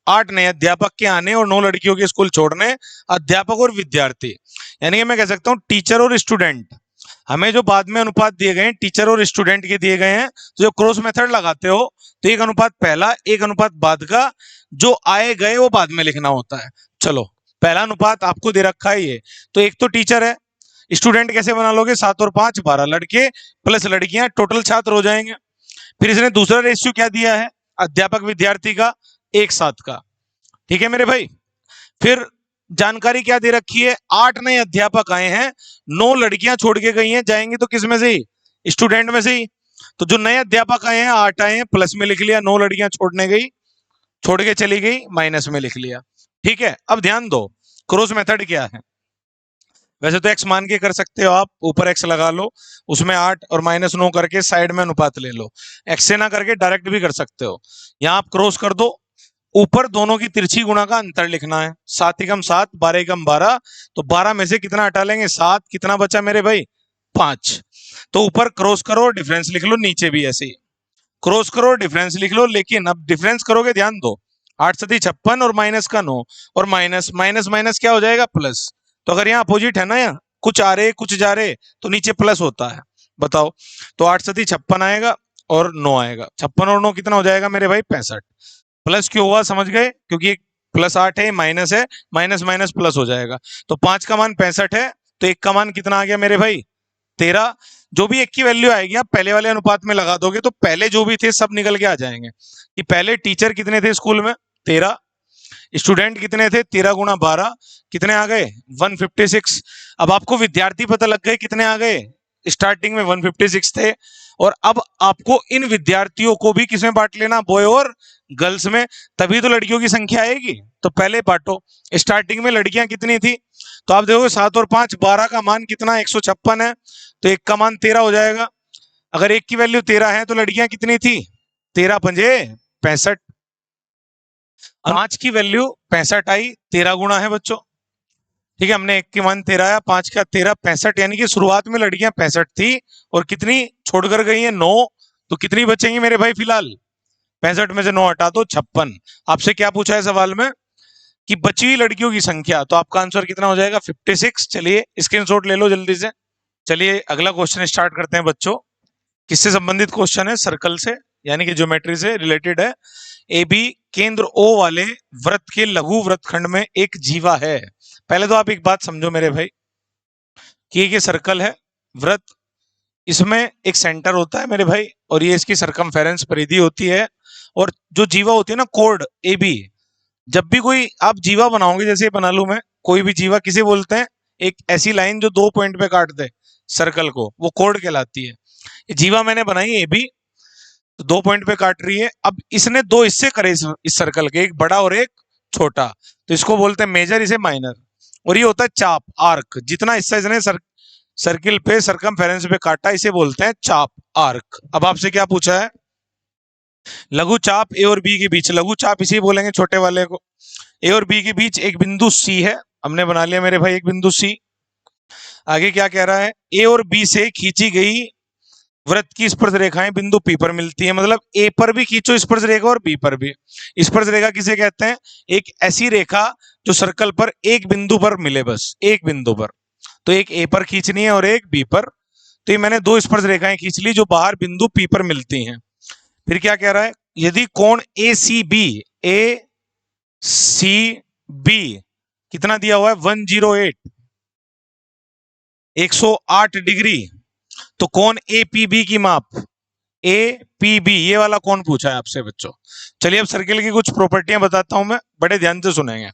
8 नए अध्यापक के आने और 9 लड़कियों के स्कूल छोड़ने, अध्यापक और विद्यार्थी, यानी कि मैं कह सकता हूं टीचर और स्टूडेंट। हमें जो बाद में अनुपात दिए गए हैं टीचर और स्टूडेंट के दिए गए हैं, तो जो क्रॉस मेथड लगाते हो तो एक अनुपात पहला एक अनुपात बाद का, जो आए गए वो बाद में लिखना होता है। चलो पहला अनुपात आपको दे रखा है ये, तो एक तो टीचर है, स्टूडेंट कैसे बना लोगे, 7 और 5 12 लड़के प्लस लड़कियां, टोटल छात्र हो जाएंगे। फिर इसने दूसरा रेशियो क्या दिया है, अध्यापक विद्यार्थी का 1:7 का। ठीक है मेरे भाई, फिर जानकारी क्या दे रखी है, 8 नए अध्यापक आए हैं, 9 लड़कियां छोड़ के गई हैं, जाएंगी तो किस में से ही, स्टूडेंट में से ही। तो जो नए अध्यापक आए हैं 8 आए हैं, प्लस में लिख लिया, 9 लड़कियां छोड़ने गई, छोड़ के चली गई, माइनस में लिख लिया। ठीक है, अब ध्यान दो क्रॉस मेथड क्या है। वैसे तो x मान के कर सकते हो आप, ऊपर x लगा लो, उसमें 8 और -9 करके साइड में अनुपात ले लो। x से ना करके डायरेक्ट भी कर सकते हो। यहाँ आप क्रॉस कर दो, ऊपर दोनों की तिरछी गुणा का अंतर लिखना है, 7 एकम 7 12 एकम 12, तो 12 में से कितना हटा लेंगे 7, कितना बचा मेरे भाई 5। तो ऊपर क्रॉस करो डिफरेंस लिख लो, नीचे भी ऐसे ही क्रॉस करो डिफरेंस लिख लो। लेकिन अब डिफरेंस करोगे ध्यान दो, 8 7 56 और माइनस का 9 और माइनस माइनस माइनस क्या हो जाएगा प्लस। तो अगर यहाँ अपोजिट है ना, यहाँ कुछ आ रहे कुछ जा रहे, तो नीचे प्लस होता है। बताओ, तो 8 7 56 आएगा और 9 आएगा, 56 और 9 कितना हो जाएगा मेरे भाई 65। प्लस क्यों हुआ समझ गए, क्योंकि एक +8 है, माइनस है, माइनस माइनस प्लस हो जाएगा। तो 5 का मान 65 है, तो 1 का मान कितना आ गया मेरे भाई 13। जो भी 1 की वैल्यू आएगी आप पहले वाले अनुपात में लगा दोगे, तो पहले जो भी थे सब निकल के आ जाएंगे। कि पहले टीचर कितने थे स्कूल में 13, स्टूडेंट कितने थे 13 × 12 कितने आ गए 156। अब आपको विद्यार्थी पता लग गए कितने आ गए, स्टार्टिंग में 156 थे, और अब आपको इन विद्यार्थियों को भी किसमें बांट लेना, बॉय और गर्ल्स में, तभी तो लड़कियों की संख्या आएगी। तो पहले बांटो, स्टार्टिंग में लड़कियां कितनी थी, तो आप देखोगे 7 और 5 12 का मान कितना 156 है, तो 1 का मान 13 हो जाएगा। अगर 1 की वैल्यू 13 है तो लड़कियां कितनी थी 13 पंजे 65, 5 की वैल्यू 65 आई, 13 गुणा है बच्चों। ठीक है, हमने 1 के मान 13 आया, 5 का 13 65, यानी कि शुरुआत में लड़कियां 65 थी और कितनी छोड़कर गई हैं 9, तो कितनी बचेंगी मेरे भाई फिलहाल 65 में से 9 हटा दो 56। आपसे क्या पूछा है सवाल में कि बची हुई लड़कियों की संख्या, तो आपका आंसर कितना हो जाएगा 56। चलिए स्क्रीनशॉट ले लो जल्दी से। चलिए अगला क्वेश्चन स्टार्ट करते हैं बच्चों। किससे संबंधित क्वेश्चन है, सर्कल से, यानी कि ज्योमेट्री से रिलेटेड है। ए बी केंद्र O वाले वृत्त के लघु वृत्तखंड में एक जीवा है। पहले तो आप एक बात समझो मेरे भाई कि ये सर्कल है, वृत्त, इसमें एक सेंटर होता है मेरे भाई, और ये इसकी सरकमफेरेंस परिधि होती है, और जो जीवा होती है ना कोड ए बी, जब भी कोई आप जीवा बनाओगे, जैसे बना लू मैं कोई भी जीवा, किसे बोलते हैं, एक ऐसी लाइन जो 2 पॉइंट पे काट दे सर्कल को, वो कोड कहलाती है। ये जीवा मैंने बनाई ए बी, 2 पॉइंट पे काट रही है। अब इसने 2 हिस्से करे इस सर्कल के, एक बड़ा और एक छोटा, तो इसको बोलते हैं मेजर, इसे माइनर। और ये होता है चाप, आर्क, जितना हिस्सा इसने सर्किल पे सरकमफेरेंस पे काटा इसे बोलते हैं चाप, आर्क। अब आपसे क्या पूछा है लघु चाप ए और बी के बीच, लघु चाप इसी बोलेंगे छोटे वाले को, ए और बी के बीच एक बिंदु सी है, हमने बना लिया मेरे भाई एक बिंदु सी। आगे क्या कह रहा है, ए और बी से खींची गई वृत्त की स्पर्श रेखाएं बिंदु पी पर मिलती है, मतलब ए पर भी खींचो स्पर्श रेखा और बी पर भी। स्पर्श रेखा किसे कहते हैं, एक ऐसी रेखा जो सर्कल पर एक बिंदु पर मिले, बस एक बिंदु पर। तो एक ए पर खींचनी है और एक बी पर। तो ये मैंने दो स्पर्श रेखाएं खींच ली जो बाहर बिंदु पी पर मिलती हैं। फिर क्या कह रहा है, यदि कोण ए सी बी कितना दिया हुआ है 108 108 डिग्री, तो कोण ए पी बी की माप ए पी बी, ये वाला कौन पूछा है आपसे बच्चों। चलिए अब सर्किल की कुछ प्रॉपर्टियां बताता हूं मैं, बड़े ध्यान से सुनेंगे।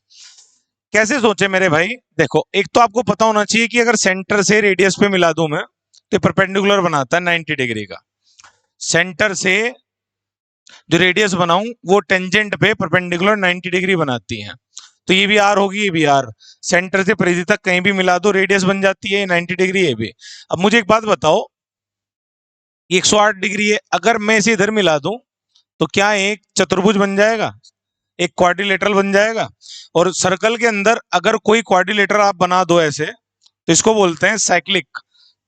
कैसे सोचे मेरे भाई, देखो एक तो आपको पता होना चाहिए कि अगर सेंटर से रेडियस पे मिला दूं मैं तो परपेंडिकुलर बनाता है 90 डिग्री का। सेंटर से जो रेडियस बनाऊं वो टेंजेंट पे परपेंडिकुलर 90 डिग्री बनाती है। तो ये भी आर होगी, ये भी आर। सेंटर से परिधि तक कहीं भी मिला दो रेडियस बन जाती है 90 डिग्री, ये भी। अब मुझे एक बात बताओ, 108 डिग्री है, अगर मैं इसे इधर मिला दूं तो क्या एक चतुर्भुज बन जाएगा, एक क्वाड्रिलेटरल बन जाएगा। और सर्कल के अंदर अगर कोई क्वाड्रिलेटर आप बना दो ऐसे, तो इसको बोलते हैं साइक्लिक,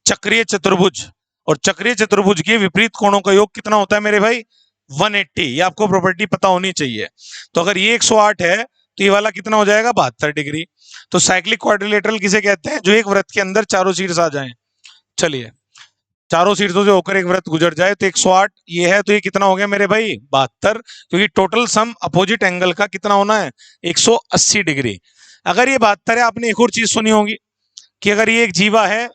चक्रीय चतुर्भुज। और चक्रीय चतुर्भुज के विपरीत कोणों का योग कितना होता है मेरे भाई, 180। ये आपको प्रॉपर्टी पता होनी चाहिए। तो अगर ये 108 है तो ये वाला कितना हो जाएगा 72 डिग्री। तो साइक्लिक क्वाड्रिलेटरल किसे कहते हैं, जो एक वृत्त के अंदर चारों शीर्ष आ जाएं। चलिए, चारों शीर्षों से होकर एक वृत्त गुजर जाए, तो 108 ये है, तो ये कितना हो गया मेरे भाई 72, क्योंकि टोटल सम अपोजिट एंगल का कितना होना है 180 डिग्री। अगर ये 72 है, आपने एक और चीज सुनी होगी कि अगर ये एक जीवा है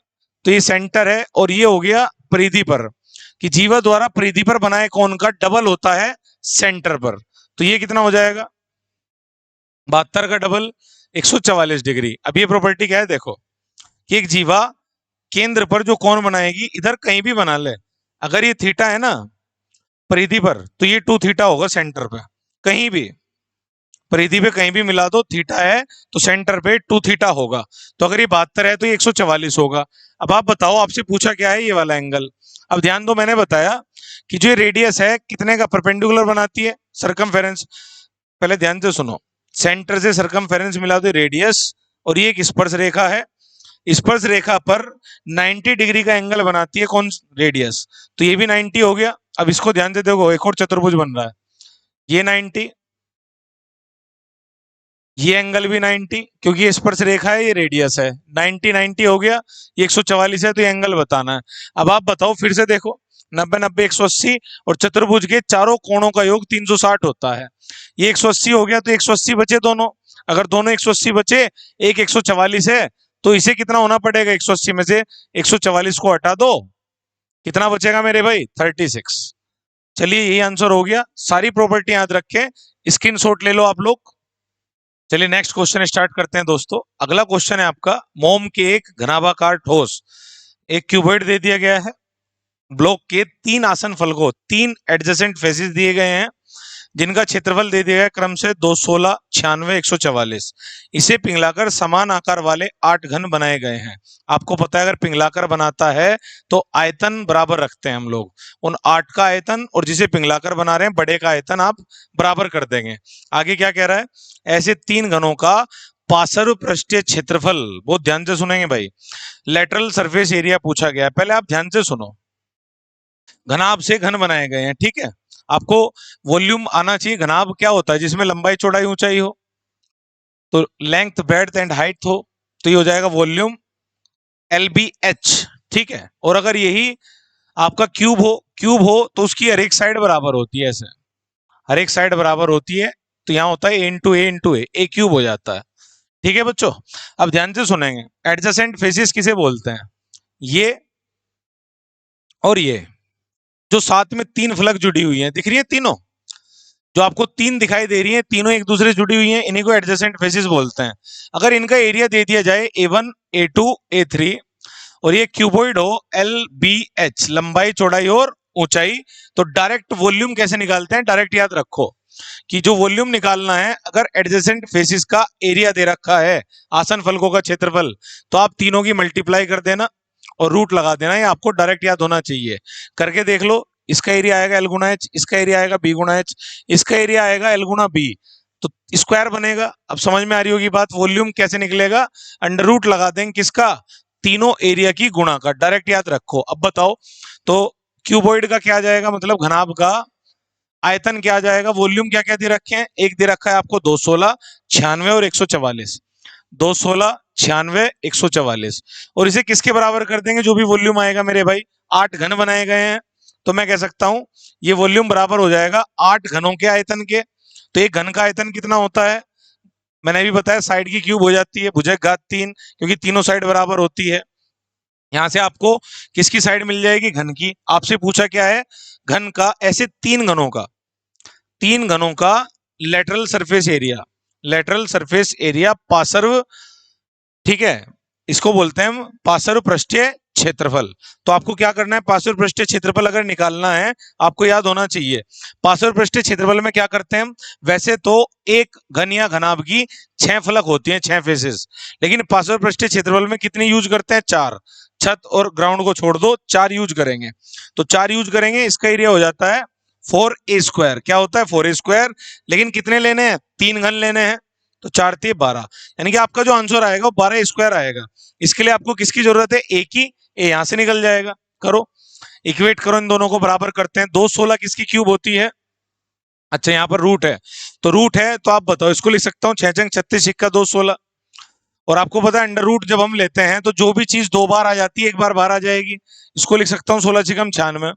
तो ये सेंटर है और ये हो गया परिधि पर, कि जीवा द्वारा परिधि पर बनाए कोण का डबल होता है सेंटर पर। तो ये कितना हो जाएगा 72 का डबल 144 डिग्री। अब ये प्रॉपर्टी क्या है, देखो कि एक जीवा केंद्र पर जो कोण बनाएगी, इधर कहीं भी बना ले, अगर ये थीटा है ना परिधि पर, तो ये 2 थीटा होगा सेंटर पे, कहीं भी परिधि पे कहीं भी मिला दो थीटा है तो सेंटर पे 2 थीटा होगा। तो अगर ये 72 है तो ये 144 होगा। अब आप बताओ, आपसे पूछा क्या है, ये वाला एंगल। अब ध्यान दो, मैंने बताया कि जो रेडियस है कितने का परपेंडिकुलर बनाती है, सरकमफेरेंस। पहले ध्यान से सुनो, सेंटर से सरकमफेरेंस मिला दो रेडियस, और ये एक स्पर्श रेखा है, स्पर्श रेखा पर 90 डिग्री का एंगल बनाती है कौन, रेडियस। तो ये भी 90 हो गया। अब इसको ध्यान से देखो, एक और चतुर्भुज बन रहा है, ये 90, ये एंगल भी 90, क्योंकि ये स्पर्श रेखा है, ये रेडियस है। 90 90 हो गया, ये 144 है, तो ये एंगल बताना है। अब आप बताओ, फिर से देखो, 90 90 180, और चतुर्भुज के चारों कोणों का योग 360 होता है। ये 180 हो गया, तो 180 बचे दोनों, अगर दोनों 180 बचे, एक 144 है, तो इसे कितना होना पड़ेगा, 180 में से 144 को हटा दो, कितना बचेगा मेरे भाई 36। चलिए, यही आंसर हो गया। सारी प्रॉपर्टी याद रखें, स्क्रीनशॉट ले लो आप लोग। चलिए नेक्स्ट क्वेश्चन स्टार्ट करते हैं दोस्तों। अगला क्वेश्चन है आपका, मोम के एक घनाभाकार ठोस एक क्यूबॉइड दे दिया गया है, ब्लॉक के 3 आसन फलकों, 3 एडजेसेंट फेसेस दिए गए हैं, जिनका क्षेत्रफल दे दिया गया क्रम से 216, 96, 144। इसे पिघलाकर समान आकार वाले 8 घन बनाए गए हैं। आपको पता है, अगर पिघलाकर बनाता है तो आयतन बराबर रखते हैं हम लोग, उन 8 का आयतन और जिसे पिघलाकर बना रहे हैं बड़े का आयतन आप बराबर कर देंगे। आगे क्या कह रहा है, ऐसे 3 घनों का पार्श्व पृष्ठीय क्षेत्रफल, बहुत ध्यान से सुनेंगे भाई, लेटरल सरफेस एरिया पूछा गया है। पहले आप ध्यान से सुनो, घनाभ से घन बनाए गए हैं, ठीक है। आपको वॉल्यूम आना चाहिए। घनाभ क्या होता है, जिसमें लंबाई चौड़ाई ऊंचाई हो, तो लेंथ ब्रेड्थ एंड हाइट हो, तो ये हो जाएगा वॉल्यूम LBH, ठीक है। और अगर यही आपका क्यूब हो तो उसकी हर एक साइड बराबर होती है, ऐसे हर एक साइड बराबर होती है, तो यहां होता है A क्यूब हो जाता है, ठीक है बच्चों। अब ध्यान से सुनेंगे, एडजेसेंट फेसेस किसे बोलते हैं, ये और ये, जो साथ में 3 फलक जुड़ी हुई हैं, दिख रही है तीनों, जो आपको 3 दिखाई दे रही हैं, तीनों एक दूसरे से जुड़ी हुई हैं, इन्हीं को एडजेसेंट फेसेस बोलते हैं। अगर इनका एरिया दे दिया जाए A1 A2 A3, और ये क्यूबॉइड हो LBH, लंबाई चौड़ाई और ऊंचाई, तो डायरेक्ट वॉल्यूम कैसे निकालते हैं, डायरेक्ट याद रखो कि जो वॉल्यूम निकालना है, अगर एडजेसेंट फेसेस का एरिया दे रखा है, आसन फलकों का क्षेत्रफल, तो आप तीनों की मल्टीप्लाई कर देना और रूट लगा देना, ये आपको डायरेक्ट याद होना चाहिए। करके देख लो, इसका एरिया आएगा एल गुना एच, इसका एरिया आएगा बी गुना एच, इसका एरिया आएगा एल गुना बी, तो स्क्वायर बनेगा। अब समझ में आ रही होगी बात, वॉल्यूम कैसे निकलेगा, अंडर रूट लगा देंगे किसका, तीनों एरिया की गुणा का, डायरेक्ट याद रखो। अब बताओ तो क्यूबॉइड का क्या आ जाएगा, मतलब घनाभ का आयतन क्या आ जाएगा, वॉल्यूम क्या क्या दे रखे हैं, एक दे रखा है आपको 216, 96 और 144, 216, 96, 144, और इसे किसके बराबर कर देंगे, जो भी वॉल्यूम आएगा मेरे भाई, 8 घन बनाए गए हैं, तो मैं कह सकता हूं ये वॉल्यूम बराबर हो जाएगा 8 घनों के आयतन के। तो एक घन का आयतन कितना होता है, मैंने भी बताया साइड की क्यूब हो जाती है भुजक घात 3, क्योंकि तीनों साइड बराबर होती है। यहां से आपको किसकी साइड मिल जाएगी, घन की। आपसे पूछा क्या है, घन का, ऐसे तीन घनों का lateral surface area, lateral surface area पार्श्व, ठीक है, इसको बोलते हैं हम पार्श्व पृष्ठीय क्षेत्रफल। तो आपको क्या करना है, पार्श्व पृष्ठीय क्षेत्रफल अगर निकालना है, आपको याद होना चाहिए पार्श्व पृष्ठीय क्षेत्रफल में क्या करते हैं हम, वैसे तो एक घन या घनाभ की 6 फलक होती हैं, 6 फेसेस, लेकिन पार्श्व पृष्ठीय क्षेत्रफल में कितनी यूज करते हैं, 4, छत और ग्राउंड को छोड़ दो 4 यूज करेंगे, तो 4 यूज करेंगे, इसका एरिया हो जाता है 4a स्क्वायर, क्या होता है 4a स्क्वायर, लेकिन कितने लेने हैं, 3 घन लेने हैं, तो 4 3 12, यानी कि आपका जो आंसर आएगा वो 12 स्क्वायर आएगा। इसके लिए आपको किसकी जरूरत है, ए की, ए यहां से निकल जाएगा, करो इक्वेट करो, इन दोनों को बराबर करते हैं, 216 किसकी क्यूब होती है, अच्छा यहाँ पर रूट है, तो रूट है तो आप बताओ, इसको लिख सकता हूँ 6 36 सिक्का 216, और आपको पता है अंडर रूट जब हम लेते हैं तो जो भी चीज 2 बार आ जाती है 1 बार बाहर आ जाएगी, इसको लिख सकता हूँ 16 छिकम 96,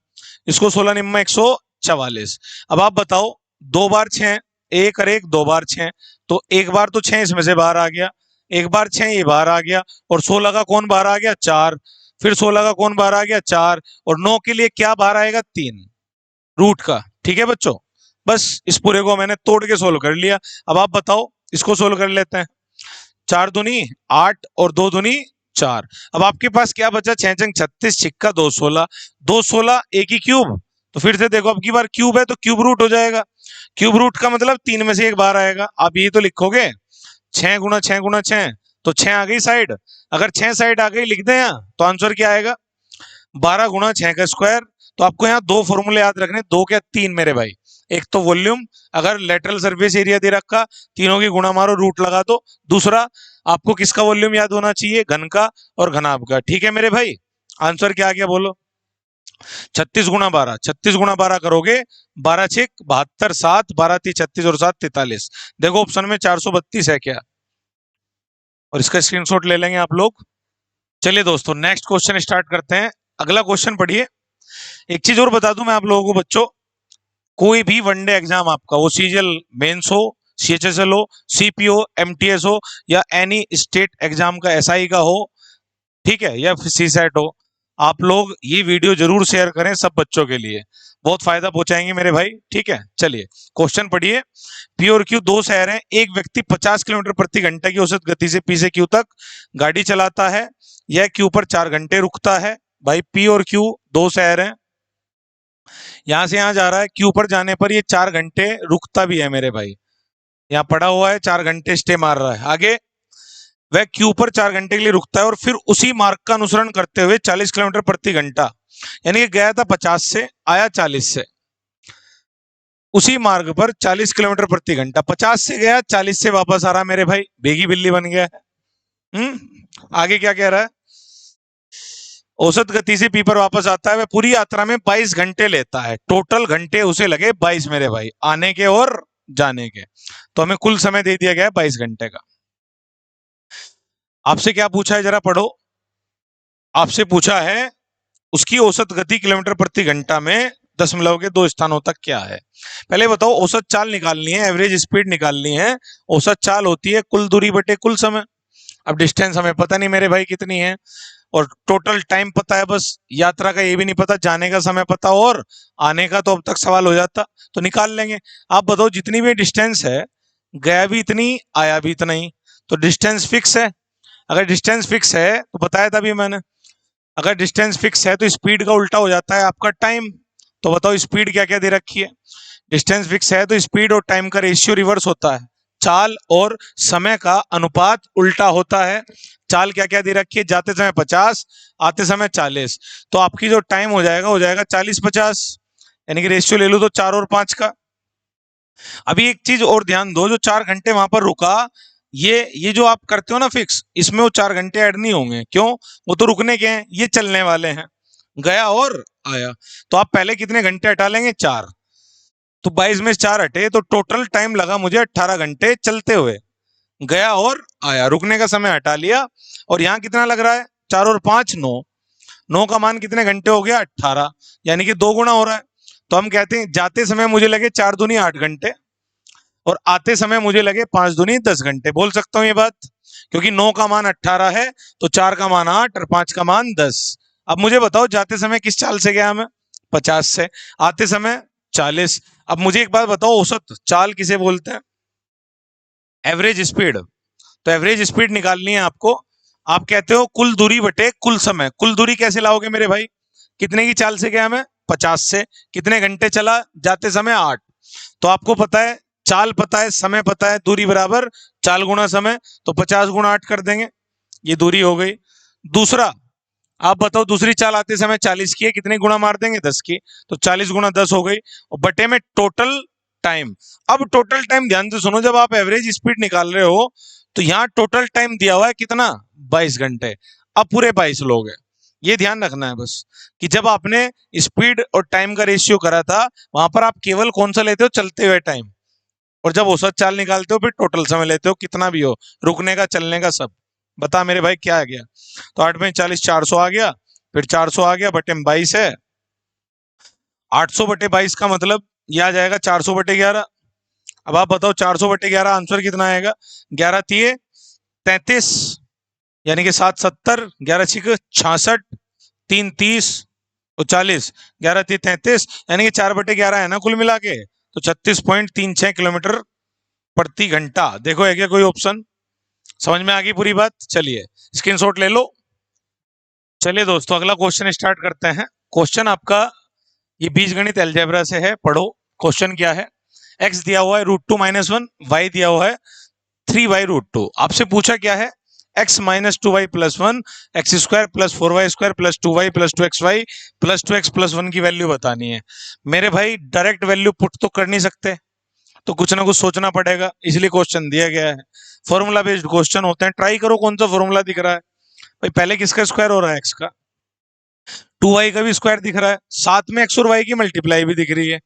इसको 16 निम्मा 144। अब आप बताओ 2 बार 6, एक और एक 2 बार 6, तो एक बार तो 6 इसमें से बाहर आ गया, एक बार 6 ये बाहर आ गया, और 16 का कौन बाहर आ गया, 4, फिर 16 का कौन बाहर आ गया, 4, और 9 के लिए क्या बाहर आएगा, 3 रूट का। ठीक है बच्चों, बस इस पूरे को मैंने तोड़ के सोल्व कर लिया। अब आप बताओ, इसको सोल्व कर लेते हैं, 4 दूनी 8 और 2 दूनी 4। अब आपके पास क्या बचा, 6 36 छिक्का 216, 216 ए की क्यूब, तो फिर से देखो अब की बार क्यूब है तो क्यूब रूट हो जाएगा, क्यूब रूट का मतलब 3 में से एक बार आएगा। आप ये तो लिखोगे 6 गुना 6 गुना 6, तो 6 आ गई साइड, अगर 6 साइड आ गई लिख दें यहाँ, तो आंसर क्या आएगा 12 गुना 6 का स्क्वायर। तो आपको यहाँ 2 फॉर्मूले याद रखने, 2 क्या 3 मेरे भाई, एक तो वॉल्यूम, अगर लेटरल सरफेस एरिया दे रखा, तीनों की गुणा मारो रूट लगा दो, दूसरा आपको किसका वॉल्यूम याद होना चाहिए, घन का और घनाभ का। ठीक है मेरे भाई, आंसर क्या आ गया बोलो, 36 गुना 12, 36 गुना 12 करोगे 12 6 72, 7 12 3 36 और 7 43, देखो ऑप्शन में 432 है क्या, और इसका स्क्रीनशॉट ले लेंगे आप लोग। चलिए दोस्तों नेक्स्ट क्वेश्चन स्टार्ट करते हैं, अगला क्वेश्चन पढ़िए। एक चीज और बता दूं मैं आप लोगों को बच्चों, कोई भी वनडे एग्जाम आपका, वो सीजीएल मेंस हो, सीएचएसएल हो, सीपीओ एमटीएस हो, या एनी स्टेट एग्जाम का एसआई का हो, ठीक है, या सी सेट हो, आप लोग ये वीडियो जरूर शेयर करें सब बच्चों के लिए, बहुत फायदा पहुंचाएंगे मेरे भाई। ठीक है, चलिए क्वेश्चन पढ़िए। पी और क्यू दो शहर हैं, एक व्यक्ति 50 किलोमीटर प्रति घंटे की औसत गति से पी से क्यू तक गाड़ी चलाता है, यह क्यू पर 4 घंटे रुकता है। भाई पी और क्यू दो शहर हैं, यहां से यहां जा रहा है, क्यू पर जाने पर ये 4 घंटे रुकता भी है मेरे भाई, यहाँ पड़ा हुआ है 4 घंटे स्टे मार रहा है। आगे वह क्यू पर 4 घंटे के लिए रुकता है और फिर उसी मार्ग का अनुसरण करते हुए 40 किलोमीटर प्रति घंटा, यानी कि गया था 50 से आया 40 से, उसी मार्ग पर 40 किलोमीटर प्रति घंटा, 50 से गया 40 से वापस आ रहा मेरे भाई, बेगी बिल्ली बन गया है। आगे क्या कह रहा है, औसत गति से पी पर वापस आता है, वह पूरी यात्रा में 22 घंटे लेता है, टोटल घंटे उसे लगे 22 मेरे भाई, आने के और जाने के, तो हमें कुल समय दे दिया गया है 22 घंटे का। आपसे क्या पूछा है जरा पढ़ो, आपसे पूछा है उसकी औसत गति किलोमीटर प्रति घंटा में दशमलव के 2 स्थानों तक क्या है। पहले बताओ औसत चाल निकालनी है, एवरेज स्पीड निकालनी है, औसत चाल होती है कुल दूरी बटे कुल समय। अब डिस्टेंस हमें पता नहीं मेरे भाई कितनी है, और टोटल टाइम पता है, बस यात्रा का ये भी नहीं पता, जाने का समय पता और आने का तो अब तक सवाल हो जाता, तो निकाल लेंगे। आप बताओ जितनी भी डिस्टेंस है, गया भी इतनी आया भी इतना ही, तो डिस्टेंस फिक्स है। अगर डिस्टेंस फिक्स है तो बताया था भी मैंने, अगर डिस्टेंस फिक्स है तो स्पीड का उल्टा हो जाता है आपका टाइम। तो बताओ स्पीड क्या क्या दे रखी है, डिस्टेंस फिक्स है तो स्पीड और टाइम का रेशियो रिवर्स होता है, चाल और समय का अनुपात उल्टा होता है। चाल क्या क्या दे रखी है, जाते समय 50, आते समय 40, तो आपकी जो टाइम हो जाएगा 40 50, यानी कि रेशियो ले लो तो 4 और 5 का। अभी एक चीज और ध्यान दो, जो 4 घंटे वहां पर रुका, ये जो आप करते हो ना फिक्स, इसमें वो 4 घंटे ऐड नहीं होंगे। क्यों? वो तो रुकने के हैं, ये चलने वाले हैं। गया और आया, तो आप पहले कितने घंटे हटा लेंगे? 4। तो 22 में 4 हटे, तो टोटल टाइम लगा मुझे 18 घंटे चलते हुए। गया और आया, रुकने का समय हटा लिया। और यहाँ कितना लग रहा है? 4 और 5 9। 9 का मान कितने घंटे हो गया? 18, यानी कि 2 गुना हो रहा है। तो हम कहते हैं जाते समय मुझे लगे 4 दूनी 8 घंटे, और आते समय मुझे लगे 5 दूनी 10 घंटे। बोल सकता हूं ये बात, क्योंकि 9 का मान 18 है, तो 4 का मान 8 और 5 का मान 10। अब मुझे बताओ जाते समय किस चाल से गया मैं? 50 से। आते समय 40। अब मुझे एक बात बताओ, औसत चाल किसे बोलते हैं? Average speed. तो एवरेज स्पीड निकालनी है आपको। आप कहते हो कुल दूरी बटे कुल समय। कुल दूरी कैसे लाओगे मेरे भाई? कितने की चाल से गया मैं? 50 से। कितने घंटे चला? जाते समय 8। तो आपको पता है, चाल पता है, समय पता है, दूरी बराबर चाल गुणा समय, तो 50 गुणा 8 कर देंगे, ये दूरी हो गई। दूसरा, आप बताओ दूसरी चाल आते समय 40 की है, कितने गुणा मार देंगे? 10 की। तो 40 गुणा 10 हो गई, और बटे में टोटल टाइम। अब टोटल टाइम ध्यान से सुनो, जब आप एवरेज स्पीड निकाल रहे हो, तो यहाँ टोटल टाइम दिया हुआ है कितना? 22 घंटे। अब पूरे 22 लोग हैं, ये ध्यान रखना है बस, कि जब आपने स्पीड और टाइम का रेशियो करा था, वहां पर आप केवल कौन सा लेते हो? चलते हुए टाइम। और जब औसत चाल निकालते हो, फिर टोटल समय लेते हो, कितना भी हो, रुकने का, चलने का, सब। बता मेरे भाई क्या आ गया? तो 8 में 40, 400 आ गया। फिर 400 आ गया, बटे में 22 है। 800 बटे 22 का मतलब ये आ जाएगा 400 बटे 11। अब आप बताओ 400 बटे 11 आंसर कितना आएगा? 11 तिये 33, यानी कि 7 70, 11 छिक 66, 3 30 और 40, 11 3 33, यानी कि 4 बटे 11 है ना कुल मिला के, तो 36.36 किलोमीटर प्रति घंटा। देखो है क्या कोई ऑप्शन? समझ में आ गई पूरी बात? चलिए स्क्रीनशॉट ले लो। चलिए दोस्तों, अगला क्वेश्चन स्टार्ट करते हैं। क्वेश्चन आपका ये बीजगणित अलजेब्रा से है, पढ़ो। क्वेश्चन क्या है? x दिया हुआ है √2 - 1, y दिया हुआ है 3y√2। आपसे पूछा क्या है? x - 2y + 1, x² + 4y² + 2y + 2xy + 2x + 1 की वैल्यू बतानी है। मेरे भाई डायरेक्ट वैल्यू पुट तो कर नहीं सकते, तो कुछ ना कुछ सोचना पड़ेगा, इसलिए क्वेश्चन दिया गया है। फॉर्मूला बेस्ड क्वेश्चन होते हैं। ट्राई करो कौन सा फॉर्मूला दिख रहा है भाई। पहले किसका स्क्वायर हो रहा है? x का। 2y का भी स्क्वायर दिख रहा है, साथ में x और y की मल्टीप्लाई भी दिख रही है,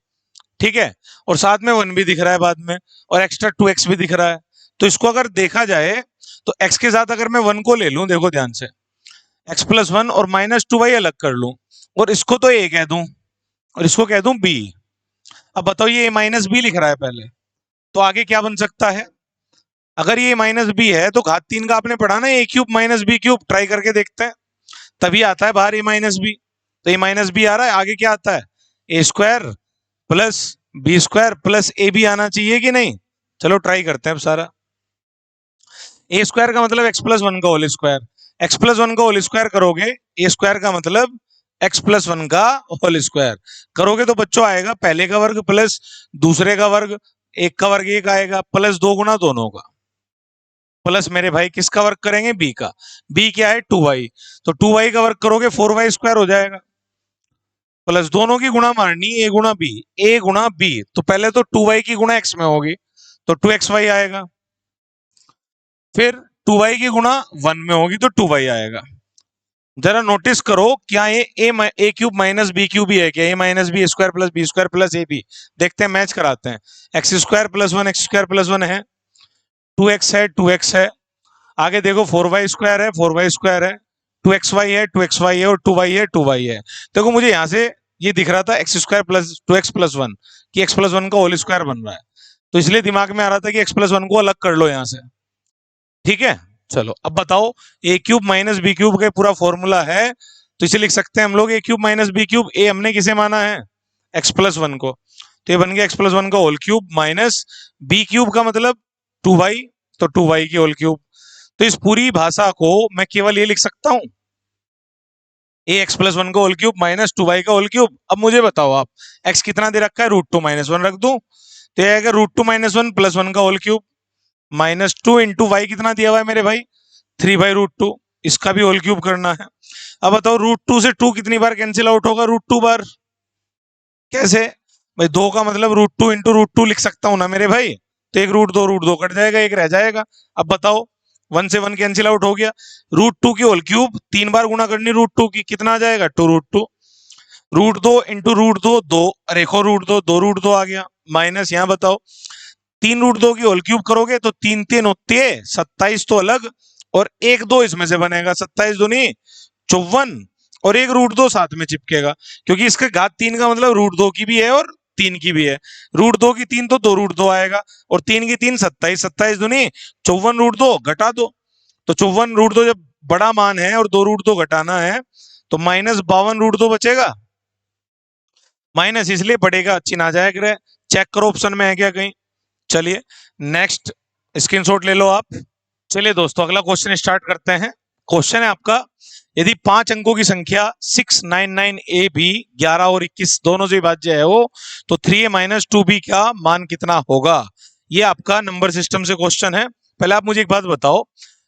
ठीक है, और साथ में 1 भी दिख रहा है बाद में, और एक्स्ट्रा 2x भी दिख रहा है। तो इसको अगर देखा जाए, तो x के साथ अगर मैं 1 को ले लूं, देखो ध्यान से, x + 1 और -2y अलग कर लूं, और इसको तो a कह दूं, और इसको कह दूं b। अब बताओ ये a - b लिख रहा है पहले, तो आगे क्या बन सकता है? अगर ये -b है, तो घात 3 का आपने पढ़ा ना, a³ - b³। ट्राई करके देखते हैं, तभी आता है बाहर a-b। तो a-b आ रहा है, आगे क्या आता है? a² + b² + ab आना चाहिए कि नहीं? चलो ट्राई करते हैं अब सारा। a² का मतलब x + 1 का होल स्क्वायर, x + 1 का होल स्क्वायर करोगे, a² का मतलब x + 1 का होल स्क्वायर करोगे, तो बच्चों आएगा पहले का वर्ग प्लस दूसरे का वर्ग, एक का वर्ग एक आएगा, प्लस 2 गुना दोनों का, प्लस मेरे भाई किसका वर्ग करेंगे? b का। b क्या है? 2y। तो 2y का वर्ग करोगे 4y² हो जाएगा, प्लस दोनों की गुणा मारनी, a गुणा b, a गुणा b। तो पहले तो 2y की गुणा x में होगी, तो 2xy आएगा। फिर 2y की गुणा 1 में होगी, तो 2y आएगा। जरा नोटिस करो, क्या ये a³ - b³ है क्या? a - b² + b² + ab। देखते हैं, मैच कराते हैं। x² + 1 x² + 1 है, 2x है 2x है, आगे देखो 4y² है 4y² है, 2xy है 2xy है, और 2y है 2y है। देखो मुझे यहां से ये दिख रहा था x² + 2x + 1, कि x + 1 का होल स्क्वायर बन रहा है, तो इसलिए दिमाग में आ रहा था कि x + 1 को अलग कर लो यहां से, ठीक है। चलो अब बताओ, a³ - b³ का पूरा फॉर्मूला है, तो इसे लिख सकते हैं हम लोग a³ - b³। a हमने किसे माना है? x + 1 को, तो ये बन गया x + 1 का होल क्यूब माइनस b³ का मतलब 2y, तो 2y की होल क्यूब। तो इस पूरी भाषा को मैं केवल ये लिख सकता हूं, ax + 1 का होल क्यूब माइनस 2y का होल क्यूब। अब मुझे बताओ आप, x कितना दे रखा है? √2 - 1 रख दूं, तो ये आएगा √2 - 1 + 1 का होल क्यूब, -2 × y कितना दिया हुआ है मेरे भाई? 3/√2। इसका भी होल क्यूब करना है। अब बताओ √2 से 2 कितनी बार कैंसिल आउट होगा? √2 बार। कैसे भाई, 2 का मतलब √2 इंटू √2 लिख सकता हूं ना मेरे भाई। तो एक √2 कट जाएगा, एक रह जाएगा। अब बताओ, 1 से 1 कैंसिल आउट हो गया। √2 की होल क्यूब 3 बार गुणा करनी √2 की, कितना आ जाएगा 2√2। √2 इंटू √2 2, रेखो √2 2 √2 आ गया। माइनस यहाँ बताओ, 3 √2 की होल क्यूब करोगे तो 3 3 होती है 27 तो अलग, और 1 2 इसमें से बनेगा, 27 दूनी 54, और एक √2 साथ में चिपकेगा, क्योंकि इसके घात 3 का मतलब √2 की भी है और 3 की भी है। √2 की 3 तो 2 √2 आएगा, और 3 की 3 27, 27 दूनी 54 √2 घटा दो। तो 54 √2 जब बड़ा मान है और 2 √2 घटाना है तो -52 √2 बचेगा। माइनस इसलिए बढ़ेगा, चिन्ह आ जाएगा। चेक करो ऑप्शन में है क्या कहीं। चलिए नेक्स्ट स्क्रीनशॉट ले लो आप। चलिए दोस्तों, अगला क्वेश्चन स्टार्ट करते हैं। क्वेश्चन है आपका, यदि 5 अंकों की संख्या 699AB 11 और 21 दोनों से विभाज्य है वो, तो 3A-2B का मान कितना होगा। ये आपका नंबर सिस्टम से क्वेश्चन है। पहले आप मुझे एक बात बताओ,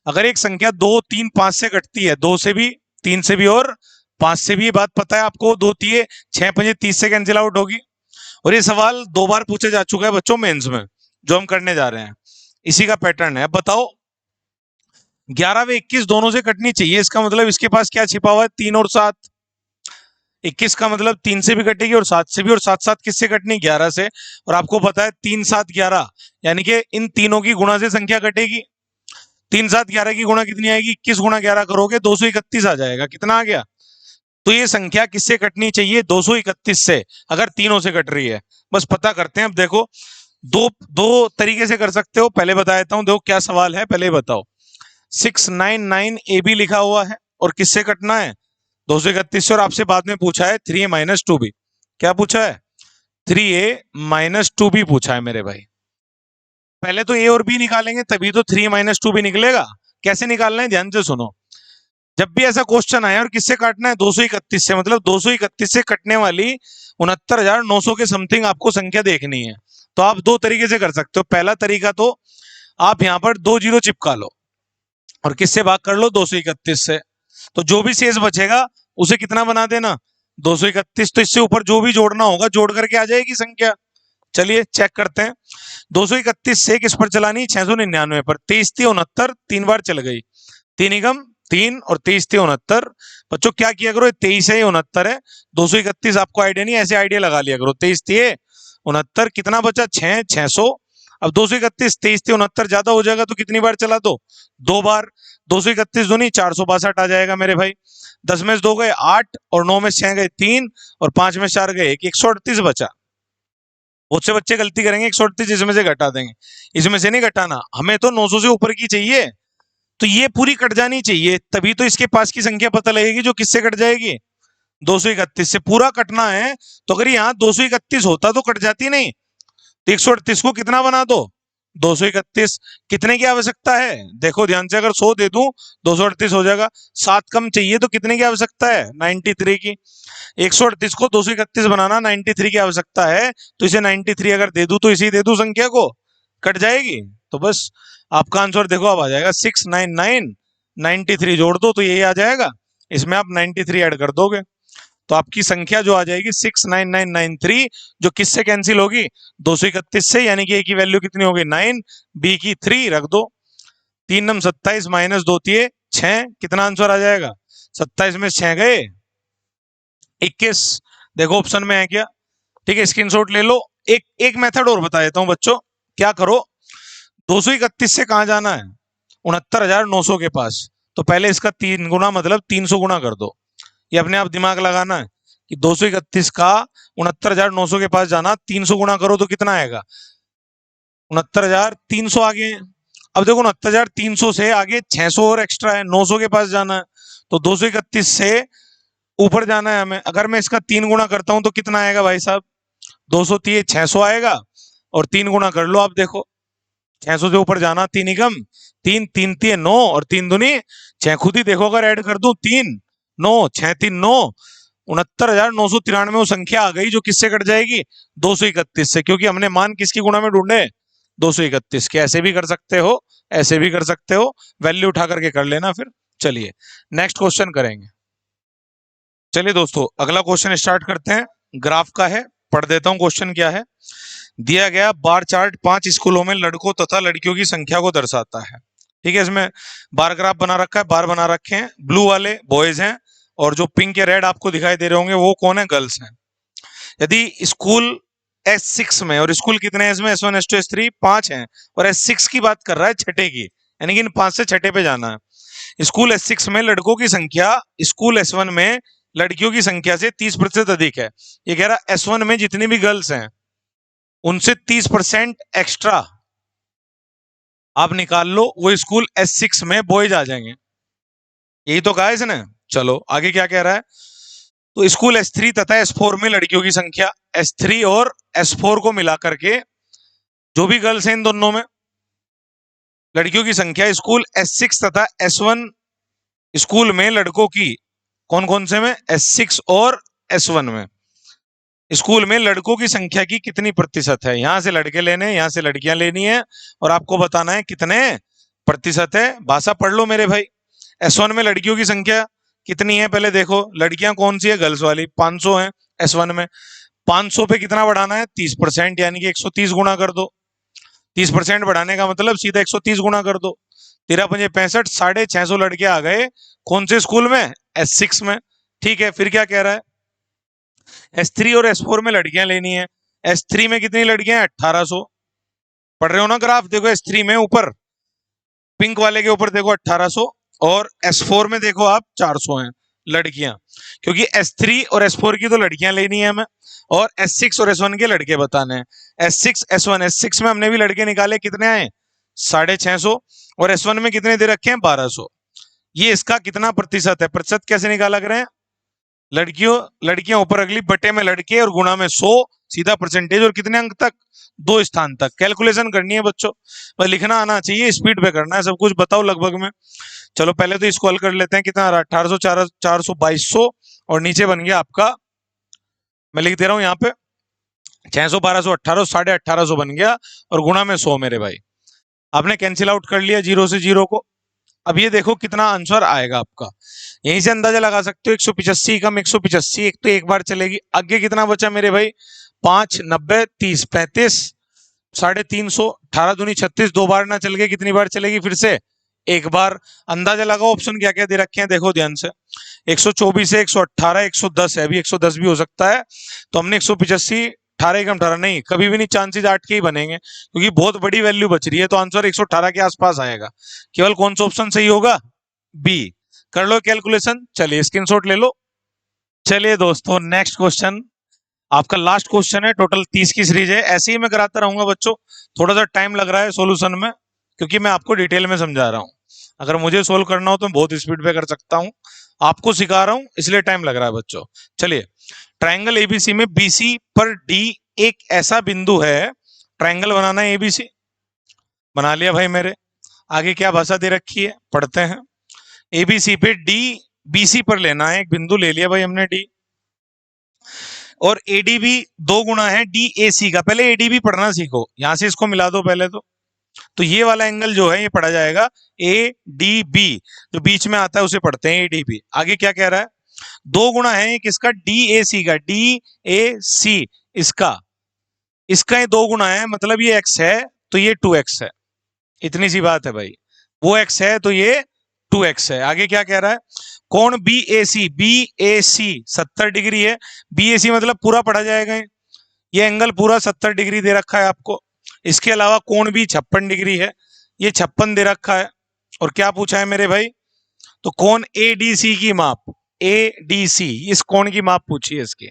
अगर एक संख्या 2 3 5 से कटती है, 2 से भी, 3 से भी और 5 से भी, ये बात पता है आपको, 2 3 6 5 30 से कैंसिल आउट होगी। और ये सवाल 2 बार पूछा जा चुका है बच्चों मेंस में, जो हम करने जा रहे हैं, इसी का पैटर्न है। बताओ, 11 व 21 दोनों से कटनी चाहिए, इसका मतलब इसके पास क्या छिपा हुआ है, 3 और 7। 21 का मतलब 3 से भी कटेगी और 7 से भी, और 7 7 किससे कटनी, 11 से। और आपको पता है 3 7 11, यानी कि इन तीनों की गुणा से संख्या कटेगी। 3 7 11 की गुणा कितनी आएगी, 21 गुणा 11 करोगे 231 आ जाएगा। कितना आ गया। तो ये संख्या किससे कटनी चाहिए, 231 से, अगर तीनों से कट रही है। बस पता करते हैं। अब देखो, दो दो तरीके से कर सकते हो, पहले बता देता हूं। देखो क्या सवाल है, पहले बताओ। 699AB लिखा हुआ है और किससे कटना है, 231 से, और आपसे बाद में पूछा है 3A-2B। क्या पूछा है, 3A-2B पूछा है मेरे भाई। पहले तो A और B निकालेंगे तभी तो 3A-2B निकलेगा। कैसे निकालना है, ध्यान से सुनो। जब भी ऐसा क्वेश्चन आए और किससे काटना है, 231 से, मतलब 231 से कटने वाली 69,900 के समथिंग आपको संख्या देखनी है। तो आप दो तरीके से कर सकते हो। पहला तरीका तो आप यहां पर 2 जीरो चिपका लो और किससे भाग कर लो, 231 से। तो जो भी शेष बचेगा उसे कितना बना देना, 231। तो इससे ऊपर जो भी जोड़ना होगा जोड़ करके आ जाएगी संख्या। चलिए चेक करते हैं। 231 से किस पर चलानी, 699 पर। 23 थी 69, 3 बार चल गई, 3 एकम 3 और 23 थी 69। बच्चों क्या किया करो, 23 है 69 है, 231 आपको आइडिया नहीं, ऐसे आइडिया लगा लिया करो। 23 थी 69, कितना बचा 6, 600। अब 231 23 थी 69 ज्यादा हो जाएगा तो कितनी बार चला दो, 2 बार। 231 दूनी 462 आ जाएगा मेरे भाई। 10 में से 2 गए 8, और 9 में से 6 गए 3, और 5 में 4 गए 1, 138 बचा। बहुत से बच्चे गलती करेंगे, 138 इसमें से घटा देंगे। इसमें से नहीं घटाना, हमें तो 900 से ऊपर की चाहिए। तो ये पूरी कट जानी चाहिए, तभी तो इसके पास की संख्या पता लगेगी जो किससे कट जाएगी, 231 से। पूरा कटना है तो अगर यहाँ 231 होता तो कट जाती नहीं। तो 138 को कितना बना दो, 231। कितने की आवश्यकता है, देखो ध्यान से, अगर 100 दे दूं 238 हो जाएगा। 7 कम चाहिए तो कितने की आवश्यकता है, 93 की। 138 को 231 बनाना, 93 की आवश्यकता है, तो इसे 93 अगर दे दूं तो इसी दे दूं संख्या को, कट जाएगी। तो बस आपका आंसर देखो अब आ जाएगा 699, 93 जोड़ दो तो यही आ जाएगा। इसमें आप 93 ऐड कर दोगे तो आपकी संख्या जो आ जाएगी 69993, जो किससे कैंसिल होगी, 231 से, यानी कि ए की वैल्यू कितनी होगी 9, बी की 3 रख दो। 3 नम 27 माइनस 2 तिये 6, कितना आंसर आ जाएगा, 27 में 6 गए 21। देखो ऑप्शन में है क्या, ठीक है, स्क्रीनशॉट ले लो। एक मेथड और बता देता हूं बच्चों, क्या करो, 231 से कहां जाना है, 69,900 के पास। तो पहले इसका 3 गुना मतलब 300 गुना कर दो। ये अपने आप दिमाग लगाना है कि 231 का 69,900 के पास जाना, 300 गुना करो तो कितना आएगा, 69,300 आगे हैं। अब देखो 69,300 से आगे 600 और एक्स्ट्रा है, 900 के पास जाना है। तो 231 से ऊपर जाना है हमें। अगर मैं इसका 3 गुना करता हूं तो कितना आएगा भाई साहब, 200 3 600 आएगा, और 3 गुना कर लो आप। देखो 600 से ऊपर जाना, 3 एकम 3, 3 3 9, और 3 दूनी 6। खुद ही देखो, अगर ऐड कर दूं 3 9 6 3 9, 69,993 वो संख्या आ गई जो किससे कट जाएगी, 231 से, क्योंकि हमने मान किसकी गुणा में ढूंढे, 231 के। ऐसे भी कर सकते हो, ऐसे भी कर सकते हो, वैल्यू उठा करके कर लेना फिर। चलिए नेक्स्ट क्वेश्चन करेंगे। चलिए दोस्तों, अगला क्वेश्चन स्टार्ट करते हैं, ग्राफ का है। पढ़ देता हूं क्वेश्चन क्या है। दिया गया बार चार्ट 5 स्कूलों में लड़कों तथा लड़कियों की संख्या को दर्शाता है। ठीक है, इसमें बार ग्राफ बना रखा है, बार बना रखे हैं। ब्लू वाले बॉयज हैं और जो पिंक या रेड आपको दिखाई दे रहे होंगे वो कौन है, गर्ल्स हैं। यदि स्कूल S6 में, और स्कूल कितने हैं इसमें, S1 S2 S3 5 हैं, और S6 की बात कर रहा है, छठे की, यानी कि इन 5 से छठे पे जाना है। स्कूल S6 में लड़कों की संख्या स्कूल S1 में लड़कियों की संख्या से 30% अधिक है। ये कह रहा S1 में जितनी भी गर्ल्स हैं उनसे 30% एक्स्ट्रा आप निकाल लो, वो स्कूल S6 में बॉयज आ जाएंगे। यही तो कहा है इसने। चलो आगे क्या कह रहा है। तो स्कूल S3 तथा S4 में लड़कियों की संख्या, S3 और S4 को मिलाकर के जो भी गर्ल्स हैं इन दोनों में लड़कियों की संख्या, स्कूल S6 तथा S1 स्कूल में लड़कों की, कौन कौन से में, S6 और S1 में स्कूल में लड़कों की संख्या की कितनी प्रतिशत है। यहां से लड़के लेने हैं, यहां से लड़कियां लेनी है और आपको बताना है कितने प्रतिशत है। भाषा पढ़ लो मेरे भाई। S1 में लड़कियों की संख्या कितनी है, पहले देखो लड़कियां कौन सी है, गर्ल्स वाली 500 है S1 में। 500 पे कितना बढ़ाना है, 30%, यानी कि 130 गुना कर दो। 30% बढ़ाने का मतलब सीधा 130 गुना कर दो। 13×5 = 65, 650 लड़के आ गए कौन से स्कूल में, S6 में। ठीक है, फिर क्या कह रहा है, S3 और S4 में लड़कियां लेनी है। S3 में कितनी लड़कियां हैं, 1800। पढ़ रहे हो ना ग्राफ, देखो S3 में ऊपर पिंक वाले के ऊपर देखो 1800, और S4 में देखो आप 400 हैं लड़कियां, क्योंकि S3 और S4 की तो लड़कियां लेनी है हमें, और S6 और S1 के लड़के बताने हैं। S6 S1, S6 में हमने भी लड़के निकाले, कितने आए, 650, और S1 में कितने दे रखे हैं, 1200। ये इसका कितना प्रतिशत है, प्रतिशत कैसे निकाला करें, लड़कियां ऊपर अगली, बटे में लड़के और गुणा में 100, सीधा परसेंटेज, और कितने अंक तक, 2 स्थान तक। कैलकुलेशन करनी है बच्चों, बस लिखना आना चाहिए, स्पीड पे करना है सब कुछ, बताओ लगभग में। चलो पहले तो इसको हल कर लेते हैं, कितना आ रहा है, 1800, 400, 2200, और नीचे बन गया आपका, मैं लिख दे रहा हूं यहाँ पे 600, 1200, 1800, 1850 बन गया, और गुणा में 100 मेरे भाई। आपने कैंसिल आउट कर लिया 0 से 0 को। अब ये देखो कितना आंसर आएगा आपका, यहीं से अंदाजा लगा सकते हो। 185 कम 185, एक तो एक बार चलेगी, आगे कितना बचा मेरे भाई, 5, 90, 30, 35, 350, 18 दूनी 36, 2 बार ना चल गए, कितनी बार चलेगी, फिर से एक बार। अंदाजा लगाओ, ऑप्शन क्या क्या दे रखे हैं देखो ध्यान से, 124 है, 118, 110 है, अभी 110 भी हो सकता है। तो हमने 185, 18 एकम 18 नहीं, कभी भी नहीं, चांसेस 8 के ही बनेंगे, क्योंकि बहुत बड़ी वैल्यू बच रही है, तो आंसर 118 के आसपास आएगा। केवल कौन सा ऑप्शन सही होगा, बी। कर लो कैलकुलेशन, चलिए स्क्रीनशॉट ले लो। चलिए दोस्तों, नेक्स्ट क्वेश्चन आपका लास्ट क्वेश्चन है, टोटल 30 की सीरीज है। ऐसे ही मैं कराता रहूंगा बच्चों, थोड़ा सा टाइम लग रहा है सोल्यूशन में, क्योंकि मैं आपको डिटेल में समझा रहा हूं। अगर मुझे सोल्व करना हो तो मैं बहुत स्पीड पे कर सकता हूं, आपको सिखा रहा हूं इसलिए टाइम लग रहा है बच्चों। चलिए, ट्राइंगल एबीसी में बीसी पर डी एक ऐसा बिंदु है, ट्राइंगल बनाना है एबीसी, बना लिया भाई मेरे। आगे क्या भाषा दे रखी है, पढ़ते हैं। एबीसी पे डी बीसी पर लेना है, एक बिंदु ले लिया भाई हमने डी, और एडीबी 2 गुना है डीएसी का। पहले एडीबी पढ़ना सीखो, यहां से इसको मिला दो पहले तो ये वाला एंगल जो है ये पढ़ा जाएगा ए डी बी, जो बीच में आता है उसे पढ़ते हैं एडीबी। आगे क्या कह रहा है, 2 गुना है किसका, डी ए सी का, डी ए सी इसका ये 2 गुना है, मतलब ये x है तो ये 2x है, इतनी सी बात है भाई। वो x है तो ये 2x है। आगे क्या कह रहा है, कोण बी ए सी 70 डिग्री है। बी ए सी मतलब पूरा पढ़ा जाएगा, ये एंगल पूरा 70 डिग्री दे रखा है आपको। इसके अलावा कोण भी 56 डिग्री है, ये 56 दे रखा है। और क्या पूछा है मेरे भाई, तो कोण एडीसी की माप, एडीसी इस कोण की माप पूछी है इसकी।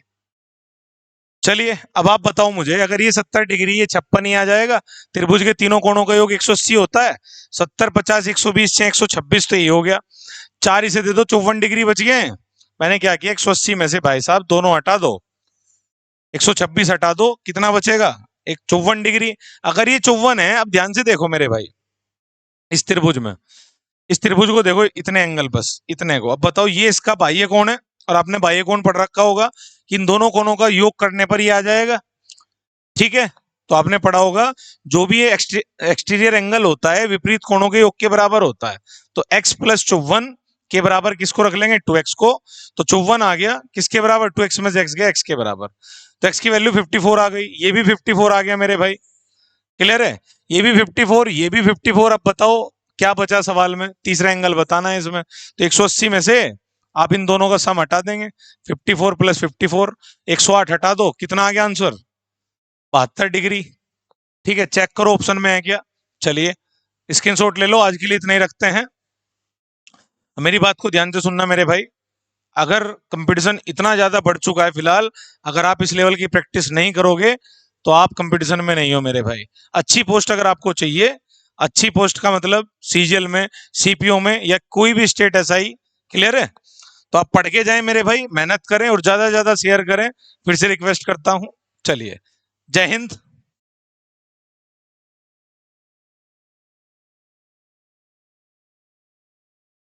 चलिए अब आप बताओ मुझे, अगर ये 70 डिग्री, ये 56 ही आ जाएगा। त्रिभुज के तीनों कोणों का योग 180 होता है, 70, 50, 120, 126, तो ये हो गया। 4 इसे दे दो, 54 डिग्री बच गए। मैंने क्या किया, 180 में से भाई साहब दोनों हटा दो, 126 हटा दो, कितना बचेगा, एक 54 डिग्री। अगर ये 54 है, अब ध्यान से देखो मेरे भाई, इस त्रिभुज में, इस त्रिभुज को देखो, इतने एंगल, बस इतने को। अब बताओ, ये इसका बाह्य कोण है, और आपने बाह्य कोण पढ़ रखा होगा कि इन दोनों कोणों का योग करने पर ये आ जाएगा। ठीक है, तो आपने पढ़ा होगा जो भी ये एक्सटीरियर एंगल होता है विपरीत कोणों के योग के बराबर होता है। तो x + 54 के बराबर किसको रख लेंगे 2x को, तो 54 आ गया, किसके बराबर 2x में से x गया x के बराबर, तो x की वैल्यू 54 आ गई, ये भी 54 आ गया मेरे भाई, क्लियर है, ये भी 54, ये भी 54। अब बताओ क्या बचा सवाल में, तीसरा एंगल बताना है इसमें, तो 180 में से आप इन दोनों का सम हटा देंगे, 54 प्लस 54, 108 हटा दो, कितना आ गया आंसर 72 डिग्री। ठीक है, चेक करो ऑप्शन में है क्या। चलिए स्क्रीनशॉट ले लो, आज के लिए इतना ही रखते हैं। मेरी बात को ध्यान से सुनना मेरे भाई, अगर कंपटीशन इतना ज्यादा बढ़ चुका है फिलहाल, अगर आप इस लेवल की प्रैक्टिस नहीं करोगे तो आप कंपटीशन में नहीं हो मेरे भाई। अच्छी पोस्ट अगर आपको चाहिए, अच्छी पोस्ट का मतलब सीजीएल में, सीपीओ में, या कोई भी स्टेट एसआई, क्लियर है, तो आप पढ़ के जाएं मेरे भाई, मेहनत करें और ज्यादा से ज्यादा शेयर करें, फिर से रिक्वेस्ट करता हूं। चलिए, जय हिंद।